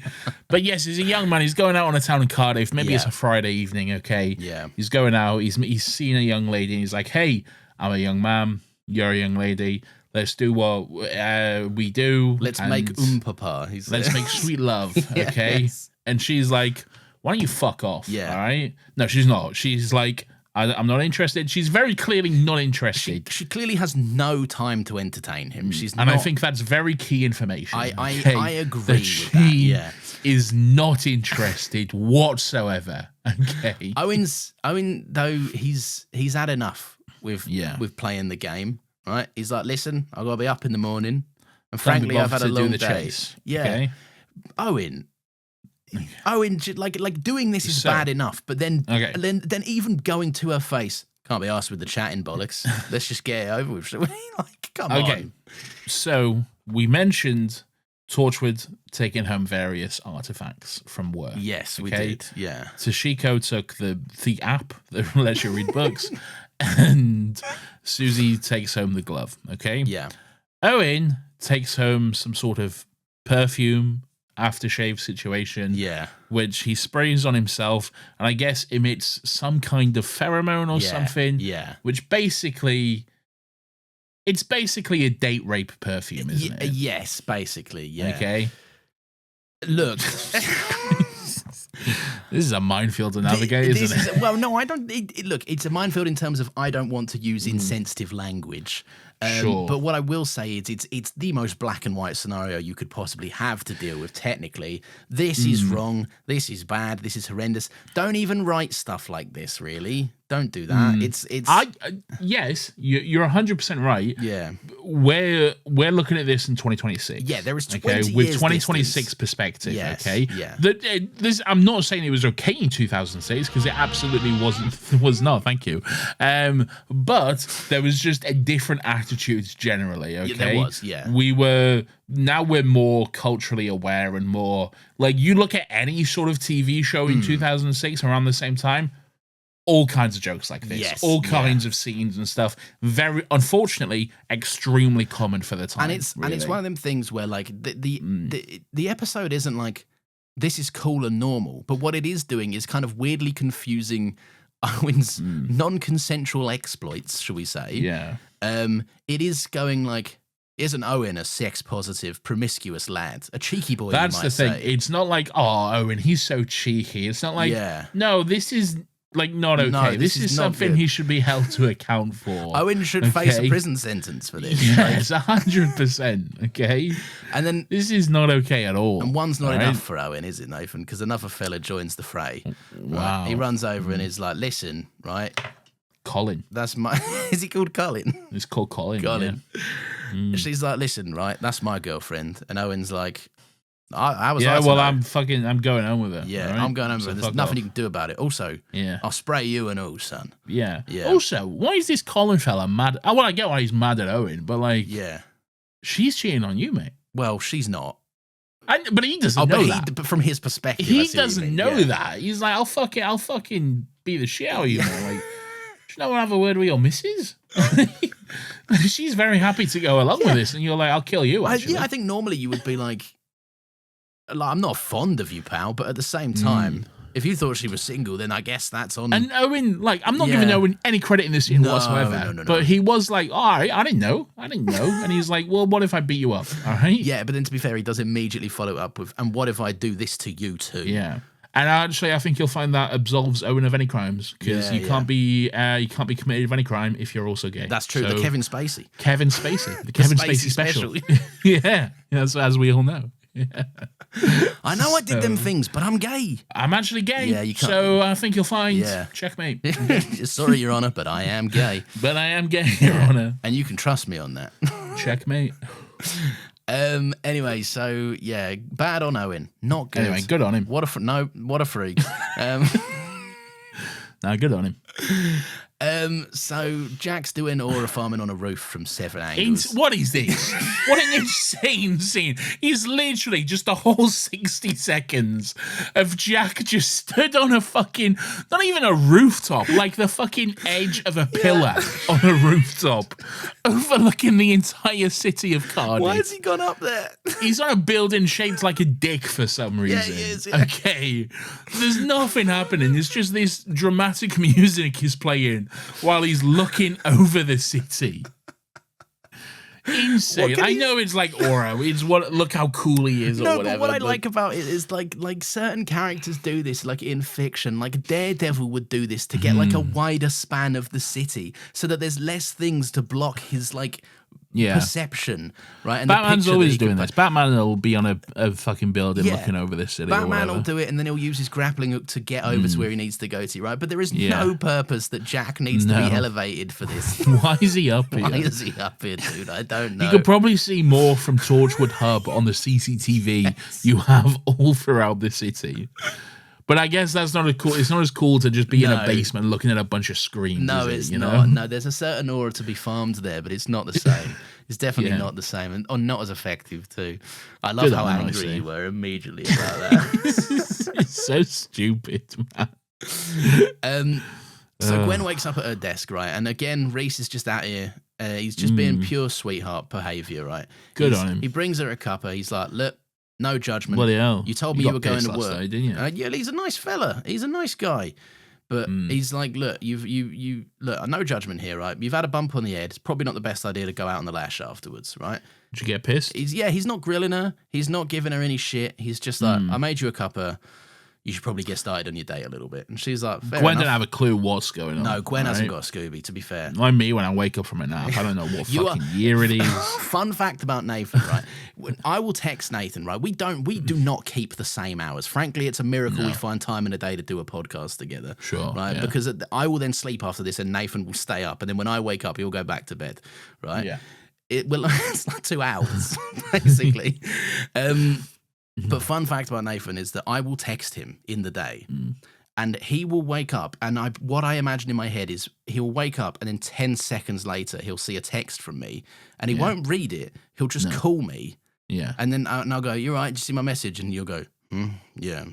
B: But yes, he's a young man. He's going out on a town in Cardiff. Maybe it's a Friday evening. Okay.
A: Yeah.
B: He's going out. He's seen a young lady, and he's like, hey, I'm a young man. You're a young lady. Let's do what we do.
A: Let's make papa.
B: Let's make sweet love, okay? Yes. And she's like, why don't you fuck off, all right? No, she's not. She's like, I'm not interested. She's very clearly not interested.
A: She clearly has no time to entertain him.
B: And I think that's very key information.
A: I agree with that.
B: She is not interested whatsoever, okay?
A: Owen, though, he's had enough with playing the game. Right, he's like, listen, I've got to be up in the morning, and frankly, I've had a long day.
B: Chase.
A: Yeah,
B: okay.
A: Owen, like doing this is bad enough, but then even going to her face, can't be asked with the chatting bollocks. Let's just get it over with. Like, come on.
B: So we mentioned Torchwood taking home various artifacts from work.
A: Yes, we did. Yeah,
B: Toshiko took the app that lets you read books. And Susie takes home the glove, okay?
A: Yeah.
B: Owen takes home some sort of perfume aftershave situation, which he sprays on himself, and I guess emits some kind of pheromone or something, which it's basically a date rape perfume, isn't it?
A: Yes, basically, yeah.
B: Okay.
A: Look...
B: This is a minefield to navigate, isn't it?
A: Well, no, I don't... Look, it's a minefield in terms of I don't want to use insensitive language.
B: Sure.
A: But what I will say is it's the most black and white scenario you could possibly have to deal with, technically. This is wrong. This is bad. This is horrendous. Don't even write stuff like this, really. Don't do that.
B: Yes, you're 100% right.
A: Yeah.
B: We're looking at this in 2026.
A: Yeah, there is 20
B: with
A: years
B: 2026
A: distance.
B: Perspective.
A: Yes,
B: okay.
A: Yeah.
B: I'm not saying it was okay in 2006 because it absolutely was not. Thank you. But there was just a different attitude generally. Okay.
A: Yeah, there was. Yeah.
B: Now we're more culturally aware and more like you look at any sort of TV show in 2006 around the same time. All kinds of jokes like this, all kinds of scenes and stuff. Very, unfortunately, extremely common for the time.
A: And it's one of them things where like the episode isn't like this is cool and normal, but what it is doing is kind of weirdly confusing Owen's non-consensual exploits, shall we say?
B: Yeah.
A: It is going like. Isn't Owen a sex-positive, promiscuous lad? A cheeky boy,
B: That's
A: you might
B: the thing.
A: say.
B: It's not like, oh, Owen, he's so cheeky. It's not like, no, this is like not okay.
A: No,
B: this is something he should be held to account for.
A: Owen should face a prison sentence for this.
B: Yes, 100%. Okay,
A: and then
B: this is not okay at all.
A: And one's not enough for Owen, is it, Nathan? Because another fella joins the fray.
B: Wow.
A: Right? He runs over and is like, "Listen, right,
B: Colin.
A: That's my. Is he called Colin?
B: It's called Colin.
A: Colin. Yeah. She's like, listen, right, that's my girlfriend, and Owen's like, I was.
B: Yeah, well, I'm going home with her.
A: Yeah,
B: right?
A: I'm going home with her. There's nothing you can do about it. Also, I'll spray you and all, son.
B: Yeah. Also, why is this Colin fella mad? I get why he's mad at Owen, but like, she's cheating on you, mate.
A: Well, she's not.
B: But he doesn't know that.
A: But from his perspective,
B: he doesn't know that. He's like, I'll fucking beat the shit out of you, man. Like, should no one have a word with your missus? She's very happy to go along with this, and you're like, I'll kill you, actually.
A: I think normally you would be like, I'm not fond of you, pal, but at the same time, If you thought she was single, then I guess that's on.
B: And Owen, like, I'm not giving Owen any credit in this scene whatsoever. No. But he was like, all right, I didn't know. And he's like, well, what if I beat you up? All right.
A: Yeah, but then to be fair, he does immediately follow up with, and what if I do this to you too?
B: Yeah. And actually, I think you'll find that absolves Owen of any crimes, because you can't be committed of any crime if you're also gay.
A: That's true. So, the Kevin Spacey, the
B: Kevin Spacey special. Yeah, as we all know. Yeah.
A: I know I did them things, but I'm gay.
B: I'm actually gay.
A: Yeah, you can't.
B: So I think you'll find checkmate.
A: Sorry, Your Honor, but I am gay.
B: Your Honor.
A: And you can trust me on that.
B: Checkmate.
A: Anyway, so yeah, bad on Owen, not good.
B: Anyway, good on him.
A: What a freak.
B: No, good on him.
A: So Jack's doing aura farming on a roof from 7 angles.
B: What is this? What an insane scene. He's literally just a whole 60 seconds of Jack just stood on a fucking, not even a rooftop, like the fucking edge of a pillar on a rooftop, overlooking the entire city of Cardiff.
A: Why has he gone up there?
B: He's on a building shaped like a dick for some reason.
A: Yeah, he is. Yeah.
B: Okay. There's nothing happening. It's just this dramatic music is playing while he's looking over the city. Insane. I know it's like aura. It's look how cool he is or whatever.
A: But what I like about it is like certain characters do this like in fiction. Like Daredevil would do this to get like a wider span of the city so that there's less things to block his like perception, right? And
B: Batman's always doing this. Batman will be on a fucking building looking over this city.
A: Batman will do it, and then he'll use his grappling hook to get over to where he needs to go to, right? But there is no purpose that Jack needs to be elevated for this.
B: Why is he up here?
A: Why is he up here, dude? I don't know.
B: You could probably see more from Torchwood Hub on the CCTV you have all throughout the city. But I guess that's not cool. It's not as cool to just be in a basement looking at a bunch of screens.
A: No, it's not. No, there's a certain aura to be farmed there, but it's not the same. It's definitely not the same, or not as effective too. I love how angry you were immediately about that.
B: It's so stupid, man.
A: So Gwen wakes up at her desk, right? And again, Reese is just out here. He's just being pure sweetheart behavior, right?
B: Good on him.
A: He brings her a cuppa. He's like, look. No judgment.
B: Bloody hell.
A: You told me you were going to work,
B: didn't you?
A: Yeah, he's a nice fella. He's a nice guy, but he's like, look, you look. No judgment here, right? You've had a bump on the head. It's probably not the best idea to go out on the lash afterwards, right?
B: Did you get pissed?
A: He's not grilling her. He's not giving her any shit. He's just like, I made you a cuppa. You should probably get started on your day a little bit. And she's like, fair
B: Gwen
A: enough.
B: didn't have a clue what's going on.
A: No, Gwen hasn't got a Scooby, to be fair.
B: Like me when I wake up from a nap. I don't know what fucking year it is.
A: Fun fact about Nathan, right? When I will text Nathan, right? We do not keep the same hours. Frankly, it's a miracle we find time in a day to do a podcast together.
B: Sure.
A: Right?
B: Yeah.
A: Because I will then sleep after this and Nathan will stay up. And then when I wake up, he'll go back to bed. Right?
B: Yeah.
A: It's like 2 hours, basically. But fun fact about Nathan is that I will text him in the day and he will wake up and what I imagine in my head is he'll wake up and then 10 seconds later he'll see a text from me and he won't read it. He'll just call me.
B: Yeah.
A: And then I'll go, you're right, did you see my message? And you'll go, yeah.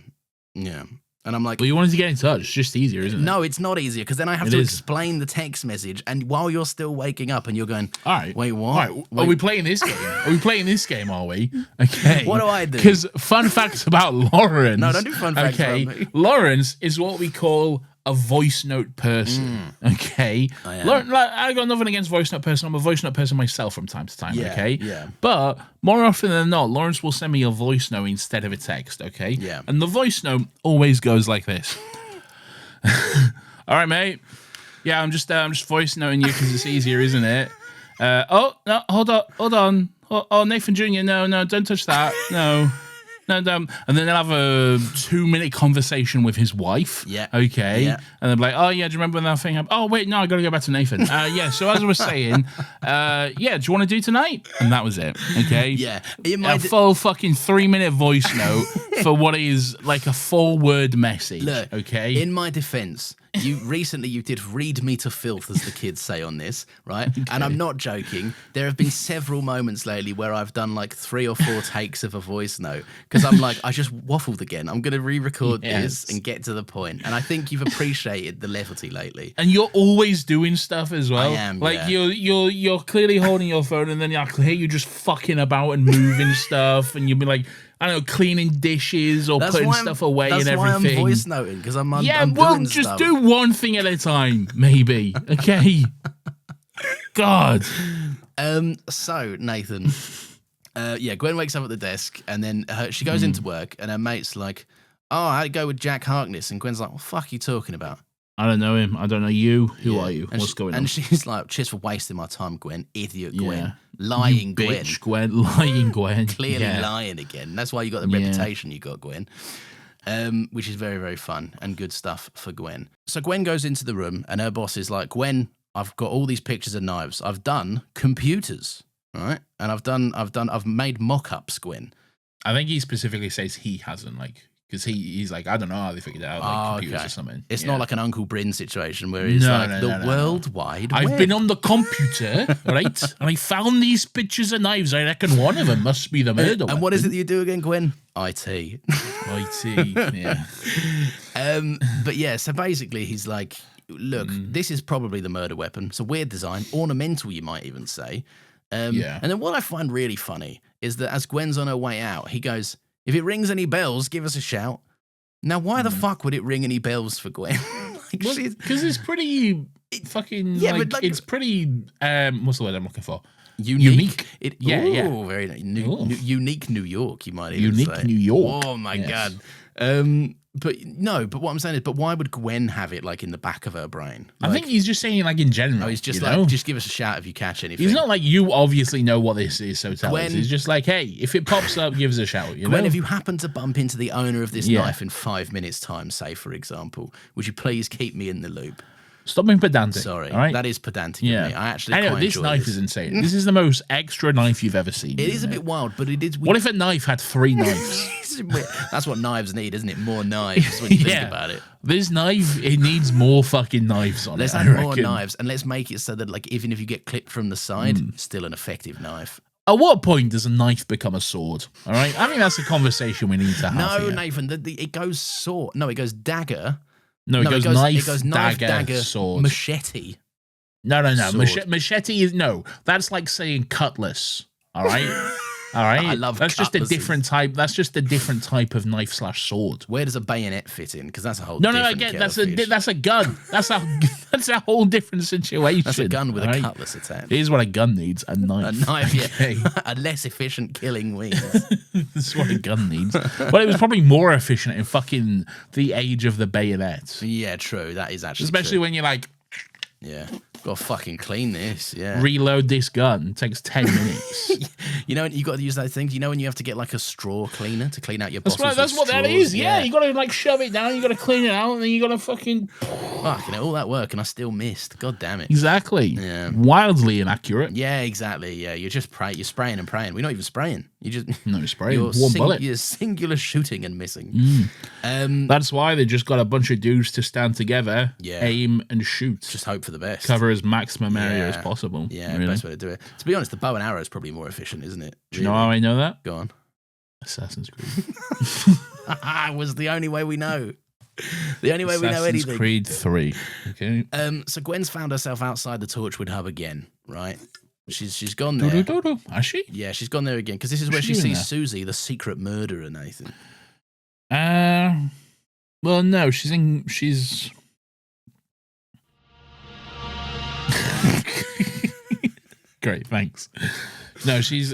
A: And I'm like...
B: Well, you wanted to get in touch. It's just easier, isn't it?
A: No, it's not easier, because then I have to explain the text message, and while you're still waking up, and you're going, all right, wait, what? All right,
B: are we playing this game? Are we playing this game, are we? Okay.
A: What do I do?
B: Because fun facts about Lawrence...
A: No, don't do fun facts about me.
B: Lawrence is what we call a voice note person, okay? I got nothing against voice note person. I'm a voice note person myself from time to time, okay?
A: Yeah.
B: But more often than not, Lawrence will send me a voice note instead of a text, okay?
A: Yeah.
B: And the voice note always goes like this. All right, mate. Yeah, I'm just voice noting you because it's easier, isn't it? Oh, no, hold on. Oh, Nathan Jr., no, don't touch that. No, don't. And then they'll have a 2-minute conversation with his wife.
A: Yeah.
B: Okay.
A: Yeah.
B: And they'll be like, oh, yeah, do you remember when that thing happened? Oh, wait, no, I got to go back to Nathan. Yeah, so as I was saying, yeah, do you want to do tonight? And that was it. Okay.
A: Yeah.
B: A full fucking 3-minute voice note for what is like a 4-word message.
A: Look,
B: okay.
A: In my defense, you did read me to filth, as the kids say on this, right? Okay. And I'm not joking. There have been several moments lately where I've done like 3 or 4 takes of a voice note because I'm like, I just waffled again. I'm going to re-record this and get to the point. And I think you've appreciated the levity lately.
B: And you're always doing stuff as well.
A: I am.
B: Like you're clearly holding your phone, and then I hear you just fucking about and moving stuff, and you'll be like, I don't know, cleaning dishes or putting stuff away and everything.
A: That's why I'm voice noting, because I'm
B: well,
A: doing
B: just
A: stuff.
B: do one thing at a time, maybe. Okay. God.
A: So, Nathan, Gwen wakes up at the desk, and then she goes into work, and her mate's like, oh, I'd go with Jack Harkness. And Gwen's like, what the fuck are you talking about?
B: I don't know him. I don't know you. Who are you?
A: And
B: what's going on?
A: And she's like, cheers for wasting my time, Gwen. Idiot Gwen. Lying
B: you
A: Gwen.
B: Bitch, Gwen. Lying Gwen.
A: Clearly lying again. That's why you got the reputation you got, Gwen. Which is very, very fun and good stuff for Gwen. So Gwen goes into the room, and her boss is like, Gwen, I've got all these pictures of knives. I've done computers, right? And I've made mock-ups, Gwen.
B: I think he specifically says he hasn't, like, because he's like, I don't know how they figured it out, like computers or something.
A: It's not like an Uncle Bryn situation where he's the World Wide Web.
B: I've been on the computer, right? And I found these pictures of knives. I reckon one of them must be the murder weapon.
A: And what is it that you do again, Gwen? IT.
B: IT, yeah.
A: But yeah, so basically he's like, look, this is probably the murder weapon. It's a weird design, ornamental, you might even say. And then what I find really funny is that as Gwen's on her way out, he goes, if it rings any bells, give us a shout. Now, why the fuck would it ring any bells for Gwen?
B: Because it's pretty fucking, it's pretty, what's the word I'm looking for? Unique.
A: Very unique New York, you might even say.
B: Unique New York.
A: Oh, my God. But what I'm saying is, but why would Gwen have it like in the back of her brain?
B: I think he's just saying like in general.
A: No, he's just like, just give us a shout if you catch anything.
B: He's not like, you obviously know what this is, so tell us. He's just like, hey, if it pops up, give us a shout.
A: Gwen, if you happen to bump into the owner of this knife in 5 minutes' time, say for example, would you please keep me in the loop?
B: Stop being pedantic.
A: Sorry,
B: all right?
A: That is pedantic of me. I actually
B: know this knife is insane. This is the most extra knife you've ever seen.
A: It is a bit wild, but it is weird.
B: What if a knife had 3 knives?
A: That's what knives need, isn't it? More knives when you think about it.
B: This knife, it needs more fucking knives on
A: let's
B: it.
A: Let's add more knives, and let's make it so that, like, even if you get clipped from the side, it's still an effective knife.
B: At what point does a knife become a sword? All right, I think that's a conversation we need to have.
A: No,
B: here.
A: Nathan, it goes sword. No, it goes dagger.
B: No, it goes knife, dagger, sword.
A: Machete.
B: No. Machete is, no. That's like saying cutlass. All right? All right?
A: I love
B: That's just a different type. That's just a different type of knife/sword.
A: Where does a bayonet fit in? Because that's a whole
B: again, that's a gun. That's a whole different situation.
A: That's a gun with a cutlass attached.
B: Here's what a gun needs: a knife.
A: A knife, yeah. A less efficient killing means.
B: That's what a gun needs. But it was probably more efficient in fucking the age of the bayonet.
A: Yeah, true. That is actually
B: especially
A: true.
B: when you're like,
A: gotta fucking clean this. Yeah,
B: reload this gun. It takes 10 minutes.
A: You know, you got to use those things. You know, when you have to get like a straw cleaner to clean out your bottles.
B: That's what that is. Yeah, you got to like shove it down. You got to clean it out, and then you got to fucking.
A: Fucking all that work, and I still missed. God damn it.
B: Exactly.
A: Yeah.
B: Wildly inaccurate.
A: Yeah, exactly. Yeah, you're just you're spraying and praying. We're not even spraying. You just
B: no spraying. One bullet.
A: You're singular shooting and missing.
B: That's why they just got a bunch of dudes to stand together, aim and shoot.
A: Just hope for the best.
B: Cover as maximum area as possible.
A: Yeah, really. Best way to do it. To be honest, the bow and arrow is probably more efficient, isn't it?
B: Do you know how I know that?
A: Go on.
B: Assassin's Creed.
A: It was the only way we know. The only way we know anything.
B: Assassin's Creed 3. Okay.
A: So Gwen's found herself outside the Torchwood hub again, right? She's gone there.
B: Has she?
A: Yeah, she's gone there again because this is where she sees Susie, the secret murderer, Nathan.
B: Well, no, she's great, thanks. No, she's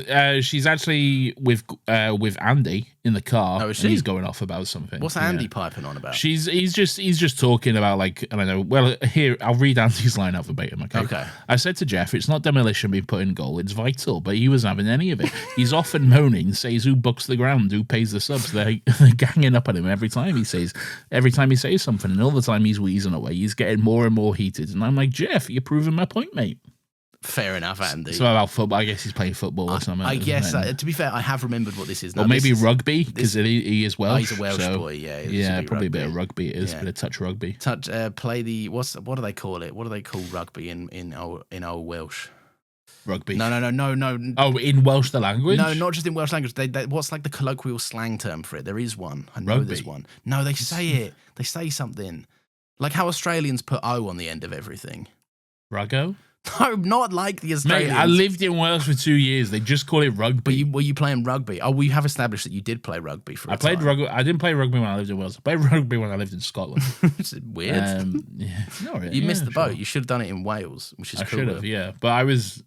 B: actually with Andy in the car.
A: Oh, is she?
B: And he's going off about something.
A: What's Andy piping on about?
B: He's just talking about, like, I don't know. Well, here I'll read Andy's line out verbatim. Okay. I said to Jeff, it's not demolition being put in goal, it's vital. But he wasn't having any of it. He's often moaning, says who books the ground, who pays the subs. They're ganging up at him every time he says something, and all the time he's wheezing away. He's getting more and more heated, and I'm like, Jeff, you're proving my point, mate.
A: Fair enough, Andy.
B: So about football, I guess he's playing football or something.
A: I guess, to be fair, I have remembered what this is now.
B: Or maybe rugby, because he is Welsh.
A: He's a Welsh boy, yeah.
B: Yeah, probably a bit of rugby it is, a bit of touch rugby.
A: Play the, what do they call it? What do they call rugby in old Welsh?
B: Rugby.
A: No.
B: Oh, in Welsh, the language?
A: No, not just in Welsh language. They what's like the colloquial slang term for it? There is one. I know there's one. No, they say it. They say something. Like how Australians put O on the end of everything.
B: Ruggo?
A: No, not like the
B: Mate,
A: Australians.
B: I lived in Wales for 2 years. They just call it rugby.
A: But were you playing rugby? Oh, we have established that you did play rugby for a
B: I played
A: time.
B: rugby. I didn't play rugby when I lived in Wales. I played rugby when I lived in Scotland.
A: It's weird.
B: Yeah, not really.
A: You missed the
B: sure.
A: boat. You should have done it in Wales, which is
B: I
A: cool.
B: should have, yeah. But I was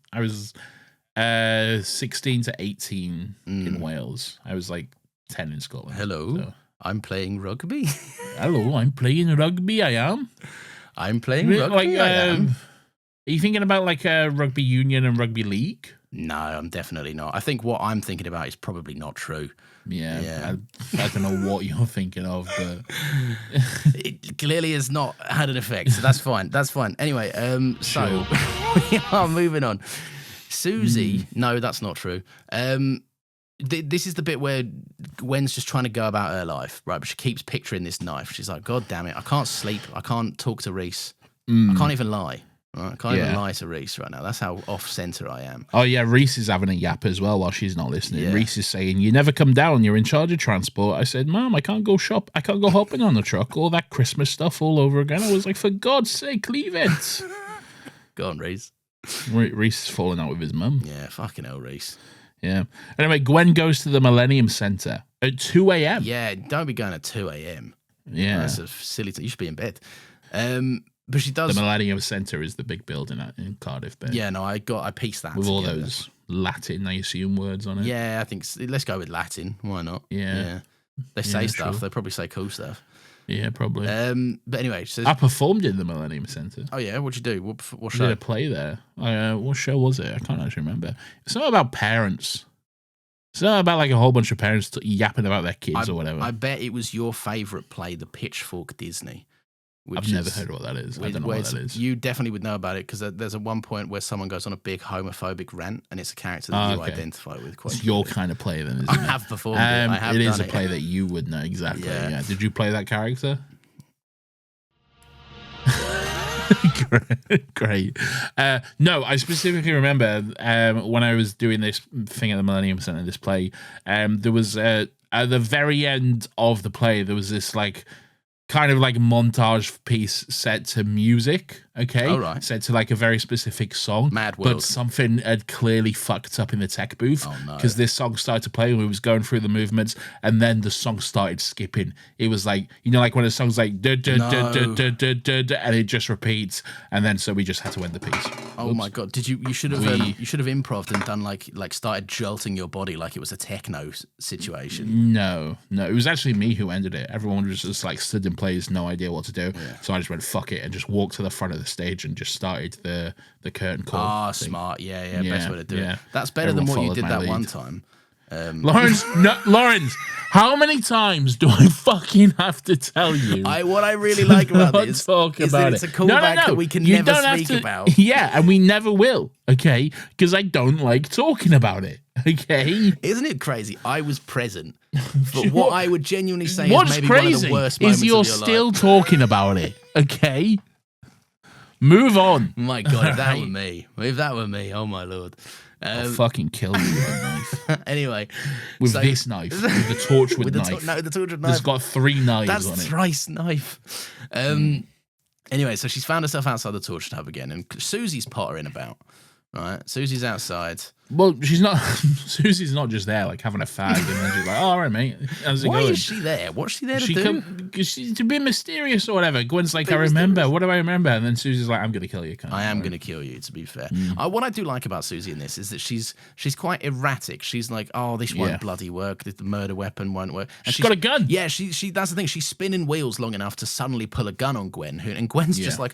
B: 16 to 18 in Wales. I was like 10 in Scotland.
A: Hello,
B: so.
A: I'm playing rugby.
B: Hello, I'm playing rugby. I am.
A: I'm playing rugby. I am.
B: Are you thinking about like a rugby union and rugby league?
A: No, I'm definitely not. I think what I'm thinking about is probably not true.
B: Yeah. I don't know what you're thinking of, but
A: It clearly has not had an effect, so that's fine. That's fine. Anyway, so we are moving on. Susie, no, that's not true. This is the bit where Gwen's just trying to go about her life, right? But she keeps picturing this knife. She's like, God damn it, I can't sleep. I can't talk to Reese. I can't even lie. Right? I can't even lie to Reese right now. That's how off-center I am.
B: oh yeah, Reese is having a yap as well while she's not listening.
A: Yeah.
B: Reese is saying, "You never come down. You're in charge of transport." I said, "Mom, I can't go shop. I can't go hopping on the truck. All that Christmas stuff all over again." I was like, "For God's sake, leave it."
A: Go on, Reese.
B: Reese is falling out with his mum.
A: Yeah, fucking hell, Reese.
B: Yeah. Anyway, Gwen goes to the Millennium Center at 2 a.m.
A: Yeah, don't be going at 2 a.m.
B: Yeah.
A: That's a silly you should be in bed. But she does.
B: The Millennium Center is the big building in Cardiff. There.
A: Yeah, no, I pieced that
B: With all
A: together.
B: those Latin, I assume, words on it.
A: Yeah, I think let's go with Latin. Why not?
B: Yeah.
A: They say stuff.
B: Sure.
A: They probably say cool stuff.
B: Yeah, probably.
A: But anyway, so
B: I performed in the Millennium Center.
A: oh yeah, what'd you do? What
B: I
A: show?
B: did a play there. What show was it? I can't actually remember. It's not about parents. It's not about like a whole bunch of parents yapping about their kids or whatever.
A: I bet it was your favourite play, The Pitchfork Disney.
B: I've never heard what that is. I don't know what that is.
A: You definitely would know about it because there's a one point where someone goes on a big homophobic rant, and it's a character that you identify with quite.
B: It's your kind of play, then, isn't it?
A: I have performed it. I have
B: it is
A: done
B: a play that you would know exactly.
A: Yeah.
B: Yeah. Did you play that character? Great. No, I specifically remember when I was doing this thing at the Millennium Center, this play, there was at the very end of the play, there was this like kind of like montage piece set to music, okay?
A: Oh, right.
B: Set to like a very specific song.
A: Mad World.
B: But something had clearly fucked up in the tech booth.
A: Oh, no.
B: Because this song started to play and we was going through the movements and then the song started skipping. It was like, you know, like when a song's like, and it just repeats. And then so we just had to end the piece.
A: Oh
B: Oops.
A: my god! You should have improv'd and done like started jolting your body like it was a techno situation.
B: No, it was actually me who ended it. Everyone was just like stood in place, no idea what to do. Yeah. So I just went fuck it and just walked to the front of the stage and just started the curtain call.
A: Ah, smart. Yeah. Best way to do it. That's better
B: Everyone
A: than what you did that
B: lead.
A: one time.
B: Lawrence, how many times do I fucking have to tell you?
A: What I really like about this is that it's a callback that we can never speak about.
B: Yeah, and we never will, okay? Because I don't like talking about it, okay?
A: Isn't it crazy? I was present. But what I would genuinely say
B: What's
A: is maybe
B: crazy
A: one of the worst moments
B: is you're
A: of your
B: still
A: life.
B: talking about it, okay? Move on.
A: My God, if that were me, oh my Lord.
B: I'll fucking kill you with a knife.
A: Anyway.
B: With this knife. With the Torchwood knife.
A: The Torchwood knife.
B: It's got 3 knives
A: That's
B: on it.
A: thrice knife. Anyway, so she's found herself outside the Torchwood hub again, and Susie's pottering about. Right? Susie's outside.
B: Well, she's not. Susie's not just there, like having a fag, and then she's like, "Oh, all right, mate. How's it
A: Why
B: going?"
A: is she there? What's she there to do?
B: Because she's to be mysterious or whatever. Gwen's like, "I remember. What do I remember?" And then Susie's like, "I'm gonna kill you."
A: I am going to kill you, to be fair. What I do like about Susie in this is that she's quite erratic. She's like, oh, this won't bloody work. The murder weapon won't work. And
B: she's got a gun.
A: Yeah, she. That's the thing. She's spinning wheels long enough to suddenly pull a gun on Gwen. And Gwen's just like,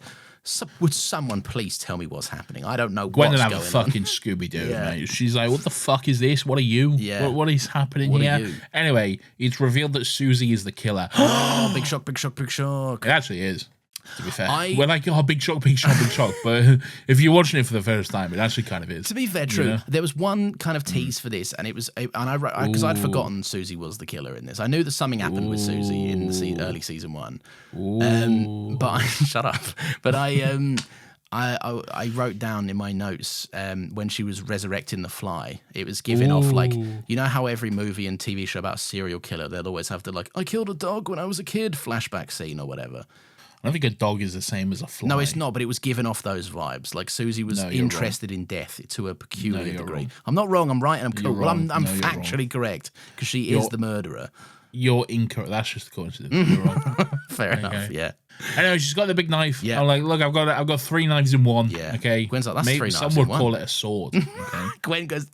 A: would someone please tell me what's happening? I don't know
B: Gwen
A: what's
B: would
A: going
B: have a fucking Scooby-Doo, mate. She's like, what the fuck is this? What are you?
A: Yeah.
B: What is happening
A: What are
B: here?
A: you?
B: Anyway, it's revealed that Susie is the killer.
A: Oh, big shock, big shock, big shock.
B: It actually is, to be fair.
A: I-
B: We're like, oh, big shock, big shock, big shock. But if you're watching it for the first time, it actually kind of is.
A: To be fair, true.
B: Yeah.
A: There was one kind of tease for this, and it was, because I'd forgotten Susie was the killer in this. I knew that something happened with Susie in the early season 1. But shut up. But I wrote down in my notes when she was resurrecting the fly, it was giving off like, you know how every movie and TV show about a serial killer, they'll always have the like, I killed a dog when I was a kid flashback scene or whatever.
B: I don't think a dog is the same as a fly.
A: No, it's not, but it was giving off those vibes. Like Susie was interested in death to a peculiar degree.
B: Wrong.
A: I'm not wrong, I'm right, and I'm cool. Well, I'm factually correct, because she is the murderer.
B: You're incorrect. That's just a coincidence. You're wrong.
A: Fair enough, yeah.
B: Anyway, she's got the big knife.
A: Yeah.
B: I'm like, look, I've got 3 knives in one.
A: Yeah.
B: Okay.
A: Gwen's like, that's
B: Maybe
A: 3 knives
B: some
A: in
B: would
A: one.
B: call it a sword. Okay.
A: Gwen goes,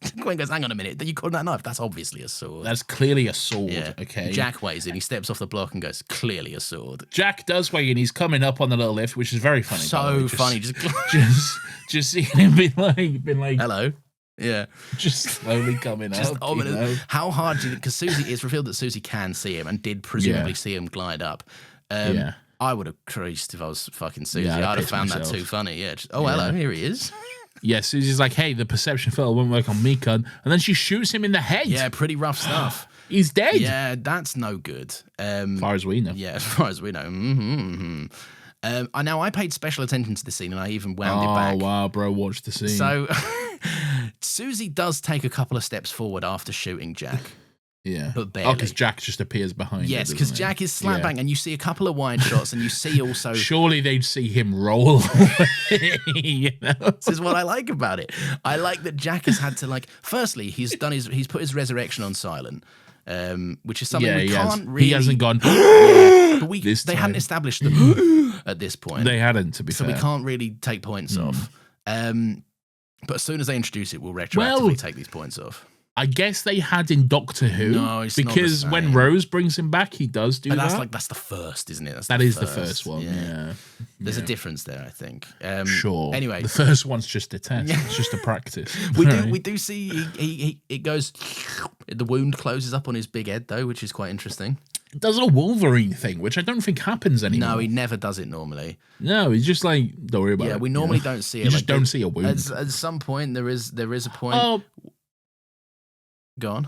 A: hang on a minute. You call that knife? That's obviously a sword.
B: That's clearly a sword.
A: Yeah.
B: Okay.
A: Jack weighs in. He steps off the block and goes, clearly a sword.
B: Jack does weigh in. He's coming up on the little lift, which is very funny.
A: So funny.
B: Just seeing him been like,
A: hello. Yeah.
B: Just slowly coming up.
A: Ominous. You know? How hard do you think? Because Susie, it's revealed that Susie can see him and did presumably see him glide up. I would have creased if I was fucking Susie. I'd have found that too funny. Yeah. Hello, here he is.
B: Yeah, Susie's like, hey, the perception filter won't work on me, cunt. And then she shoots him in the head.
A: Yeah, pretty rough stuff.
B: He's dead.
A: Yeah, that's no good.
B: As far as we know.
A: Yeah, as far as we know. Now, I paid special attention to the scene and I even wound it back.
B: Oh, wow, bro, watch the scene.
A: So, Susie does take a couple of steps forward after shooting Jack.
B: Yeah.
A: But barely.
B: because Jack just appears behind.
A: Yes, because Jack is slap bang, and you see a couple of wide shots, and you see also.
B: Surely they'd see him roll away, you know?
A: This is what I like about it. I like that Jack has had to, firstly, he's put his resurrection on silent, which is something we can't really.
B: He hasn't gone.
A: But they hadn't established them at this point.
B: They hadn't, to be fair.
A: So we can't really take points off. But as soon as they introduce it, we'll retroactively take these points off.
B: I guess they had in Doctor Who.
A: No, it's not
B: because
A: the same.
B: when Rose brings him back, he does do that.
A: That's the first, isn't it?
B: That is the first one. Yeah.
A: There's a difference there, I think.
B: Sure.
A: Anyway,
B: the first one's just a test. It's just a practice.
A: We do see it goes. The wound closes up on his big head though, which is quite interesting.
B: It does a Wolverine thing, which I don't think happens anymore.
A: No, he never does it normally.
B: No, he's just like, don't worry about it.
A: Yeah, we normally don't see it.
B: You just don't see a wound.
A: At some point, there is a point.
B: Oh.
A: Go on.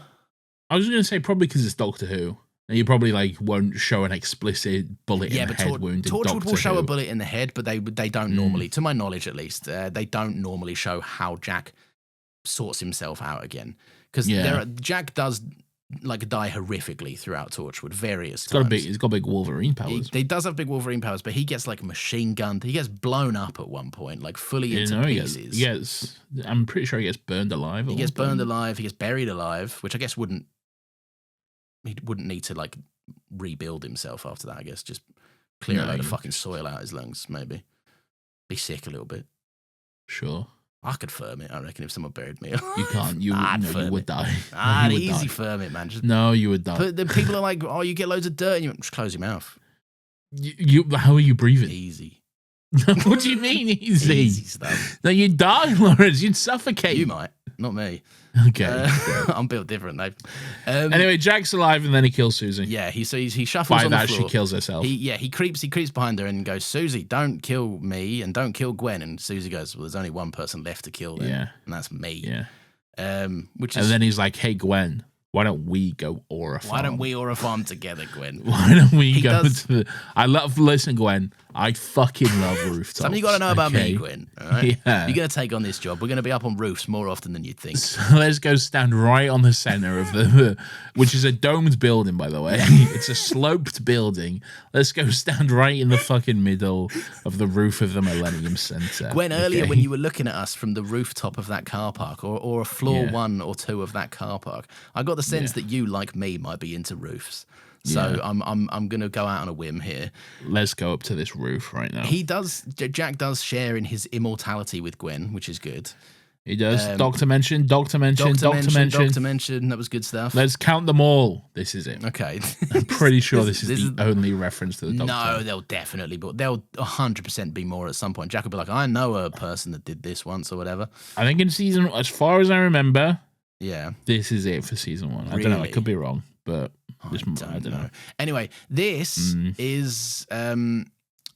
B: I was going to say probably because it's Doctor Who, and you probably won't show an explicit bullet in the head wound.
A: Torchwood will show a bullet in the head, but they don't normally, to my knowledge at least, they don't normally show how Jack sorts himself out again, because Jack does die horrifically throughout Torchwood various times.
B: He's got big Wolverine powers.
A: He does have big Wolverine powers, but he gets machine gunned. He gets blown up at one point, fully into pieces.
B: I'm pretty sure he gets burned alive.
A: He gets burned alive. He gets buried alive, which I guess he wouldn't need to rebuild himself after that. I guess just clear a load of fucking soil out his lungs, maybe. Be sick a little bit.
B: Sure.
A: I could firm it, I reckon, if someone buried me.
B: You can't. You would die.
A: Easy firm it, man.
B: You would die.
A: But then people are like, oh, you get loads of dirt, and you just close your mouth.
B: How are you breathing?
A: Easy.
B: What do you mean easy?
A: Easy stuff.
B: No, you'd die, Lawrence. You'd suffocate.
A: You might. Not me.
B: Okay.
A: I'm built different, though.
B: Anyway, Jack's alive and then he kills Susie.
A: Yeah, he shuffles on the floor.
B: She kills herself.
A: He creeps behind her and goes, Susie, don't kill me and don't kill Gwen. And Susie goes, well, there's only one person left to kill then. Yeah. And that's me.
B: Yeah.
A: And
B: then he's like, hey, Gwen, why don't we go Aura Farm?
A: Why don't we Aura Farm together, Gwen?
B: Why don't we go to the... Listen, Gwen, I fucking love rooftops.
A: Something you got to know about me, Gwen. All right?
B: Yeah.
A: You're going to take on this job. We're going to be up on roofs more often than you'd think.
B: So let's go stand right on the center of which is a domed building, by the way. It's a sloped building. Let's go stand right in the fucking middle of the roof of the Millennium Center.
A: Gwen, earlier when you were looking at us from the rooftop of that car park or a floor 1 or 2 of that car park, I got the sense that you, like me, might be into roofs. So I'm going to go out on a whim here.
B: Let's go up to this roof right now.
A: Jack does share in his immortality with Gwen, which is good.
B: He does. Doctor mention.
A: That was good stuff.
B: Let's count them all. This is it.
A: Okay.
B: I'm pretty sure this is the only reference to the Doctor.
A: No, they'll definitely, but they'll 100% be more at some point. Jack will be like, I know a person that did this once or whatever.
B: I think in season, as far as I remember,
A: this
B: is it for season 1.
A: Really?
B: I don't know. I could be wrong, but
A: I don't know. Anyway, this is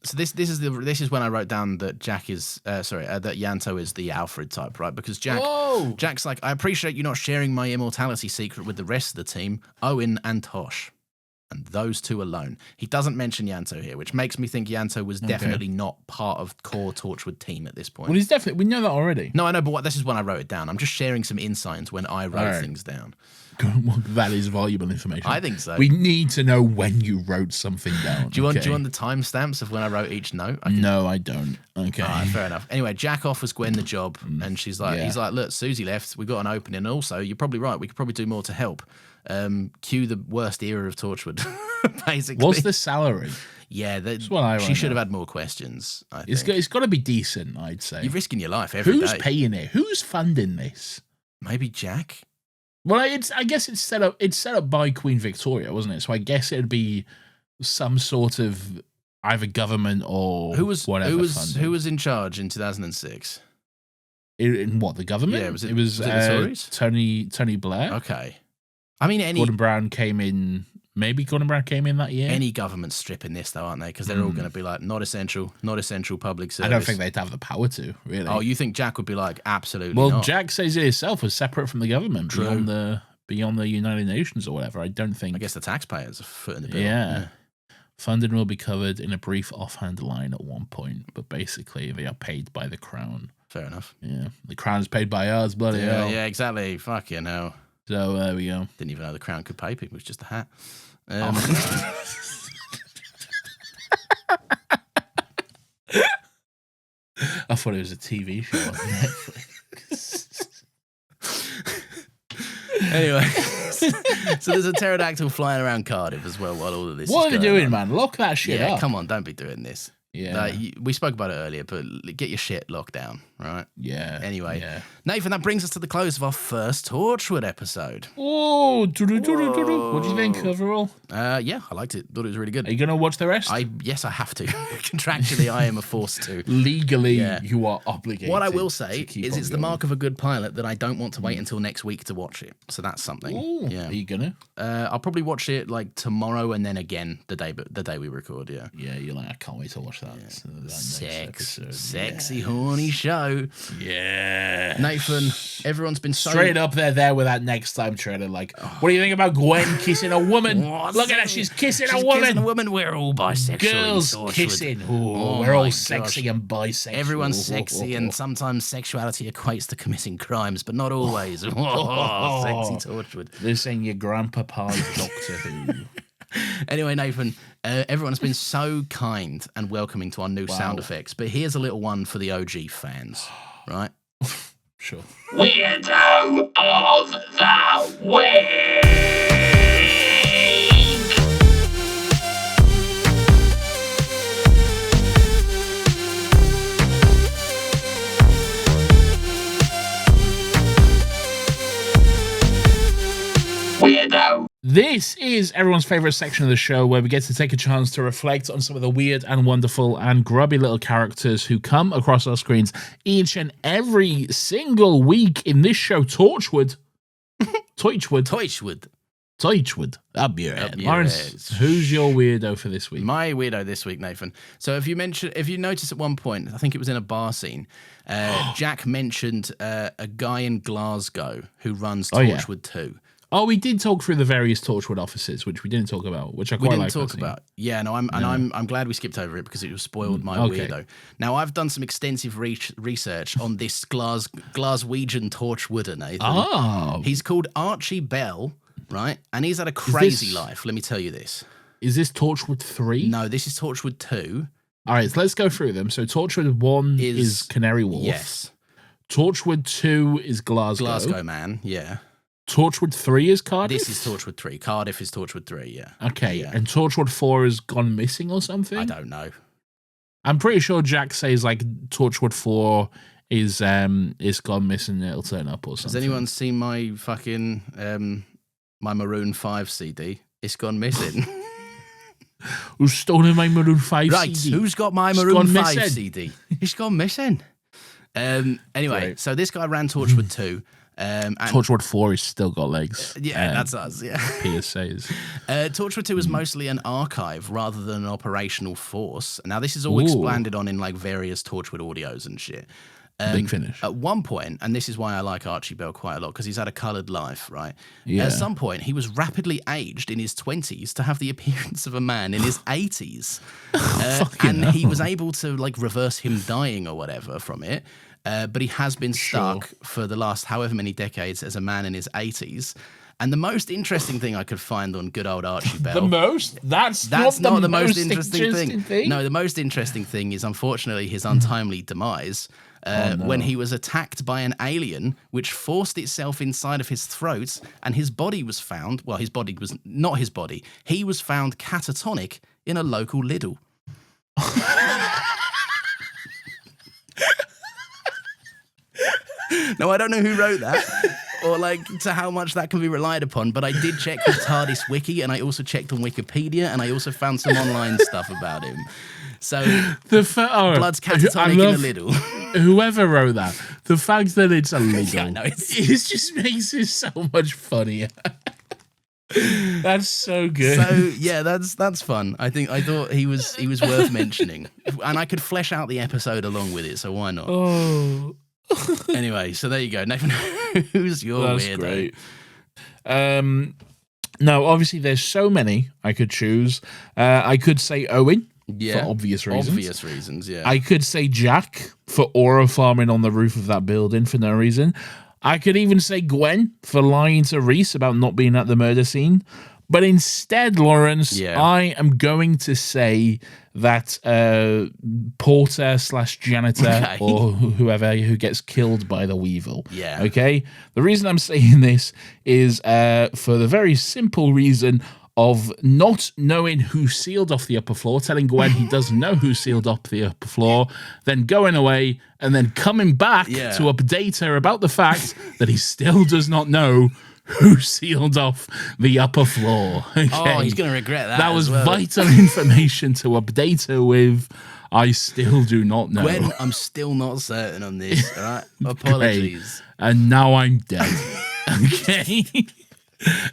A: so this is when I wrote down that that Yanto is the Alfred type, right? Because Jack's like, I appreciate you not sharing my immortality secret with the rest of the team, Owen and Tosh, and those two alone. He doesn't mention Yanto here, which makes me think Yanto was definitely not part of core Torchwood team at this point.
B: Well, he's definitely. We know that already.
A: No, I know, but this is when I wrote it down. I'm just sharing some insights when I wrote things down.
B: That is valuable information.
A: I think so.
B: We need to know when you wrote something down.
A: Do you want the timestamps of when I wrote each note?
B: No, I don't. Okay.
A: All right, fair enough. Anyway, Jack offers Gwen the job, and he's like, look, Susie left. We got an opening. And also, you're probably right. We could probably do more to help. Cue the worst era of Torchwood, basically.
B: What's the salary?
A: Yeah,
B: she
A: should have had more questions. I think.
B: It's got to be decent, I'd say.
A: You're risking your life every day.
B: Who's paying it? Who's funding this?
A: Maybe Jack.
B: Well, I guess it's set up by Queen Victoria, wasn't it? So I guess it'd be some sort of either government or who was
A: in charge in 2006.
B: In what, the government?
A: Yeah, was it the Tories?
B: Tony Blair.
A: Okay. I mean,
B: Gordon Brown came in. Maybe Gordon Brown came in that year.
A: Any government's stripping this, though, aren't they? Because they're all going to be like, not essential public service.
B: I don't think they'd have the power to, really.
A: Oh, you think Jack would be like, absolutely
B: not?
A: Well,
B: Jack says it himself was separate from the government,
A: True.
B: beyond the United Nations or whatever. I don't think.
A: I guess the taxpayers are footing the bill.
B: Yeah. Funding will be covered in a brief offhand line at one point, but basically they are paid by the Crown.
A: Fair enough.
B: Yeah. The Crown's paid by us, bloody hell.
A: Yeah, exactly. Fuck you know.
B: So there we go.
A: Didn't even know the Crown could pay people. It was just a hat.
B: I thought it was a TV show on Netflix.
A: Anyway, so there's a pterodactyl flying around Cardiff as well while all of this is
B: What are they doing,
A: on.
B: man? Lock that shit up.
A: Come on, don't be doing this.
B: Yeah.
A: We spoke about it earlier, but get your shit locked down, right?
B: Yeah.
A: Anyway, Nathan, that brings us to the close of our first Torchwood episode.
B: Oh, what do you think overall?
A: Yeah, I liked it. Thought it was really good.
B: Are you going to watch the rest?
A: Yes, I have to. Contractually, I am a forced to.
B: Legally, you are obligated.
A: What I will say is it's the mark of a good pilot that I don't want to wait until next week to watch it. So that's something.
B: Ooh,
A: yeah.
B: Are you going to?
A: I'll probably watch it like tomorrow and then again the day we record, yeah.
B: Yeah, you're like, I can't wait to watch that.
A: Yeah. Sexy, horny show.
B: Yeah.
A: Nathan, everyone's been so...
B: Straight up there with that next time trailer. Like, what do you think about Gwen kissing a woman? Look at her, she's kissing a woman.
A: Kissing a woman. We're all bisexual.
B: Girls kissing. We're all sexy and bisexual.
A: Everyone's sexy and sometimes sexuality equates to committing crimes, but not always. Sexy Torchwood.
B: This ain't your grandpapa's Doctor Who.
A: Anyway, Nathan, everyone's been so kind and welcoming to our new sound effects, but here's a little one for the OG fans, right?
B: Sure.
C: Weirdo of the Week! Weirdo.
B: This is everyone's favourite section of the show where we get to take a chance to reflect on some of the weird and wonderful and grubby little characters who come across our screens each and every single week in this show, Torchwood. Torchwood. Up your head. Lawrence, who's your weirdo for this week?
A: My weirdo this week, Nathan. So if you notice at one point, I think it was in a bar scene, Jack mentioned a guy in Glasgow who runs Torchwood 2.
B: Oh, we did talk through the various Torchwood offices, which we didn't talk about, which I quite like.
A: We didn't talk about. Yeah, no, I'm glad we skipped over it because it was spoiled my weirdo. Now, I've done some extensive research on this Glaswegian Torchwooder, Nathan.
B: Oh.
A: He's called Archie Bell, right? And he's had a crazy life, let me tell you this.
B: Is this Torchwood 3?
A: No, this is Torchwood 2.
B: All right, so let's go through them. So Torchwood 1 is Canary Wharf.
A: Yes.
B: Torchwood 2 is Glasgow.
A: Glasgow, man, yeah.
B: Torchwood 3 is Cardiff?
A: This is Torchwood 3. Cardiff is Torchwood 3, yeah.
B: Okay,
A: yeah.
B: And Torchwood 4 has gone missing or something?
A: I don't know.
B: I'm pretty sure Jack says, like, Torchwood 4 is gone missing, it'll turn up or something.
A: Has anyone seen my fucking, my Maroon 5 CD? It's gone missing.
B: Who's stolen my Maroon 5
A: right,
B: CD?
A: Who's got my Maroon 5 CD? It's gone missing. Anyway, so this guy ran Torchwood 2. And
B: Torchwood 4 has still got legs.
A: Yeah, that's us, yeah.
B: Peter says.
A: Torchwood 2 is mostly an archive rather than an operational force. Now, this is all expanded on in like various Torchwood audios and shit.
B: Big finish.
A: At one point, and this is why I like Archie Bell quite a lot, because he's had a coloured life, right?
B: Yeah.
A: At some point, he was rapidly aged in his 20s to have the appearance of a man in his 80s. And he was able to like reverse him dying or whatever from it. But he has been stuck for the last however many decades as a man in his 80s. And the most interesting thing I could find on good old Archie Bell.
B: That's
A: not the most interesting thing. No, the most interesting thing is unfortunately his untimely demise when he was attacked by an alien which forced itself inside of his throat, and his body was found. Well, his body was not his body. He was found catatonic in a local Lidl. No, I don't know who wrote that or like to how much that can be relied upon, but I did check the TARDIS wiki, and I also checked on Wikipedia, and I also found some online stuff about him. So blood's catatonic in a Lidl.
B: Whoever wrote that, the fact that it's a Lidl,
A: Yeah, no,
B: it just makes it so much funnier. That's so good.
A: So yeah, that's fun. I thought he was worth mentioning, and I could flesh out the episode along with it. So why not?
B: Oh.
A: Anyway, so there you go, Nathan. Who's your weirdo?
B: Great. No, obviously there's so many I could choose. I could say Owen.
A: Yeah,
B: for obvious reasons.
A: Obvious reasons, yeah.
B: I could say Jack for aura farming on the roof of that building for no reason. I could even say Gwen for lying to Reese about not being at the murder scene. But instead, Lawrence, I am going to say that porter / janitor or whoever who gets killed by the Weevil.
A: Yeah.
B: Okay? The reason I'm saying this is for the very simple reason of not knowing who sealed off the upper floor, telling Gwen he doesn't know who sealed up the upper floor, then going away and then coming back to update her about the fact that he still does not know who sealed off the upper floor. Okay?
A: Oh, he's going to regret that.
B: That was
A: well.
B: vital information to update her with. I still do not know.
A: Gwen, I'm still not certain on this. All right, apologies.
B: Great. And now I'm dead. Okay.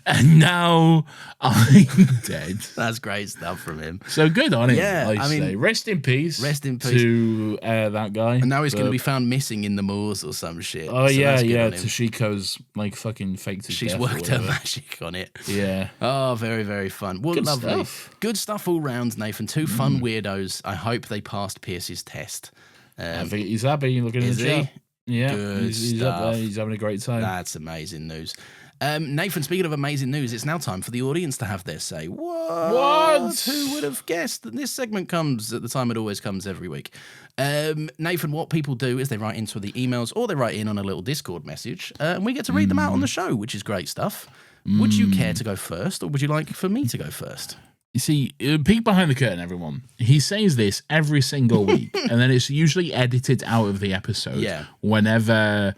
B: And now I'm dead.
A: That's great stuff from him.
B: So good on him.
A: Yeah,
B: I say. Rest in peace.
A: Rest in peace
B: to that guy.
A: And now he's going to be found missing in the moors or some shit.
B: Oh,
A: so
B: yeah.
A: Tashiko's
B: like fucking faked his
A: She's
B: death
A: worked her magic on it.
B: Yeah.
A: Oh, very, very fun. Well,
B: Good
A: lovely.
B: stuff.
A: Good stuff all round, Nathan. Two fun weirdos. I hope they passed Pierce's test.
B: I think he's happy looking at the chat. Yeah.
A: Good
B: he's
A: stuff.
B: up there. He's having a great time.
A: That's amazing news. Nathan, speaking of amazing news, it's now time for the audience to have their say. What? Who would have guessed that this segment comes at the time it always comes every week? Nathan, what people do is they write into the emails or they write in on a little Discord message, and we get to read them out on the show, which is great stuff. Would you care to go first, or would you like for me to go first?
B: You see, peek behind the curtain, everyone. He says this every single week, and then it's usually edited out of the episode.
A: Yeah.
B: Whenever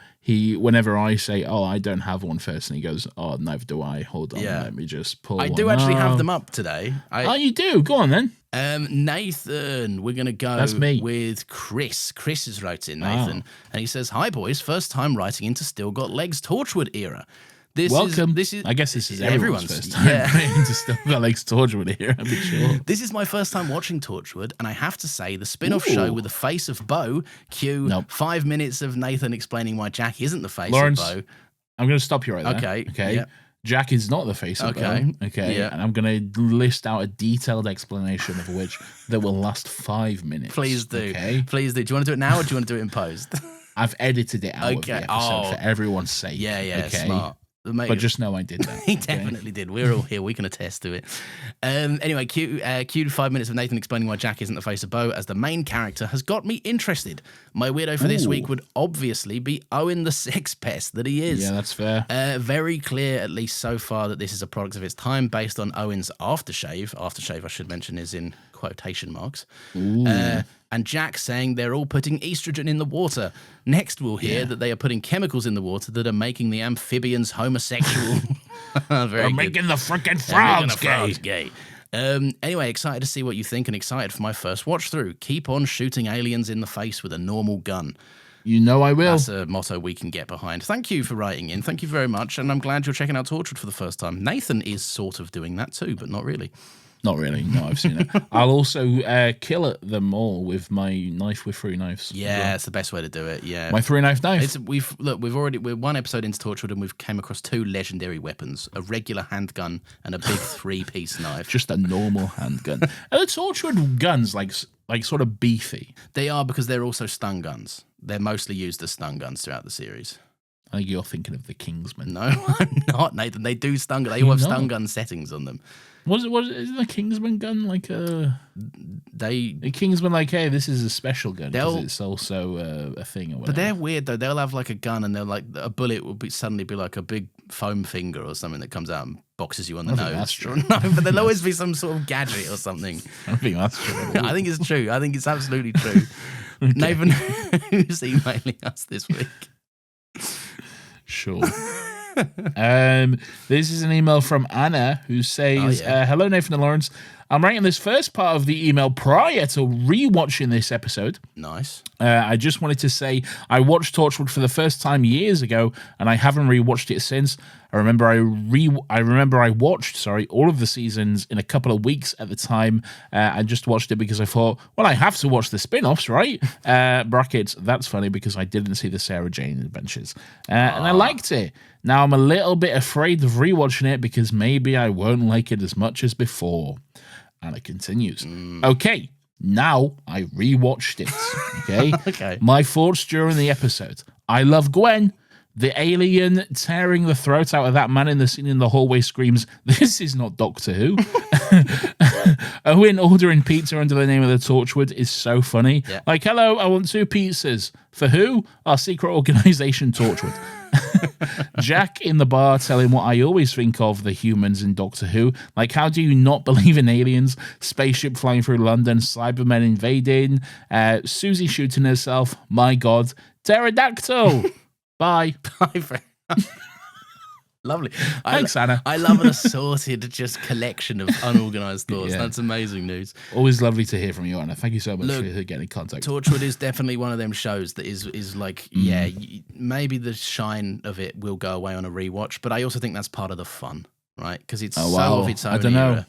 B: I say, "Oh, I don't have one," first, and he goes, "Oh, neither do I." Hold on, let me just pull.
A: I do actually have them up today.
B: You do? Go on then.
A: Nathan, we're gonna go with Chris. Chris has wrote in, Nathan, and he says, "Hi boys, first time writing into Still Got Legs Torchwood era.
B: Welcome. I guess this is everyone's first time into Still Got Legs Torchwood era. I'm sure.
A: This is my first time watching Torchwood, and I have to say the spin-off show with the face of Bo. Cue 5 minutes of Nathan explaining why Jack isn't the face
B: Lawrence,
A: of Bo.
B: I'm going to stop you right there. Okay. Yep. Jack is not the face of Bo. Okay. Yeah. And I'm going to list out a detailed explanation of which that will last 5 minutes.
A: Please do.
B: Okay.
A: Please do. Do you want to do it now, or do you want to do it in post?
B: I've edited it out of the episode for everone's sake.
A: Yeah, smart.
B: But just know I did that.
A: He definitely did. We're all here. We can attest to it. Anyway, cue 5 minutes of Nathan explaining why Jack isn't the face of Bo as the main character has got me interested. My weirdo for this week would obviously be Owen the sex pest that he is.
B: Yeah, that's fair.
A: Very clear, at least so far, that this is a product of its time based on Owen's aftershave. Aftershave, I should mention, is in quotation marks. And Jack saying they're all putting estrogen in the water. Next, we'll hear that they are putting chemicals in the water that are making the amphibians homosexual.
B: They're making the frickin' frogs
A: gay. Anyway, excited to see what you think and excited for my first watch through. Keep on shooting aliens in the face with a normal gun.
B: You know I will.
A: That's a motto we can get behind. Thank you for writing in. Thank you very much. And I'm glad you're checking out Torchwood for the first time. Nathan is sort of doing that too, but not really.
B: Not really. No, I've seen it. I'll also kill at them all with my knife with 3 knives.
A: Yeah, it's the best way to do it. Yeah,
B: my 3-knife knife.
A: We're one episode into Torchwood and we've came across 2 legendary weapons: a regular handgun and a big 3-piece knife.
B: Just a normal handgun. Are the Torchwood guns like sort of beefy?
A: They are, because they're also stun guns. They're mostly used as stun guns throughout the series.
B: I think you're thinking of the Kingsman.
A: No, I'm not, Nathan. They do stun. They all have stun gun settings on them.
B: Isn't the Kingsman gun like a... The Kingsman like, hey, this is a special gun because it's also a thing or whatever.
A: But they're weird, though. They'll have like a gun and they'll like a bullet will suddenly be like a big foam finger or something that comes out and boxes you on the nose. That's true. No, but there'll always be some sort of gadget or something.
B: I don't think that's true.
A: I think it's true. I think it's absolutely true. Okay. Nathan, who's emailing us this week?
B: Sure. This is an email from Anna who says, hello, Nathan and Lawrence. I'm writing this first part of the email prior to rewatching this episode.
A: Nice.
B: I just wanted to say I watched Torchwood for the first time years ago, and I haven't rewatched it since. I remember I watched all of the seasons in a couple of weeks at the time. I just watched it because I thought, well, I have to watch the spin-offs, right? Brackets, that's funny because I didn't see the Sarah Jane Adventures. And I liked it. Now I'm a little bit afraid of rewatching it because maybe I won't like it as much as before. And it continues. Okay, now I rewatched it. Okay?
A: Okay.
B: My thoughts during the episode. I love Gwen. The alien tearing the throat out of that man in the scene in the hallway screams, this is not Doctor Who. Owen ordering pizza under the name of the Torchwood is so funny. Yeah. Like, hello, I want 2 pizzas. For who? Our secret organization, Torchwood. Jack in the bar telling what I always think of the humans in Doctor Who. Like, how do you not believe in aliens? Spaceship flying through London, Cybermen invading, Susie shooting herself. My God. Pterodactyl. Bye.
A: Bye, friend. Lovely.
B: Thanks, Anna.
A: I love an assorted just collection of unorganized thoughts. Yeah. That's amazing news.
B: Always lovely to hear from you, Anna. Thank you so much for getting in contact.
A: Torchwood is definitely one of them shows that is like, maybe the shine of it will go away on a rewatch, but I also think that's part of the fun, right? Because it's so of its own
B: I don't know.
A: era.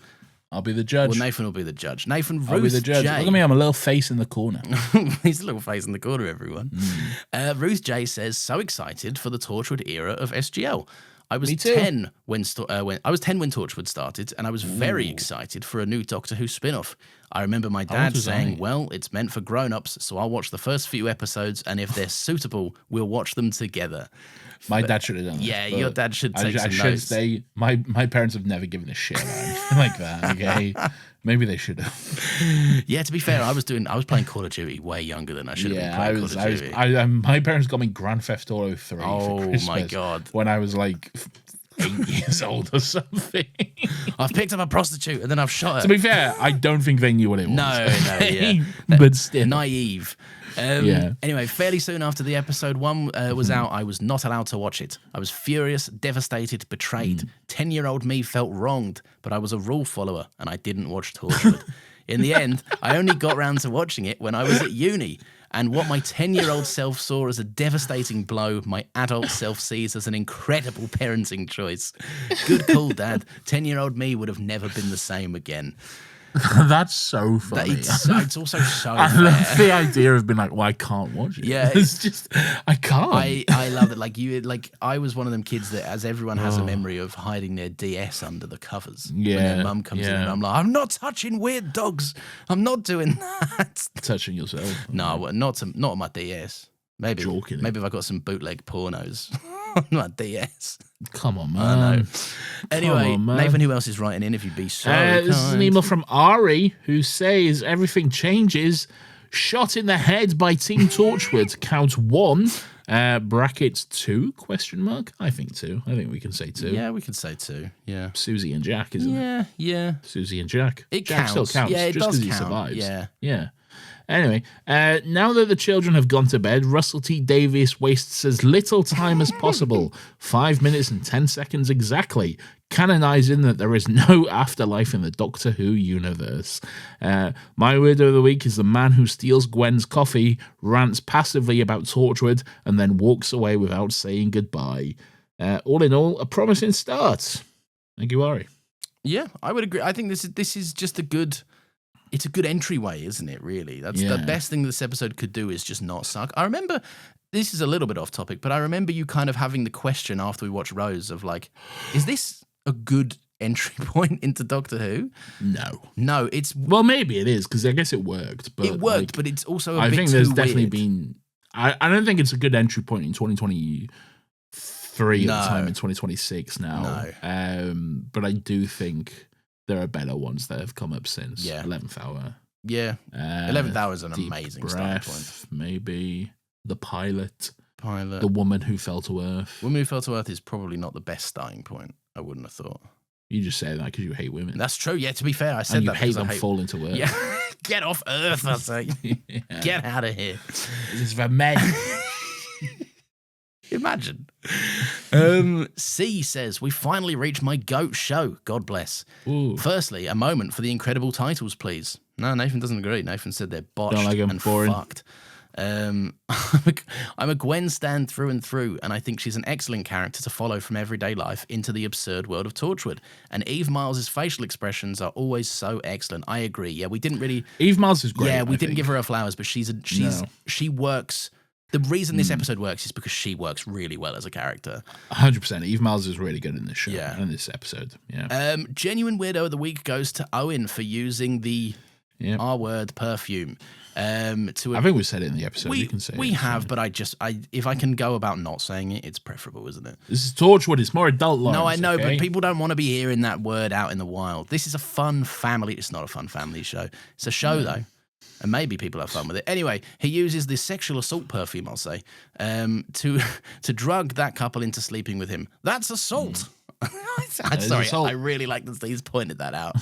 B: I'll be the judge.
A: Well, Nathan will be the judge. Nathan,
B: I'll be the judge. Look at me, I'm a little face in the corner.
A: He's a little face in the corner, everyone. Ruth J says, so excited for the Torchwood era of SGL. I was 10 when Torchwood started, and I was very excited for a new Doctor Who spin-off. I remember my dad saying, well, it's meant for grown-ups, so I'll watch the first few episodes, and if they're suitable, we'll watch them together.
B: My dad should have done that.
A: Yeah, your dad should take some notes.
B: I should say, my parents have never given a shit about anything like that, okay? Maybe they should have.
A: Yeah, to be fair, I was playing Call of Duty way younger than I should have been playing Call of Duty.
B: My parents got me Grand Theft Auto 3 for Christmas.
A: Oh my God.
B: When I was like 8 years old or something.
A: I've picked up a prostitute and then I've shot her.
B: To be fair, I don't think they knew what it was.
A: No, yeah.
B: But still.
A: Naive. Anyway, fairly soon after the episode 1 was out, I was not allowed to watch it. I was furious, devastated, betrayed. 10-year-old me felt wronged, but I was a rule follower and I didn't watch Torchwood. In the end, I only got round to watching it when I was at uni. And what my 10-year-old self saw as a devastating blow, my adult self sees as an incredible parenting choice. Good call, Dad. 10-year-old me would have never been the same again.
B: That's so funny.
A: It's also so
B: I love the idea of being like, well, I can't watch it.
A: Yeah.
B: It's just, I can't.
A: I love it. I was one of them kids that, as everyone has a memory of hiding their DS under the covers.
B: Yeah.
A: When their mum comes in and I'm like, I'm not touching weird dogs. I'm not doing that.
B: Touching yourself.
A: No, not on my DS. Maybe if I got some bootleg pornos on my DS.
B: Come on, man.
A: Anyway, Nathan, who else is writing in? If you'd be so kind.
B: This is an email from Ari who says everything changes. Shot in the head by Team Torchwood. Count 1. Brackets 2? Question mark. I think 2. I think we can say 2.
A: Yeah, we can say 2. Yeah.
B: Susie and Jack, isn't it?
A: Yeah.
B: Susie and Jack.
A: Jack
B: still counts.
A: Yeah, it
B: just
A: does
B: because he
A: count.
B: survives. Yeah. Anyway, now that the children have gone to bed, Russell T Davies wastes as little time as possible, 5 minutes and 10 seconds exactly, canonizing that there is no afterlife in the Doctor Who universe. My word of the week is the man who steals Gwen's coffee, rants passively about Torchwood, and then walks away without saying goodbye. All in all, a promising start. Thank you, Ari.
A: Yeah, I would agree. I think this is just a good... It's a good entryway, isn't it, really? That's the best thing this episode could do is just not suck. I remember, this is a little bit off topic, but I remember you kind of having the question after we watched Rose of like, is this a good entry point into Doctor Who? No, it's...
B: Well, maybe it is, because I guess it worked. But
A: it worked, but it's also a
B: I
A: bit
B: think there's
A: too
B: definitely
A: weird.
B: been... I don't think it's a good entry point in 2023 3 at the time in 2026 now.
A: No.
B: But I do think there are better ones that have come up since.
A: Yeah.
B: 11th Hour.
A: Yeah. 11th Hour is an
B: Deep
A: amazing starting point.
B: Breath, maybe. The Pilot.
A: The
B: The Woman Who Fell to Earth.
A: Woman Who Fell to Earth is probably not the best starting point. I wouldn't have thought.
B: You just say that because you hate women.
A: That's true. Yeah, to be fair, I said
B: and you
A: that.
B: hate them falling to Earth.
A: Yeah. Get off Earth, I say.
B: Yeah.
A: Get out of here.
B: This is for men.
A: Imagine. C says, we finally reached my GOAT show. God bless.
B: Ooh.
A: Firstly, a moment for the incredible titles, please. No, Nathan doesn't agree. Nathan said they're botched and
B: boring.
A: fucked. I'm a Gwen stan through and through, and I think she's an excellent character to follow from everyday life into the absurd world of Torchwood. And Eve Miles' facial expressions are always so excellent. I agree. Yeah, we didn't really...
B: Eve Miles is great.
A: Yeah, we didn't give her flowers, but she works... The reason this episode works is because she works really well as a character.
B: 100%. Eve Miles is really good in this show.
A: Yeah.
B: And in this episode. Yeah.
A: Genuine Weirdo of the Week goes to Owen for using the R-word perfume. I
B: think we said it in the episode. You can say
A: we have, but if I can go about not saying it, it's preferable, isn't it?
B: This is Torchwood. It's more adult lines.
A: No, I know,
B: okay?
A: but people don't want to be hearing that word out in the wild. This is a fun family. It's not a fun family show. It's a show, though. And maybe people have fun with it. Anyway, he uses this sexual assault perfume, I'll say, to drug that couple into sleeping with him. That's assault. I'm sorry,
B: assault.
A: I really like that he's pointed that out.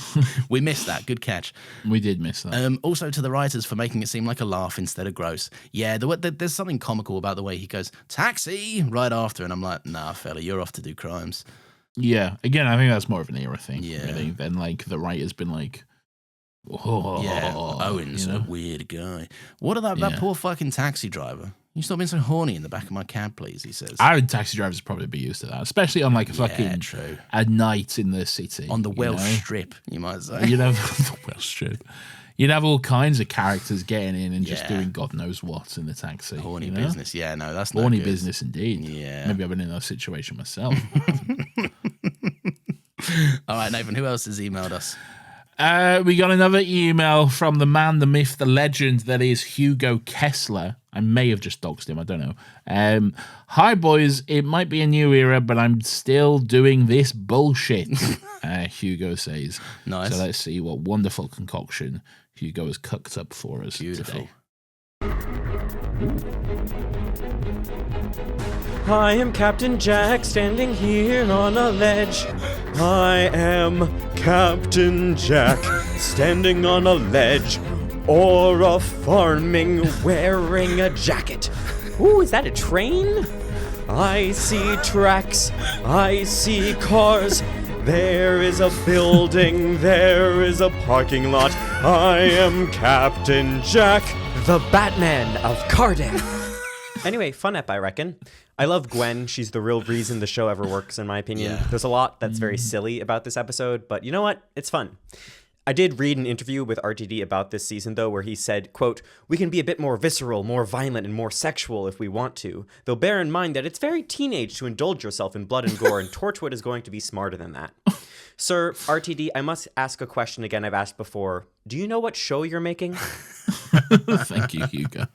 A: We missed that. Good catch.
B: We did miss that.
A: Also to the writers for making it seem like a laugh instead of gross. Yeah, there's something comical about the way he goes, taxi, right after. And I'm like, nah, fella, you're off to do crimes.
B: Yeah. Again, I think that's more of an era thing.
A: Yeah.
B: Really, than like the writer's been like, oh,
A: yeah, Owen's a weird guy. What about that poor fucking taxi driver? You stop being so horny in the back of my cab, please, he says.
B: I would taxi drivers probably be used to that, especially on like a fucking a night in the city.
A: On the Welsh Strip, you might say.
B: You'd have the Welsh Strip. You'd have all kinds of characters getting in and just doing God knows what in the taxi.
A: Horny business. Yeah, no, that's not
B: horny
A: good.
B: business indeed.
A: Yeah.
B: Maybe I've been in that situation myself.
A: All right, Nathan, who else has emailed us?
B: We got another email from the man, the myth, the legend that is Hugo Kessler. I may have just doxed him, I don't know. Hi, boys. It might be a new era, but I'm still doing this bullshit, Hugo says.
A: Nice.
B: So let's see what wonderful concoction Hugo has cooked up for us
A: Beautiful.
B: today.
D: I am Captain Jack, standing here on a ledge. I am Captain Jack, standing on a ledge, or a farming, wearing a jacket. Ooh, is that a train? I see tracks, I see cars. There is a building, there is a parking lot. I am Captain Jack, the Batman of Cardiff. Anyway, fun ep, I reckon. I love Gwen. She's the real reason the show ever works, in my opinion.
A: Yeah.
D: There's a lot that's very silly about this episode, but you know what? It's fun. I did read an interview with RTD about this season, though, where he said, quote, "We can be a bit more visceral, more violent, and more sexual if we want to. Though bear in mind that it's very teenage to indulge yourself in blood and gore, and Torchwood is going to be smarter than that." Sir, RTD, I must ask a question again I've asked before. Do you know what show you're making?
B: Thank you, Hugo.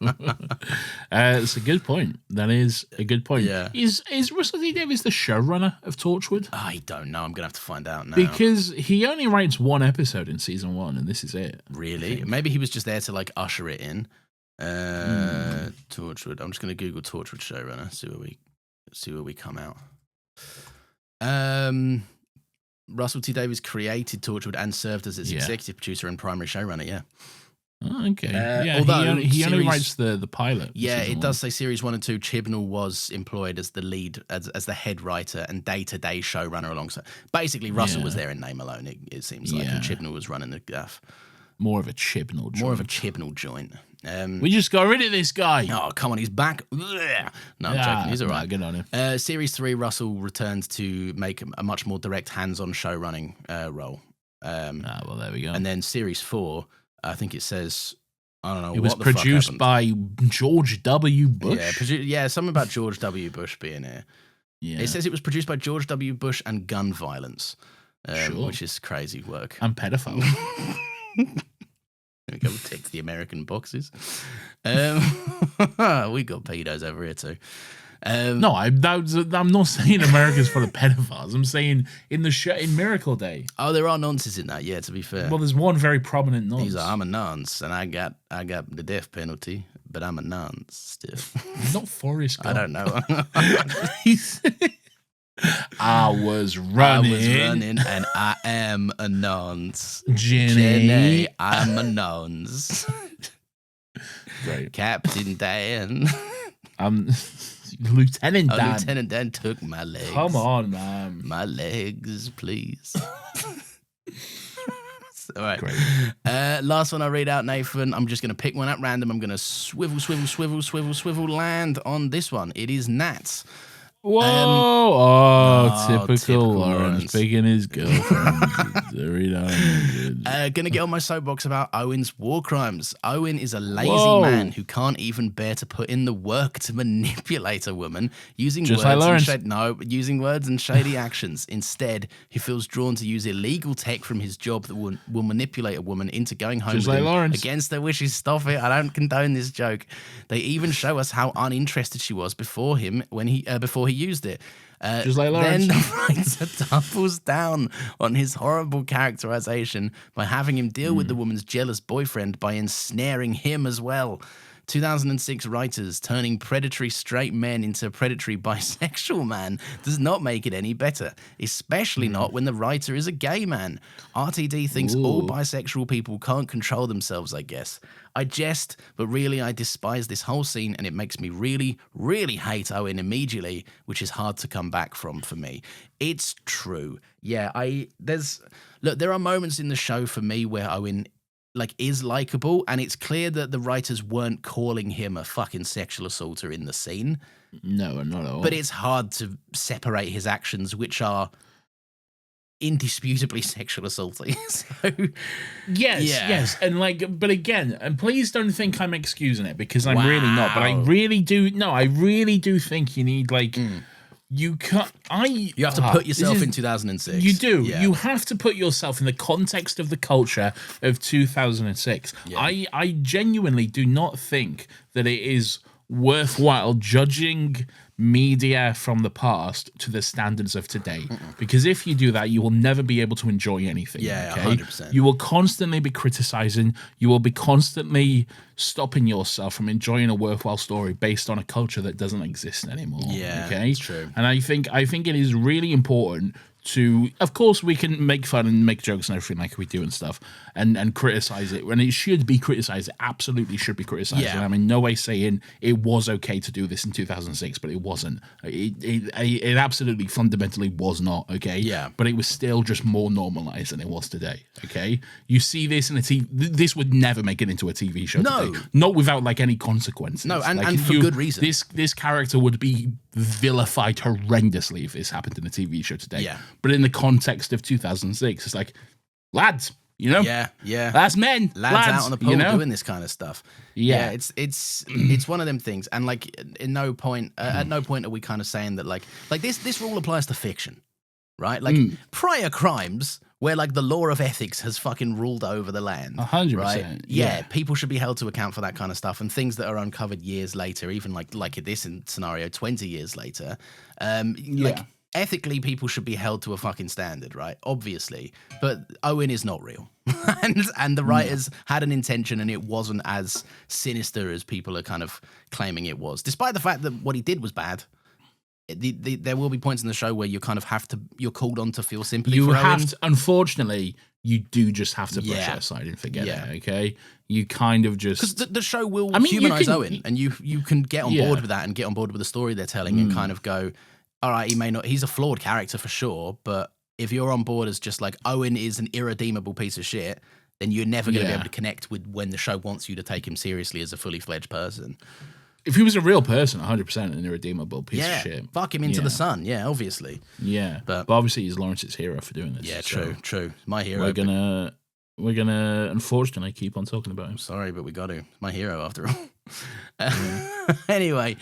B: It's a good point. That is a good point.
A: Yeah.
B: Is Russell T Davies the showrunner of Torchwood?
A: I don't know. I'm going to have to find out now.
B: Because he only writes one episode in season 1, and this is it.
A: Really? Maybe he was just there to like usher it in. Torchwood. I'm just going to Google Torchwood showrunner. See where we come out. Russell T Davies created Torchwood and served as its executive producer and primary showrunner. Yeah.
B: Oh, okay. Yeah.
A: Although
B: he only writes the pilot.
A: Yeah, it does say series 1 and 2. Chibnall was employed as the lead, as the head writer and day-to-day showrunner alongside. Basically, Russell was there in name alone. It seems like, and Chibnall was running the gaff.
B: More of a Chibnall joint.
A: More of a Chibnall joint.
B: We just got rid of this guy.
A: Oh, come on, he's back. No, I'm joking. He's all right.
B: Good on him.
A: Series 3, Russell returned to make a much more direct hands-on show running role.
B: Well, there we go.
A: And then Series 4, I think it says, I don't know.
B: It was produced by George W. Bush.
A: Yeah, something about George W. Bush being here.
B: Yeah.
A: It says it was produced by George W. Bush and gun violence, which is crazy work.
B: And pedophile.
A: We go tick the American boxes. We got pedos over here too.
B: No, I'm not saying America's full of pedophiles. I'm saying in the show, in Miracle Day.
A: Oh, there are nonces in that. Yeah, to be fair.
B: Well, there's one very prominent nonce.
A: He's like, I'm a nonce, and I got the death penalty, but I'm a nonce still.
B: Not Forrest Gump.
A: I don't know.
B: I was running,
A: and I am a nonce.
B: Jenny,
A: I'm a nonce.
B: Great.
A: Captain Dan.
B: Lieutenant Dan.
A: Lieutenant Dan took my legs.
B: Come on, man.
A: My legs, please. All right.
B: Great.
A: Last one I read out, Nathan. I'm just going to pick one at random. I'm going to swivel land on this one. It is Nats.
B: Whoa! Typical Lawrence picking his girlfriend.
A: Gonna get on my soapbox about Owen's war crimes. Owen is a lazy man who can't even bear to put in the work to manipulate a woman using
B: Just
A: words
B: like
A: using words and shady actions. Instead, he feels drawn to use illegal tech from his job that will manipulate a woman into going home
B: Just
A: with
B: like
A: him
B: Lawrence.
A: against their wishes. Stop it! I don't condone this joke. They even show us how uninterested she was before he used it.
B: Just like Lawrence.
A: Then the writer doubles down on his horrible characterization by having him deal with the woman's jealous boyfriend by ensnaring him as well. 2006 writers turning predatory straight men into predatory bisexual man does not make it any better, especially not when the writer is a gay man. RTD thinks all bisexual people can't control themselves, I guess. I jest, but really I despise this whole scene, and it makes me really, really hate Owen immediately, which is hard to come back from for me. It's true. Yeah, there are moments in the show for me where Owen is likable, and it's clear that the writers weren't calling him a fucking sexual assaulter in the scene.
B: No, not at all.
A: But it's hard to separate his actions, which are indisputably sexual assaulting. So
B: yes, and but again, and please don't think I'm excusing it, because I'm really not. But I really do think you need You can't.
A: You have to put yourself in 2006.
B: You do.
A: Yeah.
B: You have to put yourself in the context of the culture of 2006.
A: Yeah.
B: I genuinely do not think that it is worthwhile judging media from the past to the standards of today. Because if you do that, you will never be able to enjoy anything.
A: Yeah,
B: okay?
A: 100%.
B: You will constantly be criticizing. You will be constantly stopping yourself from enjoying a worthwhile story based on a culture that doesn't exist anymore.
A: Yeah,
B: okay,
A: it's true.
B: And I think it is really important to, of course, we can make fun and make jokes and everything like we do and stuff, and criticize it when it should be criticized. It absolutely should be criticized.
A: Yeah.
B: And I'm in no way saying it was okay to do this in 2006, but it wasn't. It absolutely fundamentally was not okay.
A: Yeah.
B: But it was still just more normalized than it was today. Okay, you see this in a TV. This would never make it into a TV show.
A: No.
B: Today. Not without any consequences.
A: No, and for good reason.
B: This character would be vilified horrendously if this happened in a TV show today.
A: Yeah.
B: But in the context of 2006, it's lads,
A: Yeah.
B: that's men,
A: Lads out on the pool doing this kind of stuff.
B: Yeah.
A: It's one of them things, and in no point, at no point are we kind of saying that this rule applies to fiction, right? Prior crimes where the law of ethics has fucking ruled over the land.
B: 100%.
A: Right?
B: Yeah.
A: People should be held to account for that kind of stuff, and things that are uncovered years later, even like in this scenario, 20 years later. Ethically, people should be held to a fucking standard, right? Obviously. But Owen is not real. and the writers had an intention, and it wasn't as sinister as people are kind of claiming it was. Despite the fact that what he did was bad, there will be points in the show where you kind of you're called on to feel sympathy for Owen.
B: Unfortunately, you do just have to brush it aside and forget it, okay? You kind of just...
A: Because the show will humanize Owen, and you can get on board with that and get on board with the story they're telling and kind of go... All right, he's a flawed character for sure, but if you're on board as just Owen is an irredeemable piece of shit, then you're never going to be able to connect with when the show wants you to take him seriously as a fully fledged person.
B: If he was a real person, 100% an irredeemable piece of shit.
A: Fuck him into the sun, obviously.
B: Yeah, but obviously he's Lawrence's hero for doing this.
A: Yeah, true. My hero.
B: We're gonna unfortunately keep on talking about him.
A: Sorry, but we got to. My hero after all. Anyway,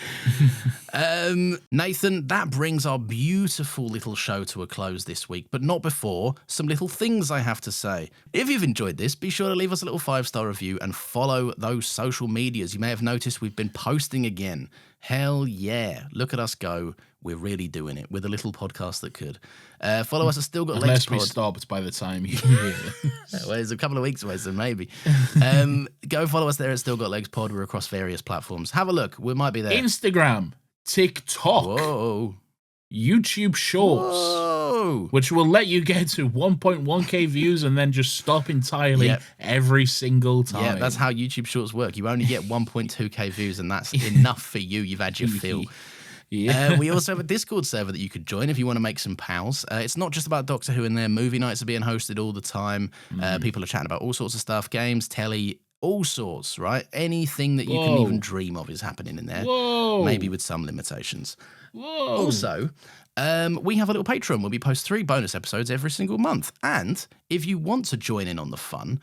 A: Nathan, that brings our beautiful little show to a close this week, but not before some little things I have to say. If you've enjoyed this, be sure to leave us a little 5-star review and follow those social medias. You may have noticed we've been posting again. Hell yeah. Look at us go. We're really doing it. We're the little podcast that could. Follow us at Still Got Legs
B: Unless
A: Pod.
B: we stopped by the time you hear this.
A: Well, it's a couple of weeks away, so maybe. Go follow us there at Still Got Legs Pod. We're across various platforms. Have a look. We might be there.
B: Instagram, TikTok,
A: Whoa.
B: YouTube Shorts,
A: Whoa.
B: which will let you get to 1.1k views and then just stop entirely
A: Yep.
B: every single time.
A: Yeah, that's how YouTube Shorts work. You only get 1.2k views, and that's enough for you. You've had your fill.
B: Yeah.
A: We also have a Discord server that you could join if you want to make some pals. It's not just about Doctor Who in there. Movie nights are being hosted all the time. People are chatting about all sorts of stuff, games, telly, all sorts, right? Anything that you can even dream of is happening in there.
B: Whoa.
A: Maybe with some limitations.
B: Whoa.
A: Also, we have a little Patreon where we post 3 bonus episodes every single month. And if you want to join in on the fun,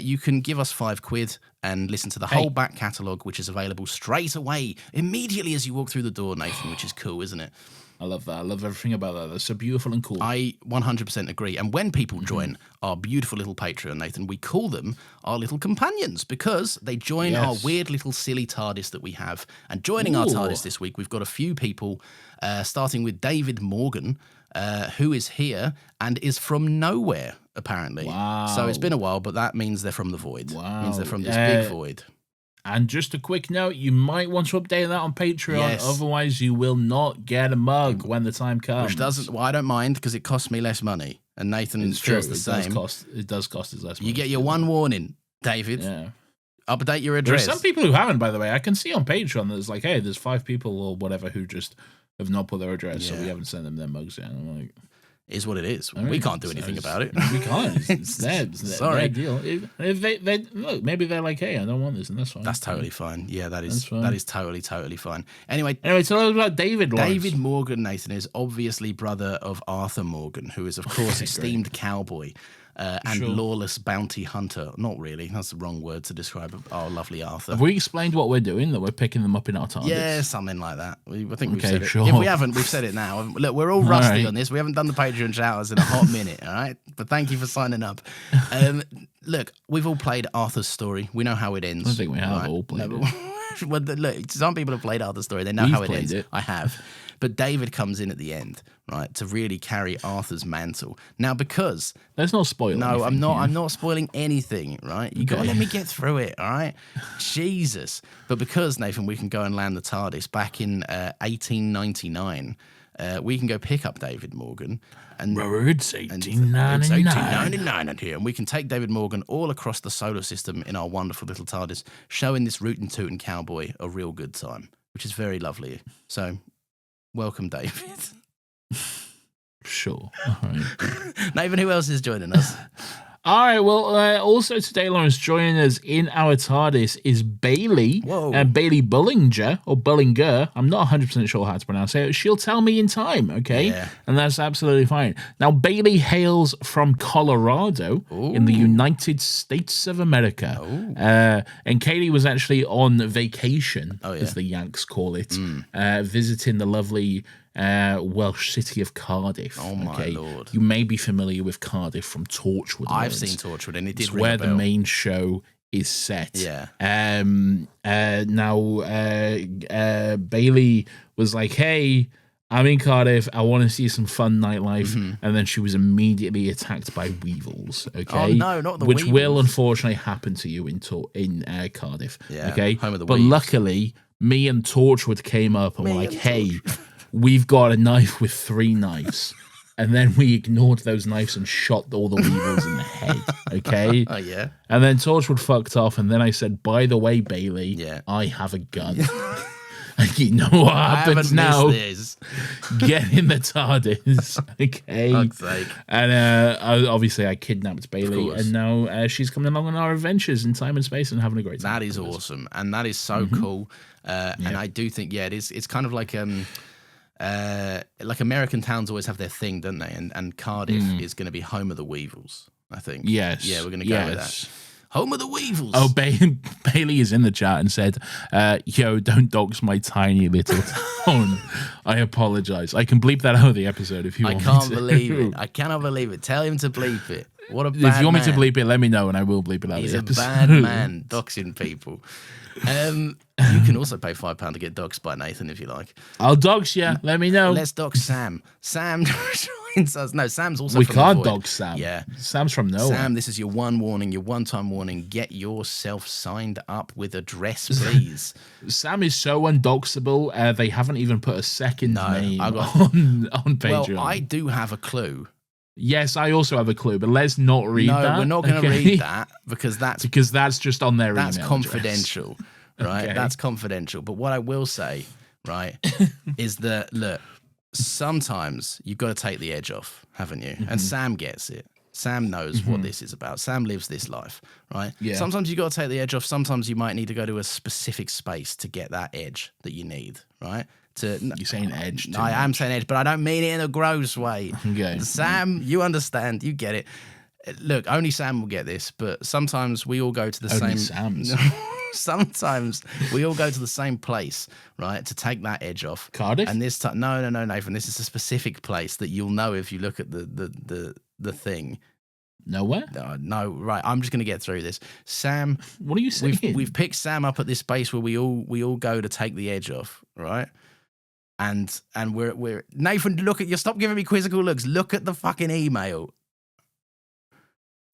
A: you can give us £5 and listen to the whole back catalogue, which is available straight away, immediately as you walk through the door, Nathan, which is cool, isn't it?
B: I love that. I love everything about that. That's so beautiful and cool.
A: I 100% agree. And when people join our beautiful little Patreon, Nathan, we call them our little companions because they join our weird little silly TARDIS that we have. And joining our TARDIS this week, we've got a few people, starting with David Morgan, who is here and is from nowhere, apparently.
B: Wow.
A: So it's been a while, but that means they're from the void.
B: Wow.
A: It means they're from this big void.
B: And just a quick note, you might want to update that on Patreon,
A: Yes.
B: otherwise you will not get a mug when the time comes.
A: Which doesn't, well, I don't mind because it costs me less money. And Nathan
B: It's true.
A: feels the same.
B: It does cost us less money.
A: You get your one warning, David.
B: Yeah.
A: Update your
B: There are
A: address.
B: some people who haven't, by the way. I can see on Patreon that it's like, hey, there's 5 people or whatever who just have not put their address, so we haven't sent them their mugs yet. And I'm like,
A: Is what it is. We can't do anything about it.
B: We can't. It's
A: Sorry.
B: their deal. If they look, maybe they're like, hey, I don't want this, and that's fine.
A: That's totally fine. Yeah, that
B: That's
A: is
B: fine.
A: that is totally fine. Anyway,
B: Tell us about David. Lawrence.
A: David Morgan, Nathan, is obviously brother of Arthur Morgan, who is, of course, esteemed cowboy and lawless bounty hunter. Not really. That's the wrong word to describe our lovely Arthur.
B: Have we explained what we're doing? That we're picking them up in our targets?
A: Yeah, something like that. I think we've
B: Okay,
A: said it.
B: sure.
A: If we haven't, we've said it now. Look, we're all rusty
B: right.
A: on this. We haven't done the Patreon shoutouts in a hot minute, all right? But thank you for signing up. Look, we've all played Arthur's story. We know how it ends.
B: I think we have all played
A: it. Well, look, some people have played Arthur's story. They know how it
B: played
A: ends.
B: it.
A: I have. But David comes in at the end, right, to really carry Arthur's mantle. Now, because
B: Let's not spoil.
A: no,
B: anything
A: I'm not.
B: here.
A: I'm not spoiling anything, right? You gotta let me get through it, all right? Jesus. But because, Nathan, we can go and land the TARDIS back in 1899, we can go pick up David Morgan. And
B: It's
A: it's
B: 1899.
A: 1899 in here, and we can take David Morgan all across the solar system in our wonderful little TARDIS, showing this rootin' tootin' cowboy a real good time, which is very lovely. So, welcome, David.
B: Sure. All right.
A: Nathan, who else is joining us?
B: All right, well, also today, Lawrence, joining us in our TARDIS is Bailey.
A: Whoa.
B: Bailey Bullinger, or Bullinger. I'm not 100% sure how to pronounce it. She'll tell me in time, okay?
A: Yeah.
B: And that's absolutely fine. Now, Bailey hails from Colorado in the United States of America. And Katie was actually on vacation, as the Yanks call it, visiting the lovely Welsh city of Cardiff.
A: Oh, my Lord.
B: You may be familiar with Cardiff from Torchwood.
A: I've
B: Lawrence.
A: seen Torchwood, and it did
B: It's
A: ring
B: where
A: a
B: the
A: bell.
B: main show is set.
A: Yeah.
B: Bailey was like, hey, I'm in Cardiff. I want to see some fun nightlife. And then she was immediately attacked by weevils. Okay.
A: Oh, no, not the
B: Which will
A: weevils.
B: unfortunately happen to you in Cardiff.
A: Yeah,
B: Okay.
A: home of the
B: But
A: weeds.
B: luckily, me and Torchwood came up and were like, hey, we've got a knife with 3 knives. And then we ignored those knives and shot all the weevils in the head. Okay.
A: Oh, yeah.
B: And then Torchwood fucked off, and then I said, by the way, Bailey,
A: Yeah.
B: I have a gun. And you know what
A: I
B: happens
A: haven't
B: now?
A: missed this.
B: Get in the TARDIS. Okay.
A: Fuck's sake.
B: And obviously I kidnapped Bailey,
A: course.
B: and now she's coming along on our adventures in time and space and having a great time.
A: That is awesome, and that is so cool. And I do think, yeah, it's kind of like American towns always have their thing, don't they? And Cardiff is going to be home of the weevils, I think.
B: Yes.
A: Yeah, we're going to go with that. Home of the Weevils.
B: Oh, Bailey is in the chat and said, yo, don't dox my tiny little town. I apologize. I can bleep that out of the episode if you want me to.
A: I can't believe it. I cannot believe it. Tell him to bleep it. What a bad man.
B: If you want me to bleep it, let me know and I will bleep it out of the episode.
A: He's a bad man, doxing people. You can also pay £5 to get doxed by Nathan if you like.
B: I'll dox you. Let me know.
A: Let's dox Sam. Sam joins us. No, Sam's also
B: we
A: from
B: can't
A: the Void.
B: dox Sam.
A: Yeah.
B: Sam's from nowhere.
A: Sam, this is your one warning, your one-time warning. Get yourself signed up with address, please.
B: Sam is so undoxable. They haven't even put a second name on Patreon.
A: Well, I do have a clue.
B: Yes, I also have a clue, but let's not read that.
A: No, we're not going to read that because that's
B: just on their email.
A: That's confidential, right?
B: Okay.
A: That's confidential. But what I will say, right, is that look, sometimes you've got to take the edge off, haven't you? And Sam gets it. Sam knows what this is about. Sam lives this life, right?
B: Yeah.
A: Sometimes you got to take the edge off. Sometimes you might need to go to a specific space to get that edge that you need, right? You're
B: saying edge.
A: I am saying edge, but I don't mean it in a gross way.
B: Okay.
A: Sam, you understand. You get it. Look, only Sam will get this, but sometimes we all go to the
B: Only
A: same...
B: Sam's.
A: Sometimes we all go to the same place, right, to take that edge off.
B: Cardiff?
A: And this time... No, Nathan. This is a specific place that you'll know if you look at the thing.
B: Nowhere?
A: No, right. I'm just going to get through this. Sam...
B: What are you saying?
A: We've picked Sam up at this space where we all go to take the edge off, right? And we're Nathan, look at you. Stop giving me quizzical looks. Look at the fucking email.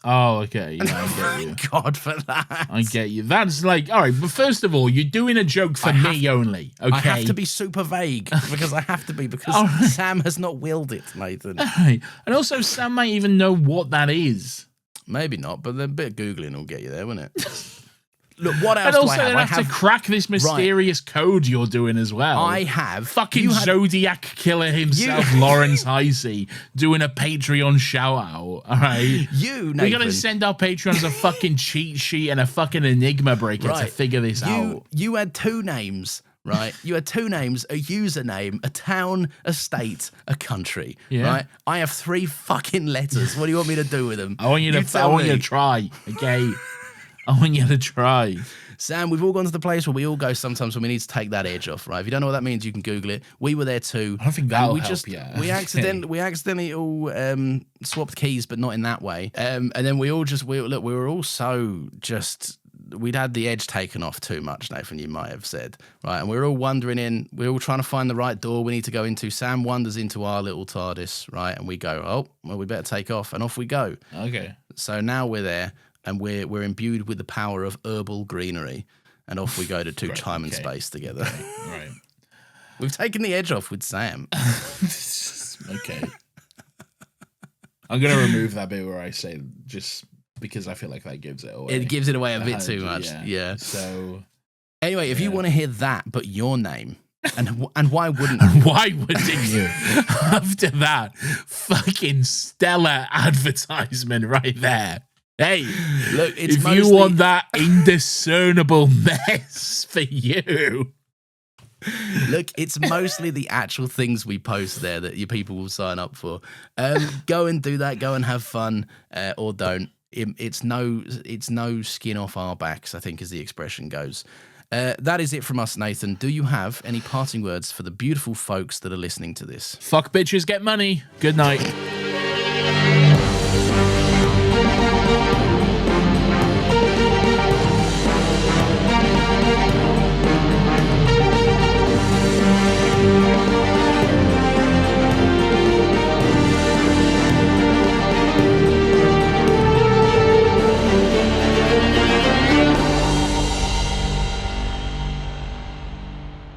B: Oh, okay. Yeah, I get you.
A: God for that.
B: I get you. That's like, all right, but first of all, you're doing a joke for me only, okay?
A: I have to be super vague because I have to be because Sam has not willed it, Nathan.
B: All right. And also, Sam might even know what that is.
A: Maybe not, but a bit of Googling will get you there, won't it? Look, what else
B: and also,
A: do I have?
B: To crack this mysterious code you're doing as well.
A: I have.
B: Fucking Zodiac killer himself, Lawrence Heisey, doing a Patreon shout-out, all right?
A: Nathan.
B: We're going to send our Patreons a fucking cheat sheet and a fucking enigma breaker to figure this out.
A: You had two names, right? You had two names, a username, a town, a state, a country, right? I have 3 fucking letters. What do you want me to do with them?
B: I want you to try, okay? I want you to try.
A: Sam, we've all gone to the place where we all go sometimes when we need to take that edge off, right? If you don't know what that means, you can Google it. We were there too.
B: I don't think that'll help you.
A: We accidentally all swapped keys, but not in that way. And then we were all so just... We'd had the edge taken off too much, Nathan, you might have said, right? And we were all wandering in. We were all trying to find the right door we need to go into. Sam wanders into our little TARDIS, right? And we go, oh, well, we better take off. And off we go.
B: Okay.
A: So now we're there. And we're imbued with the power of herbal greenery, and off we go to time and space together.
B: Right.
A: We've taken the edge off with Sam.
B: Okay. I'm gonna remove that bit where I say just because I feel like that gives it away.
A: It gives it away a bit too much. Yeah.
B: So
A: anyway, if you want to hear that, but your name. And why wouldn't
B: you? Why wouldn't you? After that fucking stellar advertisement right there. Hey, look, if you want that indiscernible mess for you.
A: Look, it's mostly the actual things we post there that your people will sign up for. Go and do that. Go and have fun, or don't. It's no skin off our backs, I think, as the expression goes. That is it from us, Nathan. Do you have any parting words for the beautiful folks that are listening to this?
B: Fuck bitches, get money. Good night.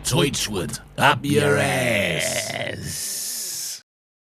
A: Torchwood up your ass.